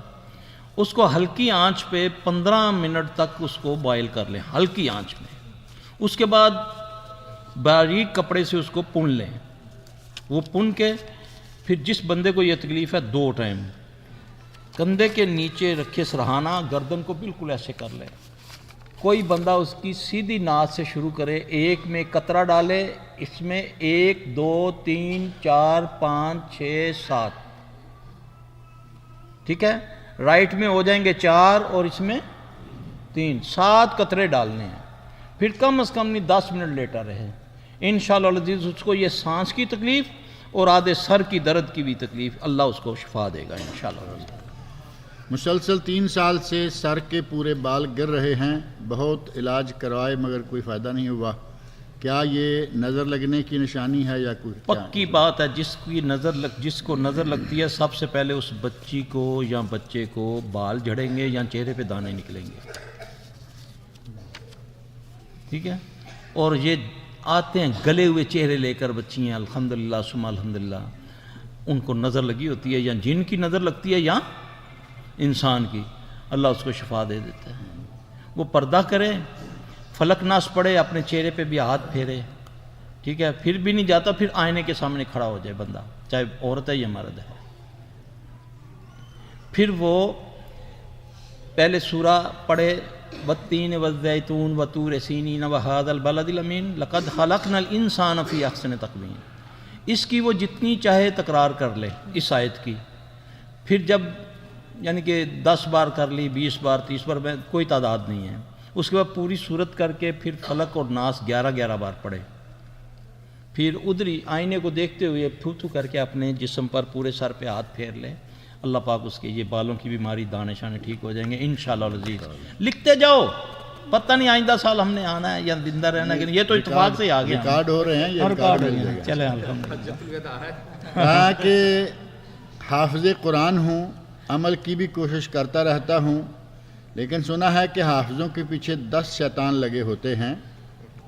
اس کو ہلکی آنچ پہ 15 منٹ تک اس کو بوائل کر لیں، ہلکی آنچ میں۔ اس کے بعد باریک کپڑے سے اس کو پن لیں۔ وہ پن کے پھر جس بندے کو یہ تکلیف ہے 2 ٹائم کندھے کے نیچے رکھے سرہانہ، گردن کو بالکل ایسے کر لیں۔ کوئی بندہ اس کی سیدھی ناک سے شروع کرے، ایک میں قطرہ ڈالے، اس میں 1 2 3 4 5 6 7، ٹھیک ہے؟ رائٹ میں ہو جائیں گے 4 اور اس میں 3، 7 قطرے ڈالنے ہیں۔ پھر کم از کم نہیں 10 منٹ لیٹا رہے۔ انشاءاللہ العزیز اس کو یہ سانس کی تکلیف اور آدھے سر کی درد کی بھی تکلیف، اللہ اس کو شفا دے گا انشاءاللہ العزیز۔ مسلسل 3 سال سے سر کے پورے بال گر رہے ہیں، بہت علاج کروائے مگر کوئی فائدہ نہیں ہوا، کیا یہ نظر لگنے کی نشانی ہے یا کوئی؟ پکی بات ہے، جس کو نظر لگتی ہے سب سے پہلے اس بچی کو یا بچے کو بال جھڑیں گے یا چہرے پہ دانے نکلیں گے، ٹھیک ہے؟ اور یہ آتے ہیں گلے ہوئے چہرے لے کر بچیاں، الحمدللہ ثم الحمدللہ، ان کو نظر لگی ہوتی ہے، یا جن کی نظر لگتی ہے یا انسان کی، اللہ اس کو شفا دے دیتا ہے۔ وہ پردہ کرے، فلک ناس پڑھے، اپنے چہرے پہ بھی ہاتھ پھیرے، ٹھیک ہے؟ پھر بھی نہیں جاتا، پھر آئینے کے سامنے کھڑا ہو جائے بندہ، چاہے عورت ہے یا مرد ہے۔ پھر وہ پہلے سورہ پڑھے، والتین والزیتون وطور سینین وہذا البلد الامین لقد خلقنا الانسان فی احسن تقویم، اس کی وہ جتنی چاہے تکرار کر لے اس آیت کی، پھر جب یعنی کہ 10 بار کر لی، 20 بار، 30 بار، کوئی تعداد نہیں ہے، اس کے بعد پوری صورت کر کے پھر فلک اور ناس 11 بار پڑھے، پھر ادھری آئینے کو دیکھتے ہوئے تھو کر کے اپنے جسم پر پورے سر پہ ہاتھ پھیر لے، اللہ پاک اس کے یہ بالوں کی بیماری، دانے شانے ٹھیک ہو جائیں گے انشاءاللہ العزیز۔ لکھتے جاؤ، پتہ نہیں آئندہ سال ہم نے آنا ہے یا زندہ رہنا ہے، یہ تو اتفاق سے ہی آ گیا، ریکارڈ ہو رہے ہیں، یہ ریکارڈ ہو جائے گا۔ چلیں الحمدللہ۔ کہا کہ حافظ قرآن ہوں، عمل کی بھی کوشش کرتا رہتا ہوں، لیکن سنا ہے کہ حافظوں کے پیچھے 10 شیطان لگے ہوتے ہیں،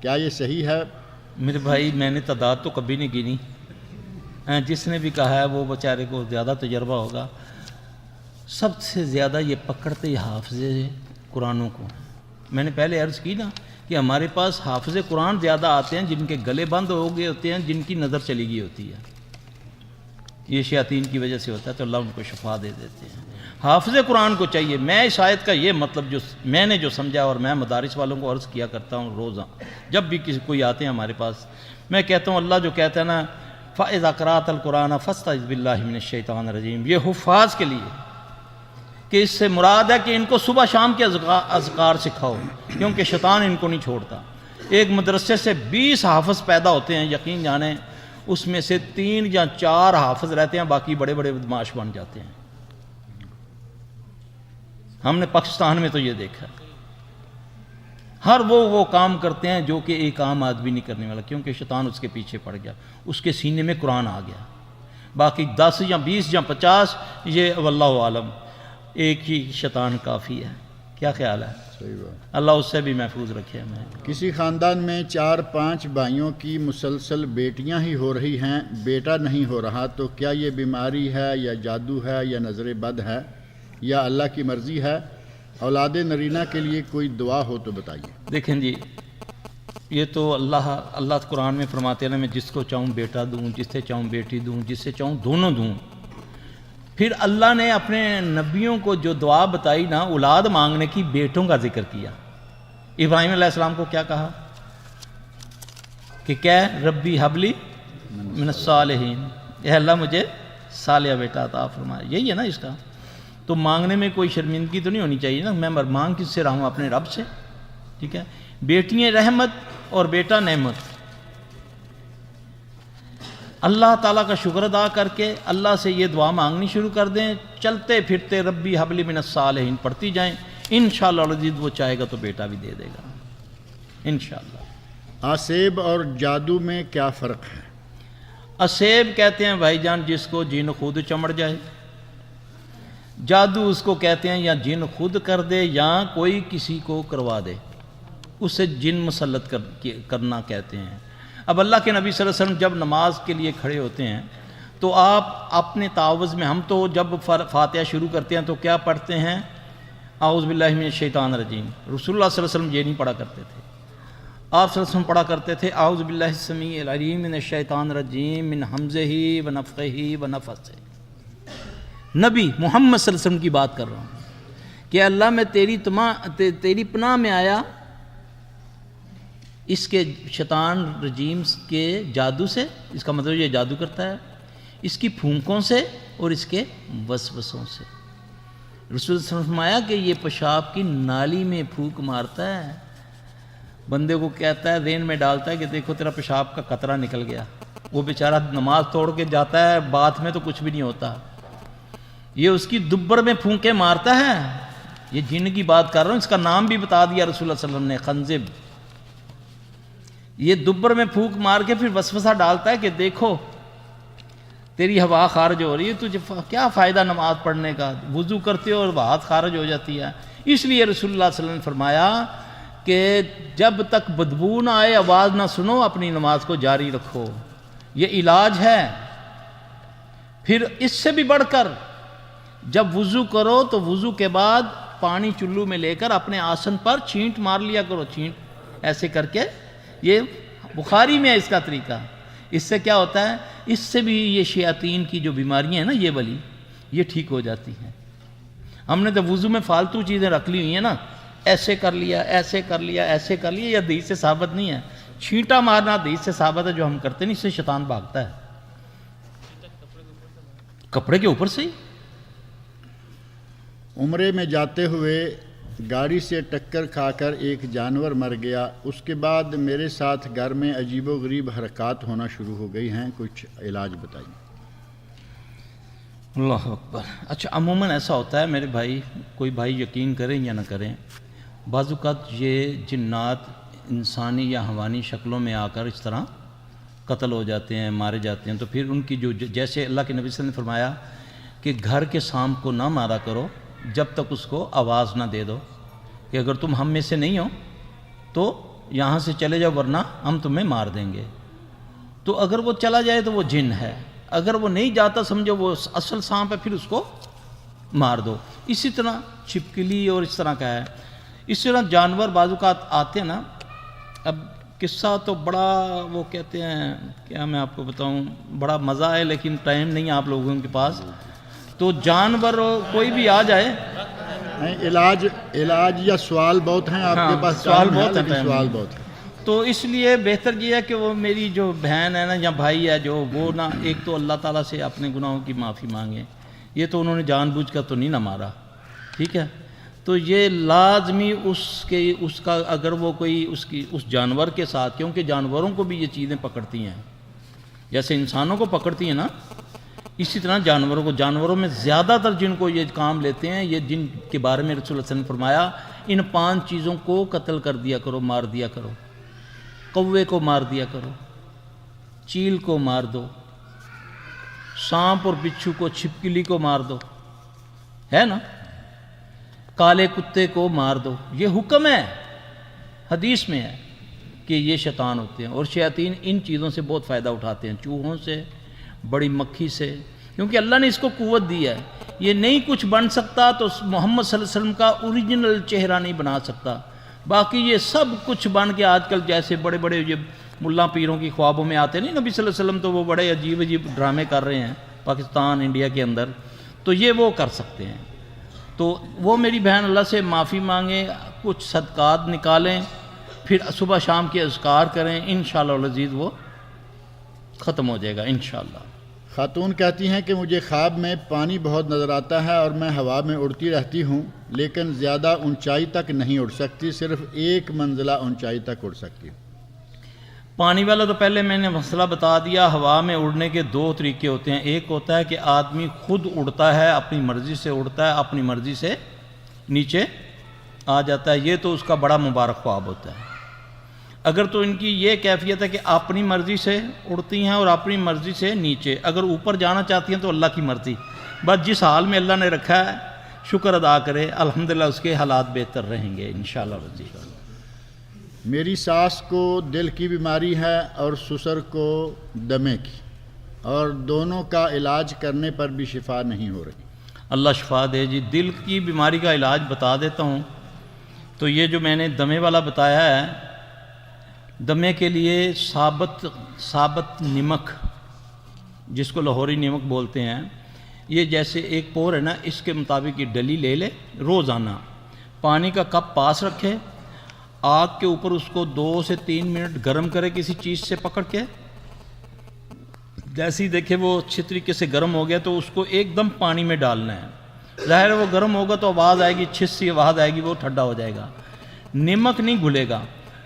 کیا یہ صحیح ہے؟ میرے بھائی میں نے تعداد تو کبھی نہیں گنی، جس نے بھی کہا ہے وہ بیچارے کو زیادہ تجربہ ہوگا۔ سب سے زیادہ یہ پکڑتے حافظ قرآنوں کو، میں نے پہلے عرض کی نا کہ ہمارے پاس حافظ قرآن زیادہ آتے ہیں جن کے گلے بند ہو گئے ہوتے ہیں، جن کی نظر چلی گئی ہوتی ہے، یہ شیاطین کی وجہ سے ہوتا ہے، تو اللہ ان کو شفا دے دیتے ہیں۔ حافظ قرآن کو چاہیے، میں اس آیت کا یہ مطلب جو میں نے جو سمجھا، اور میں مدارس والوں کو عرض کیا کرتا ہوں روزہ، جب بھی کوئی آتے ہیں ہمارے پاس، میں کہتا ہوں اللہ جو کہتا ہے نا فَإِذَا قَرَأْتَ الْقُرْآنَ فَاسْتَعِذْ بِاللَّهِ مِنَ الشَّيْطَانِ الرَّجِيمِ، یہ حفاظ کے لیے کہ اس سے مراد ہے کہ ان کو صبح شام کے اذکار سکھاؤ، کیونکہ شیطان ان کو نہیں چھوڑتا۔ ایک مدرسے سے 20 حافظ پیدا ہوتے ہیں، یقین جانیں اس میں سے 3 یا 4 حافظ رہتے ہیں، باقی بڑے بڑے بدماش بن جاتے ہیں۔ ہم نے پاکستان میں تو یہ دیکھا، ہر وہ کام کرتے ہیں جو کہ ایک عام آدمی نہیں کرنے والا، کیونکہ شیطان اس کے پیچھے پڑ گیا، اس کے سینے میں قرآن آ گیا۔ باقی 10 یا 20 یا 50 یہ واللہ عالم، ایک ہی شیطان کافی ہے۔ کیا خیال ہے؟ صحیح بات۔ اللہ اس سے بھی محفوظ رکھے ہمیں۔ کسی خاندان میں 4-5 بھائیوں کی مسلسل بیٹیاں ہی ہو رہی ہیں، بیٹا نہیں ہو رہا، تو کیا یہ بیماری ہے یا جادو ہے یا نظر بد ہے یا اللہ کی مرضی ہے؟ اولاد نرینہ کے لیے کوئی دعا ہو تو بتائیے۔ دیکھیں جی، یہ تو اللہ قرآن میں فرماتے ہیں نا، میں جس کو چاہوں بیٹا دوں، جس سے چاہوں بیٹی دوں، جس سے چاہوں دونوں دوں۔ پھر اللہ نے اپنے نبیوں کو جو دعا بتائی نا اولاد مانگنے کی، بیٹوں کا ذکر کیا۔ ابراہیم علیہ السلام کو کیا کہا کہ کیا ربی حبلی من الصالحین، اے اللہ مجھے صالح بیٹا عطا فرما، یہی ہے نا اس کا۔ تو مانگنے میں کوئی شرمندگی تو نہیں ہونی چاہیے نا، میں مانگ کس سے رہا ہوں؟ اپنے رب سے، ٹھیک ہے۔ بیٹیاں رحمت اور بیٹا نعمت۔ اللہ تعالیٰ کا شکر ادا کر کے اللہ سے یہ دعا مانگنی شروع کر دیں، چلتے پھرتے ربی حبلی من الصالحین پڑھتی جائیں، انشاءاللہ العزیز وہ چاہے گا تو بیٹا بھی دے دے گا انشاءاللہ۔ آسیب اور جادو میں کیا فرق ہے؟ اسیب کہتے ہیں بھائی جان جس کو جن خود چمڑ جائے، جادو اس کو کہتے ہیں یا جن خود کر دے یا کوئی کسی کو کروا دے، اسے جن مسلط کرنا کہتے ہیں۔ اب اللہ کے نبی صلی اللہ علیہ وسلم جب نماز کے لیے کھڑے ہوتے ہیں تو آپ اپنے تعوذ میں، ہم تو جب فاتحہ شروع کرتے ہیں تو کیا پڑھتے ہیں؟ اعوذ باللہ من الشیطان الرجیم۔ رسول اللہ صلی اللہ علیہ وسلم یہ نہیں پڑھا کرتے تھے، آپ صلی اللہ علیہ وسلم پڑھا کرتے تھے اعوذ باللہ السمیع العلیم من الشیطان الرجیم من حمزہ ونفخہ ونفثہ۔ نبی محمد صلی اللہ علیہ وسلم کی بات کر رہا ہوں کہ اللہ میں تیری پناہ میں آیا اس کے شیطان رجیم کے جادو سے، اس کا مطلب یہ جادو کرتا ہے، اس کی پھونکوں سے اور اس کے وسوسوں سے۔ رسول اللہ صلی اللہ علیہ وسلم نے فرمایا کہ یہ پیشاب کی نالی میں پھونک مارتا ہے، بندے کو کہتا ہے، ذہن میں ڈالتا ہے کہ دیکھو تیرا پیشاب کا قطرہ نکل گیا، وہ بیچارہ نماز توڑ کے جاتا ہے، بات میں تو کچھ بھی نہیں ہوتا، یہ اس کی دبر میں پھونکے مارتا ہے۔ یہ جن کی بات کر رہا ہوں، اس کا نام بھی بتا دیا رسول اللہ صلی اللہ علیہ وسلم نے، خنزب۔ یہ دبر میں پھونک مار کے پھر وسوسہ ڈالتا ہے کہ دیکھو تیری ہوا خارج ہو رہی ہے، تجھے کیا فائدہ نماز پڑھنے کا، وضو کرتے ہو اور بات خارج ہو جاتی ہے۔ اس لیے رسول اللہ صلی اللہ علیہ وسلم نے فرمایا کہ جب تک بدبو نہ آئے، آواز نہ سنو، اپنی نماز کو جاری رکھو، یہ علاج ہے۔ پھر اس سے بھی بڑھ کر جب وضو کرو تو وضو کے بعد پانی چلو میں لے کر اپنے آسن پر چھینٹ مار لیا کرو، چھینٹ ایسے کر کے، یہ بخاری میں ہے اس کا طریقہ۔ اس سے کیا ہوتا ہے؟ اس سے بھی یہ شیاطین کی جو بیماریاں ہیں نا یہ والی، یہ ٹھیک ہو جاتی ہیں۔ ہم نے تو وضو میں فالتو چیزیں رکھ لی ہوئی ہیں نا، ایسے کر لیا، ایسے کر لیا، ایسے کر لیا، یہ حدیث سے ثابت نہیں ہے۔ چھینٹا مارنا حدیث سے ثابت ہے، جو ہم کرتے نہیں، اس سے شیطان بھاگتا ہے۔ کپڑے کے اوپر سے ہی۔ عمرے میں جاتے ہوئے گاڑی سے ٹکر کھا کر ایک جانور مر گیا، اس کے بعد میرے ساتھ گھر میں عجیب و غریب حرکات ہونا شروع ہو گئی ہیں، کچھ علاج بتائیے۔ اللہ اکبر۔ اچھا، عموماً ایسا ہوتا ہے میرے بھائی، کوئی بھائی یقین کریں یا نہ کریں، بعض اوقات یہ جنات انسانی یا حیوانی شکلوں میں آ کر اس طرح قتل ہو جاتے ہیں، مارے جاتے ہیں، تو پھر ان کی جو جیسے اللہ کے نبی صلی اللہ علیہ وسلم نے فرمایا کہ گھر کے سانپ کو نہ مارا کرو جب تک اس کو آواز نہ دے دو کہ اگر تم ہم میں سے نہیں ہو تو یہاں سے چلے جاؤ ورنہ ہم تمہیں مار دیں گے۔ تو اگر وہ چلا جائے تو وہ جن ہے، اگر وہ نہیں جاتا سمجھو وہ اصل سانپ ہے، پھر اس کو مار دو۔ اسی طرح چھپکلی اور اس طرح کا ہے۔ اس طرح جانور بعض اوقات آتے ہیں نا۔ اب قصہ تو بڑا، وہ کہتے ہیں کیا میں آپ کو بتاؤں، بڑا مزہ ہے لیکن ٹائم نہیں آپ لوگوں کے پاس، تو جانور کوئی بھی آ جائے، علاج یا سوال بہت ہیں آپ کے پاس، سوال بہت ہیں، سوال بہت ہیں، تو اس لیے بہتر یہ ہے کہ وہ میری جو بہن ہے نا یا بھائی ہے جو، وہ نا ایک تو اللہ تعالیٰ سے اپنے گناہوں کی معافی مانگے۔ یہ تو انہوں نے جان بوجھ کر تو نہیں نہ مارا، ٹھیک ہے؟ تو یہ لازمی اس کا اگر وہ کوئی اس جانور کے ساتھ، کیونکہ جانوروں کو بھی یہ چیزیں پکڑتی ہیں جیسے انسانوں کو پکڑتی ہیں نا، اسی طرح جانوروں میں زیادہ تر جن کو یہ کام لیتے ہیں، یہ جن کے بارے میں رسول اللہ صلی اللہ علیہ وسلم نے فرمایا ان 5 چیزوں کو قتل کر دیا کرو، مار دیا کرو۔ کوے کو مار دیا کرو، چیل کو مار دو، سانپ اور بچھو کو، چھپکلی کو مار دو، ہے نا، کالے کتے کو مار دو۔ یہ حکم ہے، حدیث میں ہے کہ یہ شیطان ہوتے ہیں، اور شیاطین ان چیزوں سے بہت فائدہ اٹھاتے ہیں، چوہوں سے، بڑی مکھی سے، کیونکہ اللہ نے اس کو قوت دی ہے۔ یہ نہیں کچھ بن سکتا تو محمد صلی اللہ علیہ وسلم کا اوریجنل چہرہ نہیں بنا سکتا، باقی یہ سب کچھ بن کے آج کل جیسے بڑے بڑے یہ ملا پیروں کی خوابوں میں آتے نہیں نبی صلی اللہ علیہ وسلم، تو وہ بڑے عجیب عجیب ڈرامے کر رہے ہیں پاکستان انڈیا کے اندر، تو یہ وہ کر سکتے ہیں۔ تو وہ میری بہن اللہ سے معافی مانگیں، کچھ صدقات نکالیں، پھر صبح شام کے اذکار کریں، انشاءاللہ العزیز وہ ختم ہو جائے گا انشاءاللہ۔ خاتون کہتی ہیں کہ مجھے خواب میں پانی بہت نظر آتا ہے اور میں ہوا میں اڑتی رہتی ہوں، لیکن زیادہ اونچائی تک نہیں اڑ سکتی، صرف 1 منزلہ اونچائی تک اڑ سکتی ہوں۔ پانی والا تو پہلے میں نے مسئلہ بتا دیا. ہوا میں اڑنے کے دو طریقے ہوتے ہیں. ایک ہوتا ہے کہ آدمی خود اڑتا ہے, اپنی مرضی سے اڑتا ہے, اپنی مرضی سے نیچے آ جاتا ہے. یہ تو اس کا بڑا مبارک خواب ہوتا ہے. اگر تو ان کی یہ کیفیت ہے کہ اپنی مرضی سے اڑتی ہیں اور اپنی مرضی سے نیچے, اگر اوپر جانا چاہتی ہیں تو اللہ کی مرضی. بس جس حال میں اللہ نے رکھا ہے شکر ادا کرے, الحمدللہ اس کے حالات بہتر رہیں گے انشاءاللہ رضی. میری ساس کو دل کی بیماری ہے اور سسر کو دمے کی, اور دونوں کا علاج کرنے پر بھی شفا نہیں ہو رہی. اللہ شفا دے جی. دل کی بیماری کا علاج بتا دیتا ہوں. تو یہ جو میں نے دمے والا بتایا ہے, دمے کے لیے ثابت نمک, جس کو لاہوری نمک بولتے ہیں, یہ جیسے ایک پور ہے نا, اس کے مطابق یہ ڈلی لے لے. روزانہ پانی کا کپ پاس رکھے, آگ کے اوپر اس کو 2 سے 3 منٹ گرم کرے کسی چیز سے پکڑ کے. جیسے ہی دیکھے وہ اچھی طریقے سے گرم ہو گیا تو اس کو ایک دم پانی میں ڈالنا ہے. ظاہر ہے وہ گرم ہوگا تو آواز آئے گی, چھس سی آواز آئے گی, وہ ٹھنڈا ہو جائے گا. نمک نہیں گھلے گا.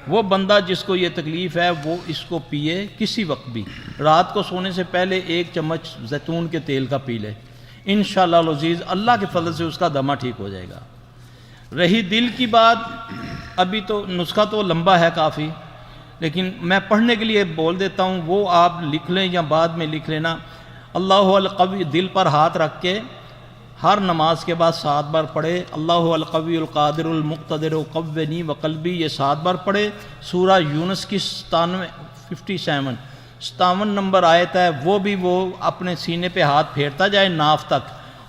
وہ بندہ جس کو یہ تکلیف ہے وہ اس کو پیے کسی وقت بھی. رات کو سونے سے پہلے 1 چمچ زیتون کے تیل کا پی لے, انشاءاللہ العزیز اللہ کے فضل سے اس کا دمہ ٹھیک ہو جائے گا. رہی دل کی بات, ابھی تو نسخہ تو لمبا ہے کافی, لیکن میں پڑھنے کے لیے بول دیتا ہوں, وہ آپ لکھ لیں یا بعد میں لکھ لینا. اللہ القوی, دل پر ہاتھ رکھ کے ہر نماز کے بعد 7 بار پڑھے. اللہ القوی القادر المقتدر قوّنی وقلبی, یہ 7 بار پڑھے. سورہ یونس کی 57 نمبر آیت ہے, وہ بھی وہ اپنے سینے پہ ہاتھ پھیرتا جائے ناف تک,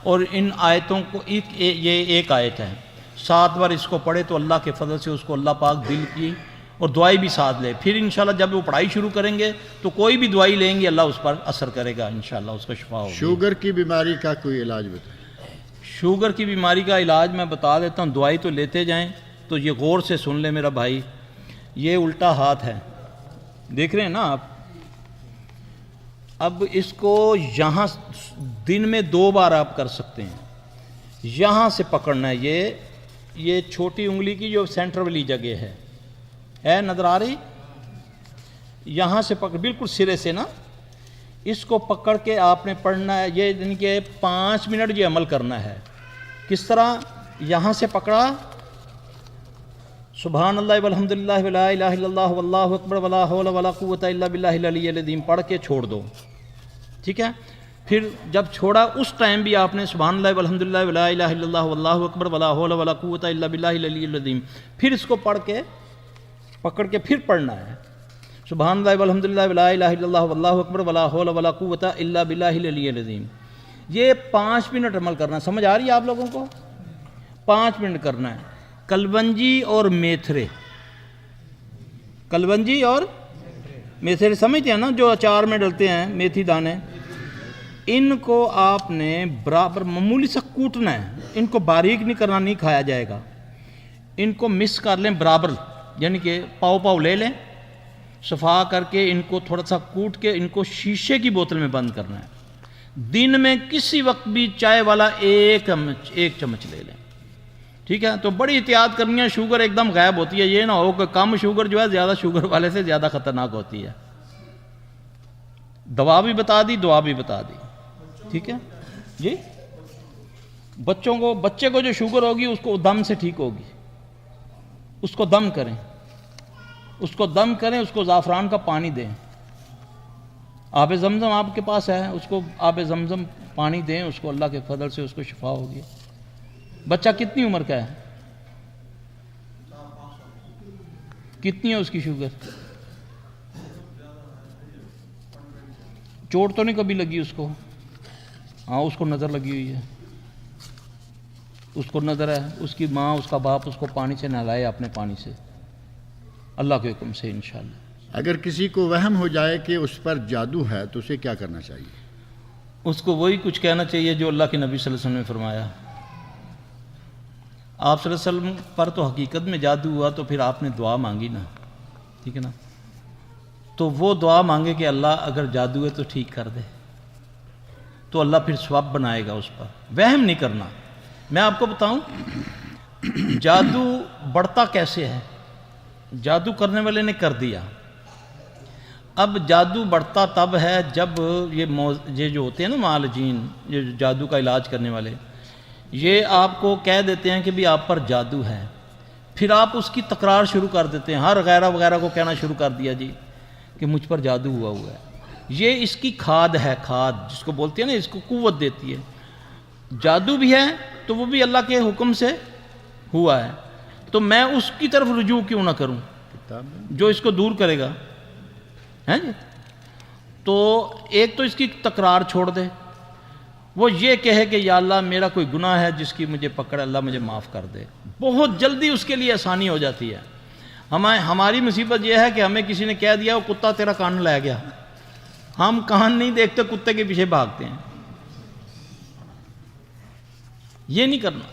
اور ان آیتوں کو یہ ایک آیت ہے, 7 بار اس کو پڑھے تو اللہ کے فضل سے اس کو اللہ پاک دل کی اور دعائی بھی ساتھ لے. پھر انشاءاللہ جب وہ پڑھائی شروع کریں گے تو کوئی بھی دعائی لیں گے اللہ اس پر اثر کرے گا, انشاءاللہ اس کا شفا ہوگا. شوگر کی بیماری کا کوئی علاج بتائیں. شوگر کی بیماری کا علاج میں بتا دیتا ہوں. دوائی تو لیتے جائیں. تو یہ غور سے سن لے میرا بھائی, یہ الٹا ہاتھ ہے, دیکھ رہے ہیں نا آپ. اب اس کو یہاں دن میں 2 بار آپ کر سکتے ہیں. یہاں سے پکڑنا ہے, یہ چھوٹی انگلی کی جو سینٹر والی جگہ ہے نظر آ رہی, یہاں سے پکڑ, بالکل سرے سے نا, اس کو پکڑ کے آپ نے پڑھنا ہے. یہ یعنی کہ 5 منٹ یہ عمل کرنا ہے. کس طرح؟ یہاں سے پکڑا, سبحان اللہ والحمدللہ ولا الہ الا اللہ واللہ اکبر ولا حول ولا قوت الا باللہ العلی العظیم پڑھ کے چھوڑ دو, ٹھیک ہے. پھر جب چھوڑا اس ٹائم بھی آپ نے سبحان اللہ والحمدللہ ولا الہ الا اللہ واللہ اکبر ولا حول ولا قوت الا باللہ العلی العظیم, پھر اس کو پکڑ کے پھر پڑھنا ہے. سبحان اللہ والحمدللہ ولا الہ الا اللہ واللہ اکبر ولا حول ولا قوت الا باللہ العلی العظیم. یہ 5 منٹ عمل کرنا ہے. سمجھ آ رہی ہے آپ لوگوں کو؟ 5 منٹ کرنا ہے. کلونجی اور میتھرے, کلونجی اور میتھرے سمجھتے ہیں نا, جو اچار میں ڈلتے ہیں میتھی دانے, ان کو آپ نے برابر معمولی سا کوٹنا ہے. ان کو باریک نہیں کرنا, نہیں کھایا جائے گا. ان کو مکس کر لیں برابر, یعنی کہ پاؤ لے لیں, صفا کر کے ان کو تھوڑا سا کوٹ کے ان کو شیشے کی بوتل میں بند کرنا ہے. دن میں کسی وقت بھی چائے والا 1 چمچ لے لیں, ٹھیک ہے. تو بڑی احتیاط کرنی ہے, شوگر ایک دم غائب ہوتی ہے. یہ نہ ہو کہ کم شوگر جو ہے زیادہ شوگر والے سے زیادہ خطرناک ہوتی ہے. دوا بھی بتا دی, دعا بھی بتا دی, ٹھیک ہے جی. بچے کو جو شوگر ہوگی اس کو دم سے ٹھیک ہوگی. اس کو دم کریں, اس کو زعفران کا پانی دیں. آب زمزم آپ کے پاس ہے, اس کو آب زمزم پانی دیں, اس کو اللہ کے فضل سے اس کو شفا ہوگی. بچہ کتنی عمر کا ہے؟ کتنی ہے اس کی شوگر؟ چوٹ تو نہیں کبھی لگی اس کو؟ ہاں اس کو نظر لگی ہوئی ہے, اس کو نظر ہے. اس کی ماں, اس کا باپ اس کو پانی سے نہلائے, اپنے پانی سے, اللہ کے حکم سے انشاءاللہ. اگر کسی کو وہم ہو جائے کہ اس پر جادو ہے تو اسے کیا کرنا چاہیے؟ اس کو وہی کچھ کہنا چاہیے جو اللہ کے نبی صلی اللہ علیہ وسلم نے فرمایا. آپ صلی اللہ علیہ وسلم پر تو حقیقت میں جادو ہوا تو پھر آپ نے دعا مانگی نا, ٹھیک ہے نا. تو وہ دعا مانگے کہ اللہ اگر جادو ہے تو ٹھیک کر دے, تو اللہ پھر ثواب بنائے گا اس پر. وہم نہیں کرنا. میں آپ کو بتاؤں جادو بڑھتا کیسے ہے. جادو کرنے والے نے کر دیا, اب جادو بڑھتا تب ہے جب یہ جو ہوتے ہیں نا معالجین، یہ جادو کا علاج کرنے والے، یہ آپ کو کہہ دیتے ہیں کہ بھی آپ پر جادو ہے، پھر آپ اس کی تکرار شروع کر دیتے ہیں، ہر غیرہ وغیرہ کو کہنا شروع کر دیا جی کہ مجھ پر جادو ہوا ہے۔ یہ اس کی کھاد ہے، کھاد جس کو بولتے ہیں نا، اس کو قوت دیتی ہے۔ جادو بھی ہے تو وہ بھی اللہ کے حکم سے ہوا ہے، تو میں اس کی طرف رجوع کیوں نہ کروں جو اس کو دور کرے گا، ہیں جی؟ تو ایک تو اس کی تکرار چھوڑ دے، وہ یہ کہے کہ یا اللہ میرا کوئی گناہ ہے جس کی مجھے پکڑ، اللہ مجھے معاف کر دے، بہت جلدی اس کے لیے آسانی ہو جاتی ہے۔ ہماری مصیبت یہ ہے کہ ہمیں کسی نے کہہ دیا وہ کتا تیرا کان لے گیا، ہم کان نہیں دیکھتے، کتے کے پیچھے بھاگتے ہیں۔ یہ نہیں کرنا،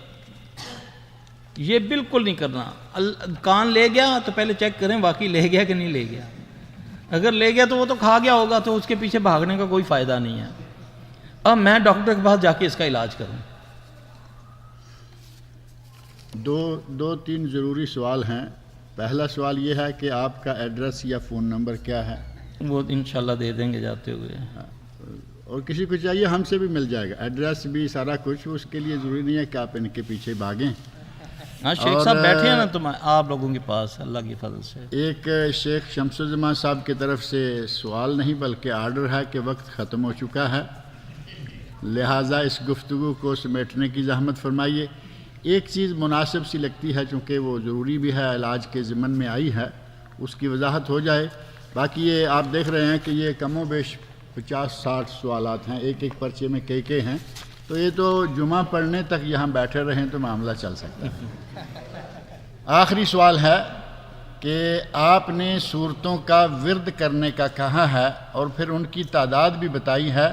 یہ بالکل نہیں کرنا۔ کان لے گیا تو پہلے چیک کریں واقعی لے گیا کہ نہیں لے گیا، اگر لے گیا تو وہ تو کھا گیا ہوگا، تو اس کے پیچھے بھاگنے کا کوئی فائدہ نہیں ہے۔ اب میں ڈاکٹر کے پاس جا کے اس کا علاج کروں۔ دو تین ضروری سوال ہیں۔ پہلا سوال یہ ہے کہ آپ کا ایڈریس یا فون نمبر کیا ہے؟ وہ انشاءاللہ دے دیں گے جاتے ہوئے، اور کسی کو چاہیے ہم سے بھی مل جائے گا، ایڈریس بھی سارا کچھ، اس کے لیے ضروری نہیں ہے کہ آپ ان کے پیچھے بھاگیں۔ ہاں شیخ صاحب بیٹھے ہیں نا تم آپ لوگوں کے پاس، اللہ کی فضل سے۔ ایک شیخ شمس الزمان صاحب کی طرف سے سوال نہیں بلکہ آرڈر ہے کہ وقت ختم ہو چکا ہے، لہٰذا اس گفتگو کو سمیٹنے کی زحمت فرمائیے۔ ایک چیز مناسب سی لگتی ہے چونکہ وہ ضروری بھی ہے، علاج کے ضمن میں آئی ہے، اس کی وضاحت ہو جائے۔ باقی یہ آپ دیکھ رہے ہیں کہ یہ کم و بیش 50-60 سوالات ہیں، ایک ایک پرچے میں کئی ہیں، تو یہ تو جمعہ پڑھنے تک یہاں بیٹھے رہیں تو معاملہ چل سکتا ہے۔ آخری سوال ہے کہ آپ نے صورتوں کا ورد کرنے کا کہا ہے اور پھر ان کی تعداد بھی بتائی ہے،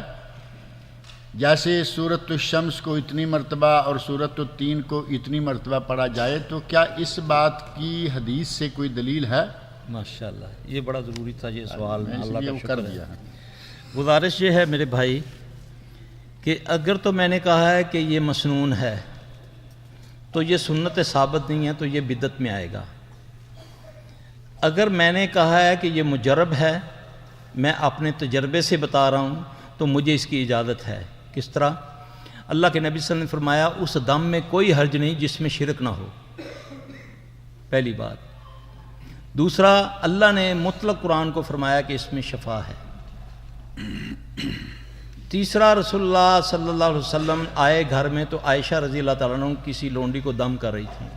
جیسے سورۃ الشمس کو اتنی مرتبہ اور سورۃ التین کو اتنی مرتبہ پڑھا جائے، تو کیا اس بات کی حدیث سے کوئی دلیل ہے؟ ماشاءاللہ یہ بڑا ضروری تھا یہ سوال، میں اس اللہ لیے کا وہ شکر کر ہے۔ دیا ہے۔ گزارش یہ ہے میرے بھائی کہ اگر تو میں نے کہا ہے کہ یہ مسنون ہے تو یہ سنت ثابت نہیں ہے، تو یہ بدعت میں آئے گا۔ اگر میں نے کہا ہے کہ یہ مجرب ہے، میں اپنے تجربے سے بتا رہا ہوں، تو مجھے اس کی اجازت ہے۔ کس طرح؟ اللہ کے نبی صلی اللہ علیہ وسلم نے فرمایا اس دم میں کوئی حرج نہیں جس میں شرک نہ ہو، پہلی بات۔ دوسرا، اللہ نے مطلق قرآن کو فرمایا کہ اس میں شفا ہے۔ تیسرا، رسول اللہ صلی اللہ علیہ وسلم آئے گھر میں تو عائشہ رضی اللہ تعالیٰ عنہ کسی لونڈی کو دم کر رہی تھی۔ رسول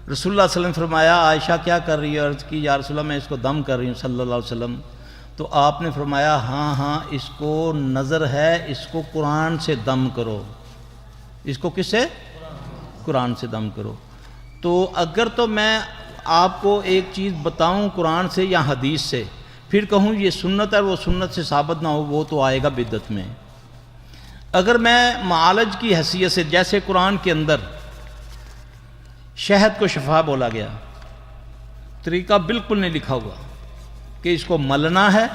اللہ صلی اللہ علیہ وسلم نے فرمایا عائشہ کیا کر رہی ہے؟ عرض کی یا رسول اللہ میں اس کو دم کر رہی ہوں صلی اللہ علیہ وسلم۔ تو آپ نے فرمایا ہاں اس کو نظر ہے، اس کو قرآن سے دم کرو۔ اس کو کس سے؟ قرآن سے دم کرو۔ تو اگر تو میں آپ کو ایک چیز بتاؤں قرآن سے یا حدیث سے، پھر کہوں یہ سنت ہے، وہ سنت سے ثابت نہ ہو، وہ تو آئے گا بدعت میں۔ اگر میں معالج کی حیثیت سے، جیسے قرآن کے اندر شہد کو شفا بولا گیا، طریقہ بالکل نہیں لکھا ہوا کہ اس کو ملنا ہے،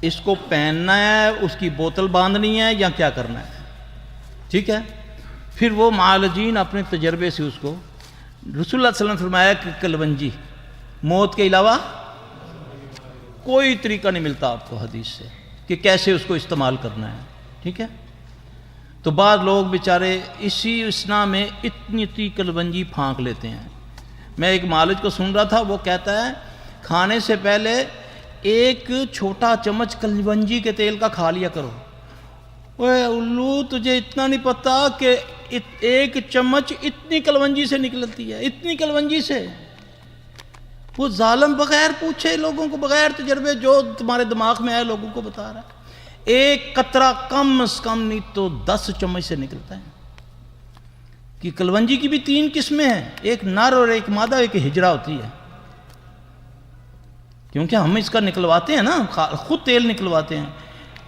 اس کو پہننا ہے، اس کی بوتل باندھنی ہے یا کیا کرنا ہے، ٹھیک ہے؟ پھر وہ معالجین اپنے تجربے سے اس کو، رسول اللہ صلی اللہ علیہ وسلم نے فرمایا کہ کلونجی، موت کے علاوہ کوئی طریقہ نہیں ملتا آپ کو حدیث سے کہ کیسے اس کو استعمال کرنا ہے، ٹھیک ہے؟ تو بعض لوگ بیچارے اسی اسنا میں اتنی کلونجی پھانک لیتے ہیں۔ میں ایک معالج کو سن رہا تھا، وہ کہتا ہے کھانے سے پہلے ایک چھوٹا چمچ کلونجی کے تیل کا کھا لیا کرو۔ اوے الو، تجھے اتنا نہیں پتا کہ ایک چمچ اتنی کلونجی سے نکلتی ہے، اتنی کلونجی سے۔ وہ ظالم بغیر پوچھے لوگوں کو، بغیر تجربے، جو تمہارے دماغ میں آئے لوگوں کو بتا رہا ہے۔ ایک قطرہ کم از کم نہیں تو 10 چمچ سے نکلتا ہے۔ کہ کلونجی کی بھی 3 قسمیں ہیں، ایک نر اور ایک مادہ، ایک ہجرہ ہوتی ہے۔ کیونکہ ہم اس کا نکلواتے ہیں نا، خود تیل نکلواتے ہیں۔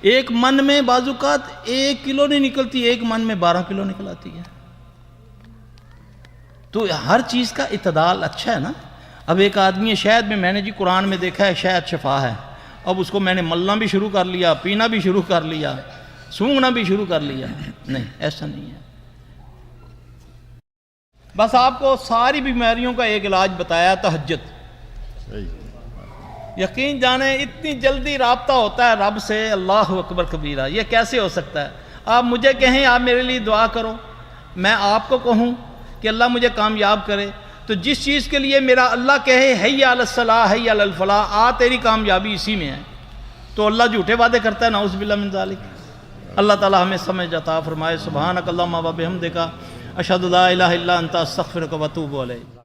ایک من میں بعض اوقات 1 کلو نہیں نکلتی، ایک من میں 12 کلو نکل آتی ہے۔ تو ہر چیز کا اعتدال اچھا ہے نا۔ اب ایک آدمی ہے شہد میں نے جی قرآن میں دیکھا ہے شہد شفا ہے، اب اس کو میں نے ملنا بھی شروع کر لیا، پینا بھی شروع کر لیا، سونگنا بھی شروع کر لیا۔ نہیں، ایسا نہیں ہے۔ بس آپ کو ساری بیماریوں کا ایک علاج بتایا، تہجد۔ یقین جانیں اتنی جلدی رابطہ ہوتا ہے رب سے، اللہ اکبر کبیرہ، یہ کیسے ہو سکتا ہے؟ آپ مجھے کہیں آپ میرے لیے دعا کرو، میں آپ کو کہوں کہ اللہ مجھے کامیاب کرے، تو جس چیز کے لیے میرا اللہ کہے حی علی الصلاح حی علی الفلاح، تیری کامیابی اسی میں ہے، تو اللہ جھوٹے وعدے کرتا ہے، نعوذ باللہ من ذالک۔ اللہ تعالی ہمیں سمجھ عطا فرمائے۔ سبحانک اللہم و بحمدک، اشہد لا الہ الا انت، استغفرک و اتوب الیک۔